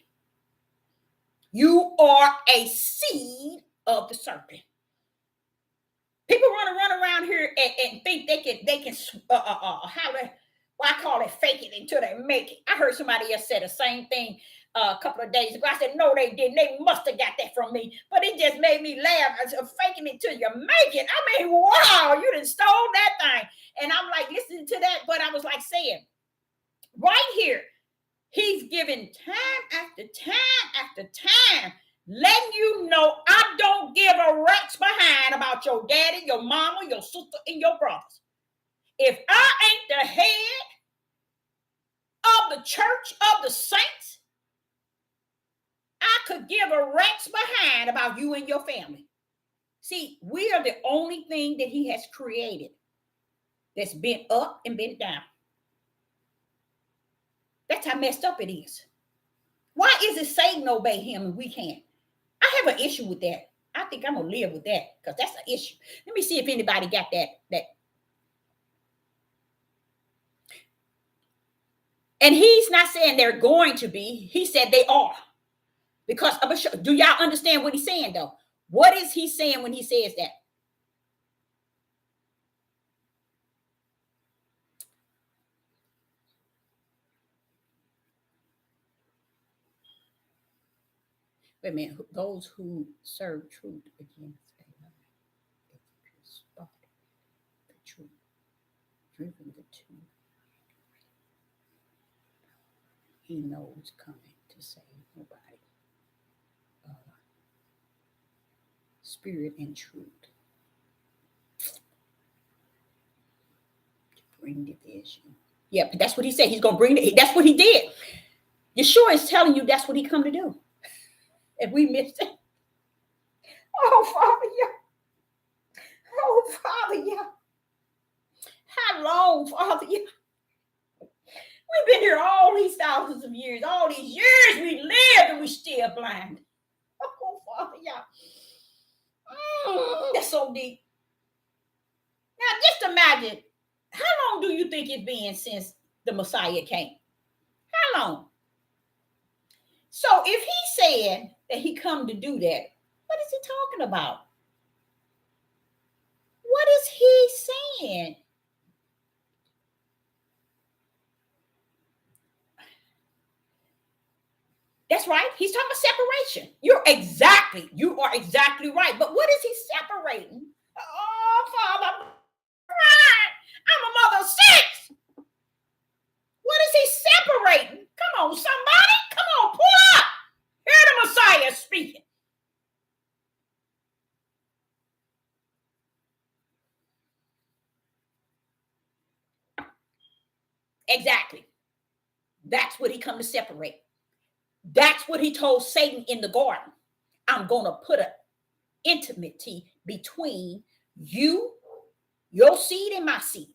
You are a seed of the serpent. People want to run around here and think they can I call it fake it until they make it. I heard somebody else say the same thing a couple of days ago. I said, no, they didn't. They must have got that from me. But it just made me laugh. I said, faking it till you make it. I mean, wow, you done stole that thing. And I'm like, listening to that, but I was like saying, right here, he's given time after time after time, letting you know I don't give a rat's behind about your daddy, your mama, your sister, and your brothers. If I ain't the head of the church of the saints, I could give a rat's behind about you and your family. See, we are the only thing that he has created that's bent up and bent down. That's how messed up it is. Why is it Satan obey him and we can't? I have an issue with that. I think I'm going to live with that because that's an issue. Let me see if anybody got that. And he's not saying they're going to be. He said they are. Because do y'all understand what he's saying, though? What is he saying when he says that? Wait a minute. Those who serve truth against spot the truth, driven the two. He knows coming to save nobody. Spirit and truth to bring division. Yeah, but that's what he said. He's going to bring it. That's what he did. Yeshua is telling you that's what he come to do. If we missed it. Oh, Father, yeah. Oh, Father, yeah. How long, Father, yeah. We've been here all these thousands of years. All these years we lived and we still blind. Oh, Father, yeah. That's so deep. Now, just imagine, how long do you think it's been since the Messiah came? How long? So if he said that he come to do that, what is he talking about? What is he saying? That's right. He's talking about separation. You are exactly right. But what is he separating? Oh, Father, I'm a mother of six. What is he separating? Come on, somebody. Come on, pull up. Hear the Messiah speaking. Exactly. That's what he come to separate. That's what he told Satan in the garden. I'm going to put an intimacy between you, your seed, and my seed.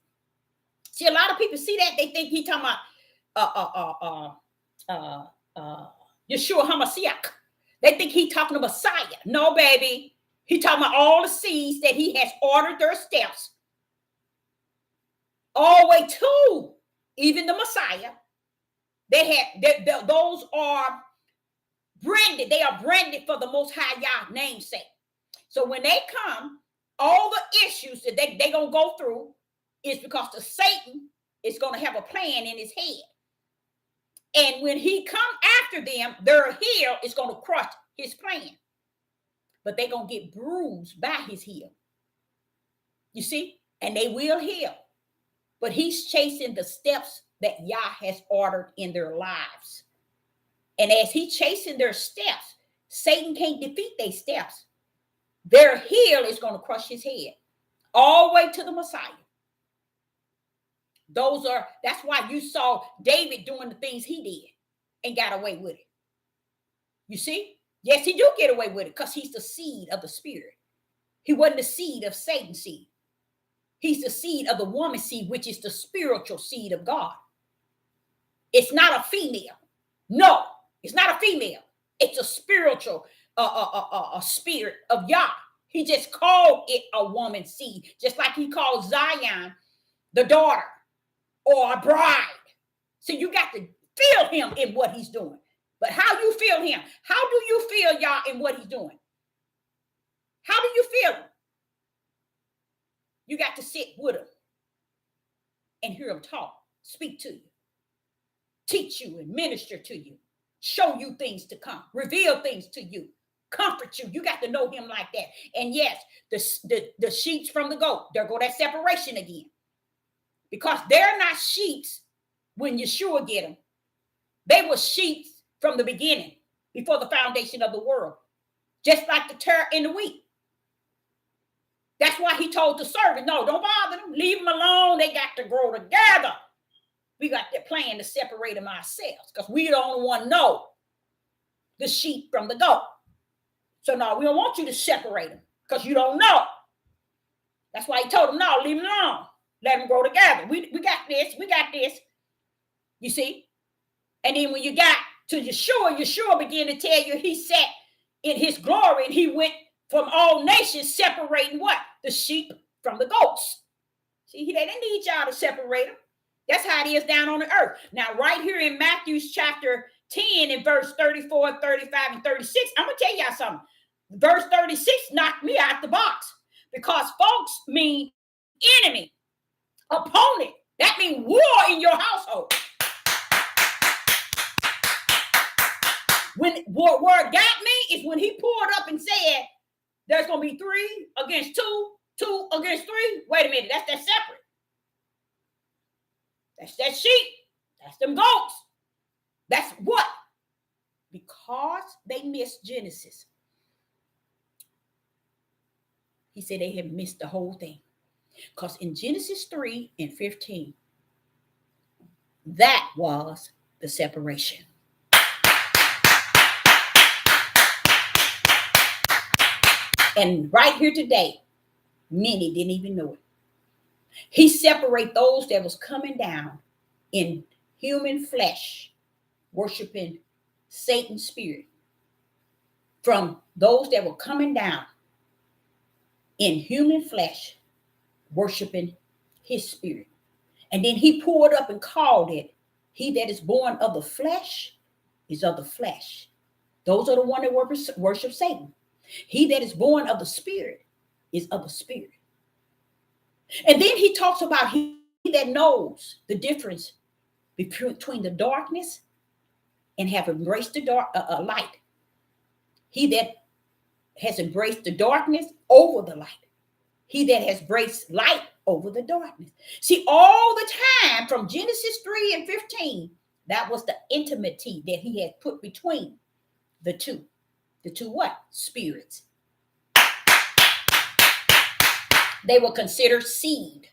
See, a lot of people see that. They think he talking about Yeshua HaMashiach. They think he talking about Messiah. No, baby. He talking about all the seeds that he has ordered their steps all the way to even the Messiah. Those are branded. They are branded for the Most High Yah namesake. So when they come, all the issues that they going to go through is because the Satan is going to have a plan in his head. And when he come after them, their heel is going to crush his plan. but they're going to get bruised by his heel. You see? And they will heal. But he's chasing the steps that Yah has ordered in their lives. And as he's chasing their steps, Satan can't defeat their steps. Their heel is going to crush his head all the way to the Messiah. That's why you saw David doing the things he did and got away with it. You see? Yes, he do get away with it because he's the seed of the Spirit. He wasn't the seed of Satan's seed. He's the seed of the woman's seed, which is the spiritual seed of God. It's not a female. No, it's not a female. It's a spiritual a spirit of Yah. He just called it a woman's seed, just like he called Zion the daughter or a bride. So you got to feel him in what he's doing. But how you feel him? How do you feel Yah in what he's doing? How do you feel him? You got to sit with him and hear him talk, speak to you, teach you and minister to you, show you things to come, reveal things to you, comfort you. You got to know him like that. And yes, the sheep from the goat, there go that separation again. Because they're not sheep when Yeshua get them. They were sheep from the beginning, before the foundation of the world. Just like the tare and the wheat. That's why he told the servant, no, don't bother them. Leave them alone. They got to grow together. We got that plan to separate them ourselves because we the only one know the sheep from the goat. So no, we don't want you to separate them because you don't know. That's why he told them, no, leave them alone. Let them grow together. We got this. We got this. You see? And then when you got to Yeshua began to tell you he sat in his glory and he went from all nations separating what? The sheep from the goats. See, they didn't need y'all to separate them. That's how it is down on the earth. Now, right here in Matthew chapter 10 and verse 34, 35, and 36, I'm going to tell y'all something. Verse 36 knocked me out the box because folks mean enemy, opponent. That means war in your household. When where it got me is when he pulled up and said, there's going to be 3 against 2, 2 against 3. Wait a minute, that's that separate. That's that sheep. That's them goats. That's what? Because they missed Genesis. He said they had missed the whole thing. Because in Genesis 3 and 15, that was the separation. And right here today, many didn't even know it. He separated those that was coming down in human flesh, worshiping Satan's spirit, from those that were coming down in human flesh, worshiping his spirit. And then he poured up and called it, he that is born of the flesh is of the flesh. Those are the ones that worship Satan. He that is born of the spirit is of the spirit. And then he talks about he that knows the difference between the darkness and have embraced the light. He that has embraced the darkness over the light. He that has embraced light over the darkness. See, all the time from Genesis 3 and 15, that was the intimacy that he had put between the two. The two what? Spirits. They were considered seed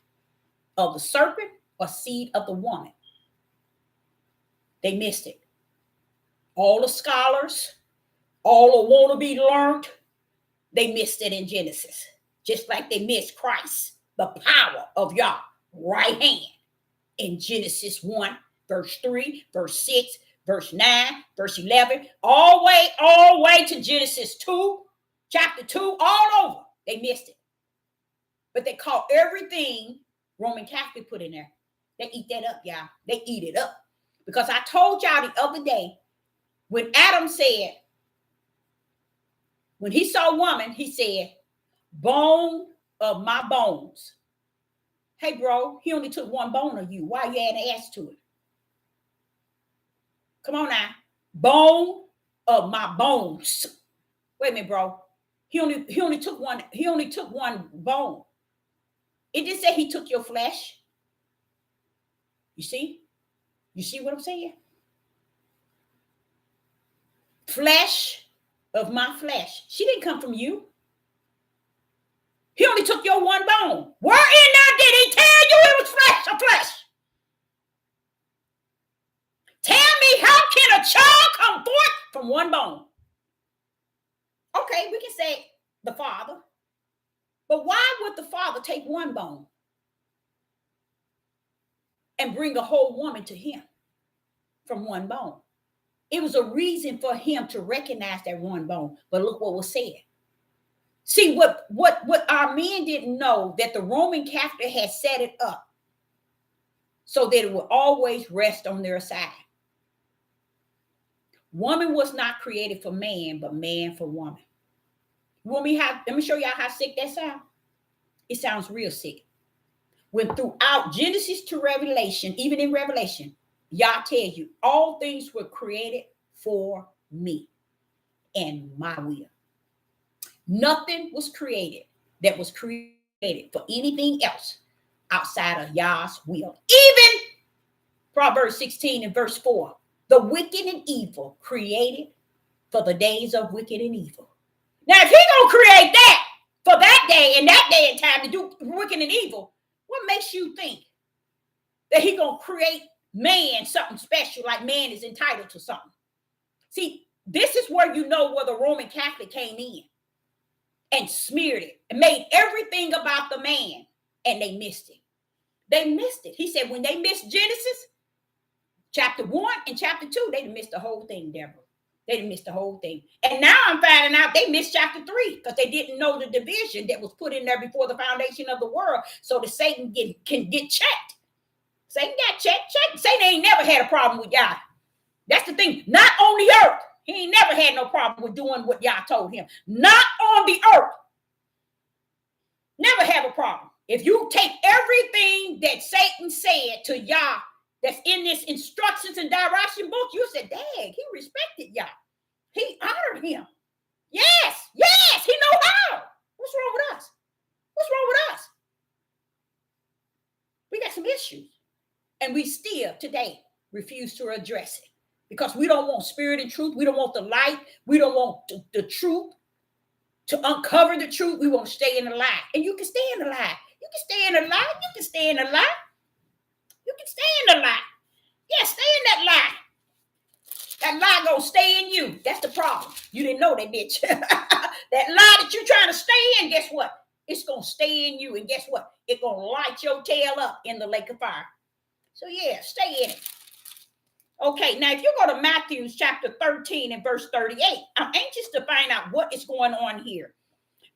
of the serpent or seed of the woman. They missed it. All the scholars, all the wannabe learned, they missed it in Genesis. Just like they missed Christ, the power of Yah, right hand in Genesis 1, verse 3, verse 6, verse 9, verse 11, all the way to Genesis 2, chapter 2, all over. They missed it. But they call everything Roman Catholic put in there. They eat that up, y'all. They eat it up. Because I told y'all the other day, when Adam said, when he saw a woman, he said, bone of my bones. Hey, bro, he only took one bone of you. Why you adding ass to it? Come on now. Bone of my bones. Wait a minute, bro. He only took one bone. It didn't say he took your flesh. You see? You see what I'm saying? Flesh of my flesh. She didn't come from you. He only took your one bone. Where in there did he tell you it was flesh of flesh? Tell me, how can a child come forth from one bone? Okay, we can say the Father. But why would the Father take one bone and bring a whole woman to him from one bone? It was a reason for him to recognize that one bone. But look what was said. See, what our men didn't know, that the Roman Catholic had set it up so that it would always rest on their side. Woman was not created for man, but man for woman. Let me show y'all how sick that sounds. It sounds real sick. When throughout Genesis to Revelation, even in Revelation, Yah tells you all things were created for me and my will. Nothing was created that was created for anything else outside of Yah's will. Even Proverbs 16 and verse 4, the wicked and evil created for the days of wicked and evil. Now, if he gonna create that for that day and that day and time to do wicked and evil, what makes you think that he gonna create man something special, like man is entitled to something? See, this is where you know where the Roman Catholic came in and smeared it and made everything about the man, and they missed it. They missed it. He said when they missed Genesis chapter 1 and chapter 2, they missed the whole thing, Deborah. They missed the whole thing. And now I'm finding out they missed chapter 3 because they didn't know the division that was put in there before the foundation of the world, so that Satan can get checked. Satan got checked. Satan ain't never had a problem with Yah. That's the thing. Not on the earth. He ain't never had no problem with doing what Yah told him. Not on the earth. Never have a problem. If you take everything that Satan said to Yah that's in this instructions and direction book, you said, dang, he respected Yah. He honored him. Yes, he know how. What's wrong with us? What's wrong with us? We got some issues. And we still today refuse to address it because we don't want spirit and truth. We don't want the light. We don't want the truth to uncover the truth. We want to stay in the lie. And you can stay in the lie. You can stay in the lie. You can stay in the lie. You can stay in the lie. Yeah, stay in that lie. That lie gonna stay in you. That's the problem. You didn't know that, bitch. That lie that you're trying to stay in, guess what? It's gonna stay in you. And guess what? It's gonna light your tail up in the lake of fire. So yeah, stay in it. Okay, now if you go to Matthew chapter 13 and verse 38, I'm anxious to find out what is going on here.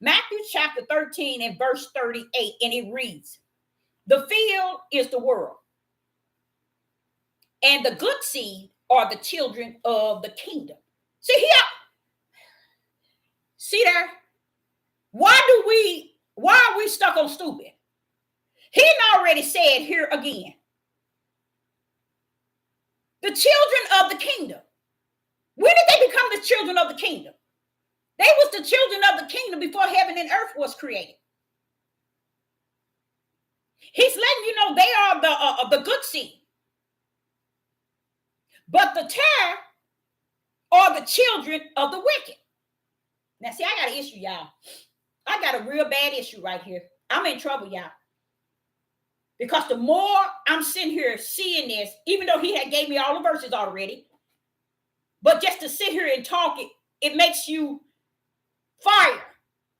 Matthew chapter 13 and verse 38, and it reads, the field is the world, and the good seed are the children of the kingdom. See here? See there? Why are we stuck on stupid? He already said here again. The children of the kingdom. When did they become the children of the kingdom? They was the children of the kingdom before heaven and earth was created. He's letting you know they are the good seed. But the tares are the children of the wicked. Now, see, I got an issue, y'all. I got a real bad issue right here. I'm in trouble, y'all. Because the more I'm sitting here seeing this, even though he had gave me all the verses already, but just to sit here and talk, it makes you fire.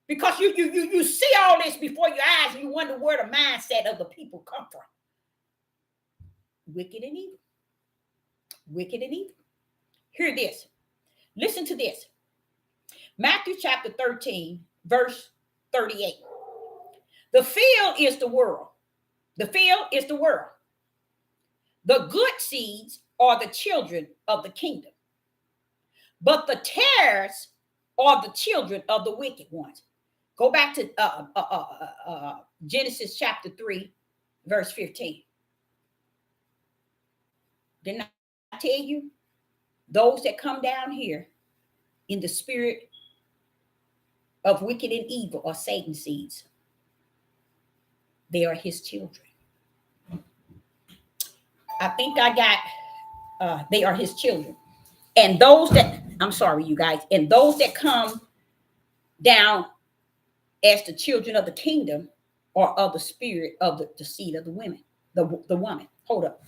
Because you see all this before your eyes and you wonder where the mindset of the people come from. Wicked and evil. Wicked and evil. Hear this. Listen to this. Matthew chapter 13, verse 38. The field is the world. The field is the world. The good seeds are the children of the kingdom. But the tares are the children of the wicked ones. Go back to Genesis chapter 3, verse 15. Didn't I tell you? Those that come down here in the spirit of wicked and evil are Satan's seeds. They are his children. I think I got, they are his children. And those that, I'm sorry, you guys, and those that come down as the children of the kingdom are of the spirit of the seed of the women, the woman. Hold up.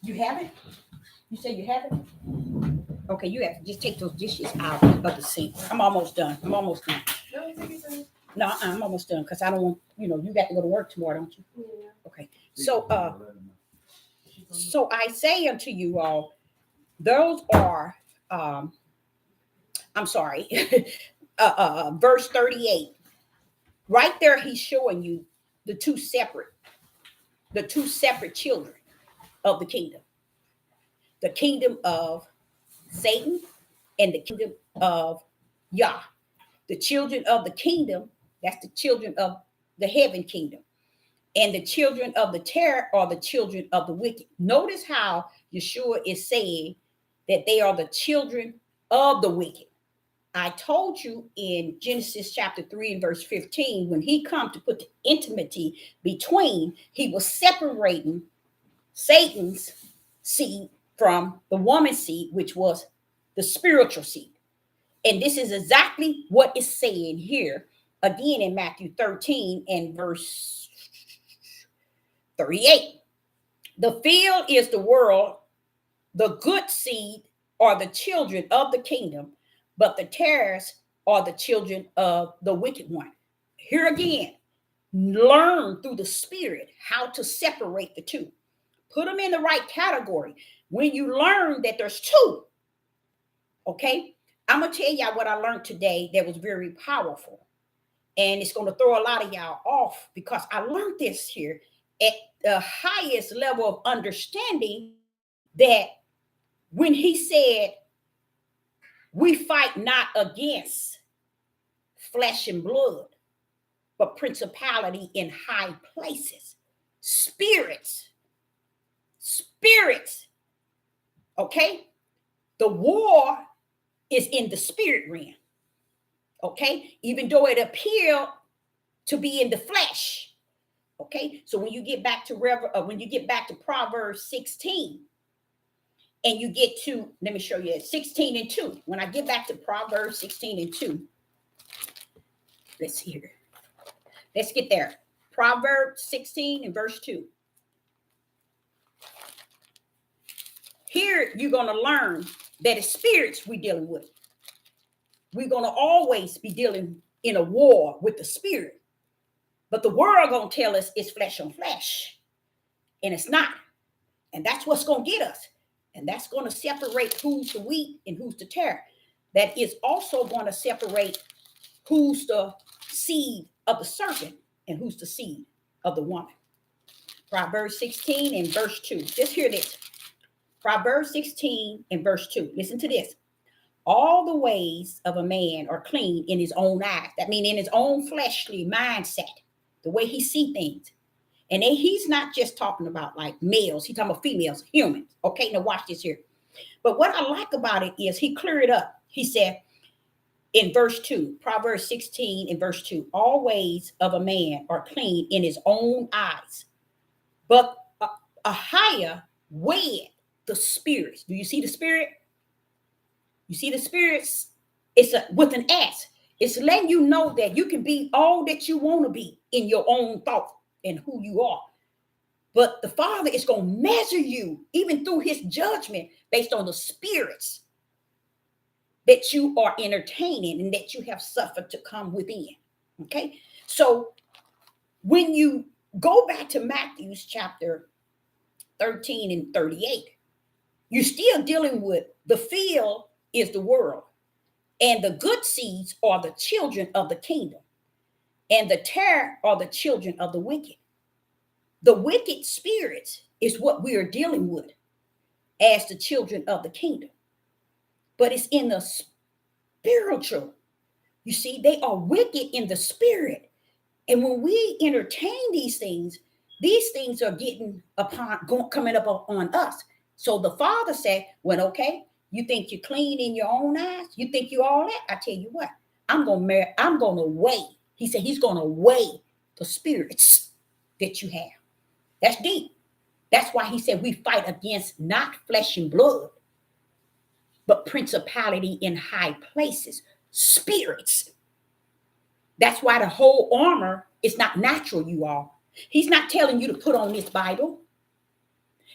You have it? You say you have it? Okay, you have to just take those dishes out of the sink. I'm almost done. I'm almost done. No, I'm almost done because I don't want, you got to go to work tomorrow, don't you? Yeah. Okay. So I say unto you all, those are I'm sorry, verse 38. Right there, he's showing you the two separate children of the kingdom of Satan and the kingdom of Yah. The children of the kingdom, that's the children of the heaven kingdom. And the children of the terror are the children of the wicked. Notice how Yeshua is saying that they are the children of the wicked. I told you in Genesis chapter 3 and verse 15, when he come to put the intimacy between, he was separating Satan's seed from the woman's seed, which was the spiritual seed. And this is exactly what is saying here again in Matthew 13 and verse 38. The field is the world, the good seed are the children of the kingdom, but the tares are the children of the wicked one. Here again, learn through the Spirit how to separate the two. Put them in the right category. When you learn that there's two, okay, I'm going to tell y'all what I learned today that was very powerful. And it's going to throw a lot of y'all off because I learned this here at the highest level of understanding, that when he said, we fight not against flesh and blood, but principality in high places, spirits, okay? The war is in the spirit realm, okay? Even though it appeared to be in the flesh, okay? So when you get back to Proverbs 16, and you get to, let me show you, 16 and 2. When I get back to Proverbs 16 and 2, let's see here. Let's get there. Proverbs 16 and verse 2. Here you're going to learn that it's spirits we're dealing with. We're going to always be dealing in a war with the spirit. But the world going to tell us it's flesh on flesh. And it's not. And that's what's going to get us. And that's going to separate who's the wheat and who's the tare. That is also going to separate who's the seed of the serpent and who's the seed of the woman. Proverbs 16 and verse 2. Just hear this. Proverbs 16 and verse 2. Listen to this. All the ways of a man are clean in his own eyes. That means in his own fleshly mindset, the way he sees things. And he's not just talking about like males. He's talking about females, humans. Okay, now watch this here. But what I like about it is he cleared it up. He said in verse 2, Proverbs 16 and verse 2, all ways of a man are clean in his own eyes, but a higher wed the spirits. Do you see the spirit? You see the spirits? It's with an S. It's letting you know that you can be all that you want to be in your own thought and who you are. But the Father is going to measure you even through his judgment based on the spirits that you are entertaining and that you have suffered to come within. Okay. So when you go back to Matthew's chapter 13 and 38, you're still dealing with the field is the world, and the good seeds are the children of the kingdom, and the tare are the children of the wicked. The wicked spirits is what we are dealing with as the children of the kingdom. But it's in the spiritual. You see, they are wicked in the spirit. And when we entertain these things, These things are coming up on us. So the Father said, well, okay, you think you're clean in your own eyes? You think you all that? I tell you what, I'm gonna weigh. He said he's gonna weigh the spirits that you have. That's deep. That's why he said we fight against not flesh and blood, but principality in high places, spirits. That's why the whole armor is not natural, you all. He's not telling you to put on this Bible.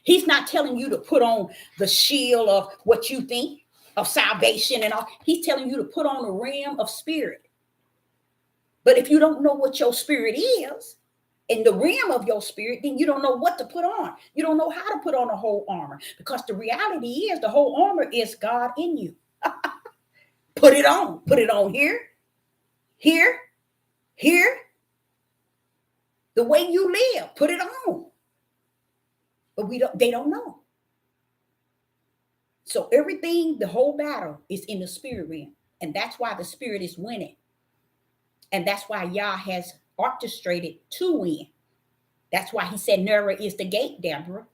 He's not telling you to put on the shield of what you think of salvation and all. He's telling you to put on a ram of spirit. But if you don't know what your spirit is, in the realm of your spirit, then you don't know what to put on. You don't know how to put on a whole armor, because the reality is the whole armor is God in you. Put it on. Put it on here, here, here. The way you live, put it on. But they don't know. So everything, the whole battle is in the spirit realm. And that's why the spirit is winning. And that's why Yah has orchestrated to win. That's why he said narrow is the gate, Deborah,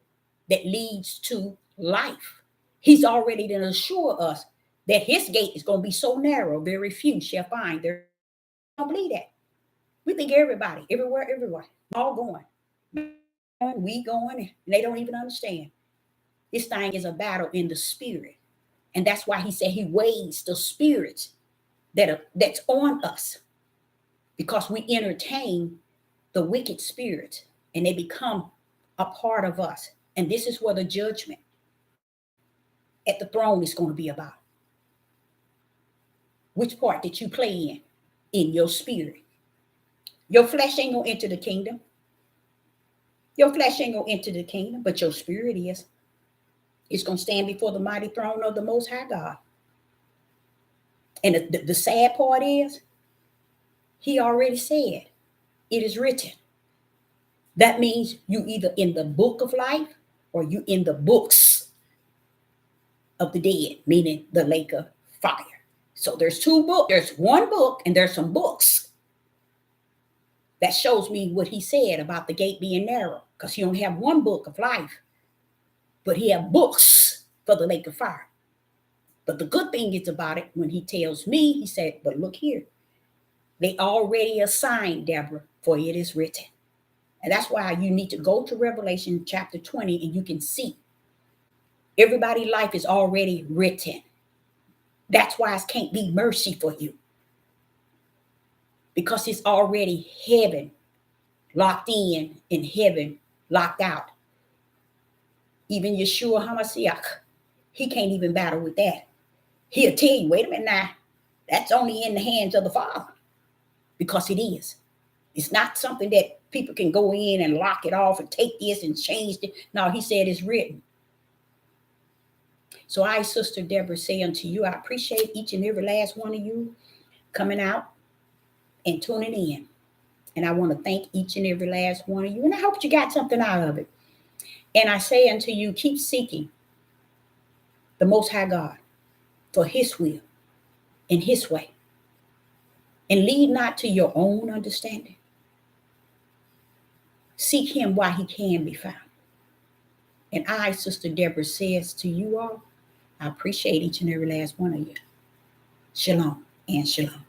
that leads to life. He's already to assure us that his gate is going to be so narrow, very few shall find. There, don't believe that. We think everybody, everywhere, all going. We going, and they don't even understand. This thing is a battle in the spirit. And that's why he said he weighs the spirits that's on us, because we entertain the wicked spirits and they become a part of us. And this is where the judgment at the throne is going to be about. Which part did you play in your spirit? Your flesh ain't going to enter the kingdom. Your flesh ain't going to enter the kingdom, but your spirit is. It's going to stand before the mighty throne of the Most High God. And the sad part is, he already said, it is written. That means you either in the book of life or you in the books of the dead, meaning the lake of fire. So there's two books. There's one book and there's some books. That shows me what he said about the gate being narrow, because he don't have one book of life, but he have books for the lake of fire. But the good thing is about it, when he tells me, he said, but look here, they already assigned, Deborah, for it is written. And that's why you need to go to Revelation chapter 20 and you can see everybody's life is already written. That's why it can't be mercy for you, because it's already heaven locked in and heaven locked out. Even Yeshua HaMashiach, he can't even battle with that. He'll tell you, wait a minute now, that's only in the hands of the Father, because it is. It's not something that people can go in and lock it off and take this and change it. No, he said it's written. So I, Sister Deborah, say unto you, I appreciate each and every last one of you coming out and tuning in. And I want to thank each and every last one of you. And I hope you got something out of it. And I say unto you, keep seeking the Most High God for his will and his way. And lead not to your own understanding. Seek him while he can be found. And I, Sister Deborah, says to you all, I appreciate each and every last one of you. Shalom and shalom.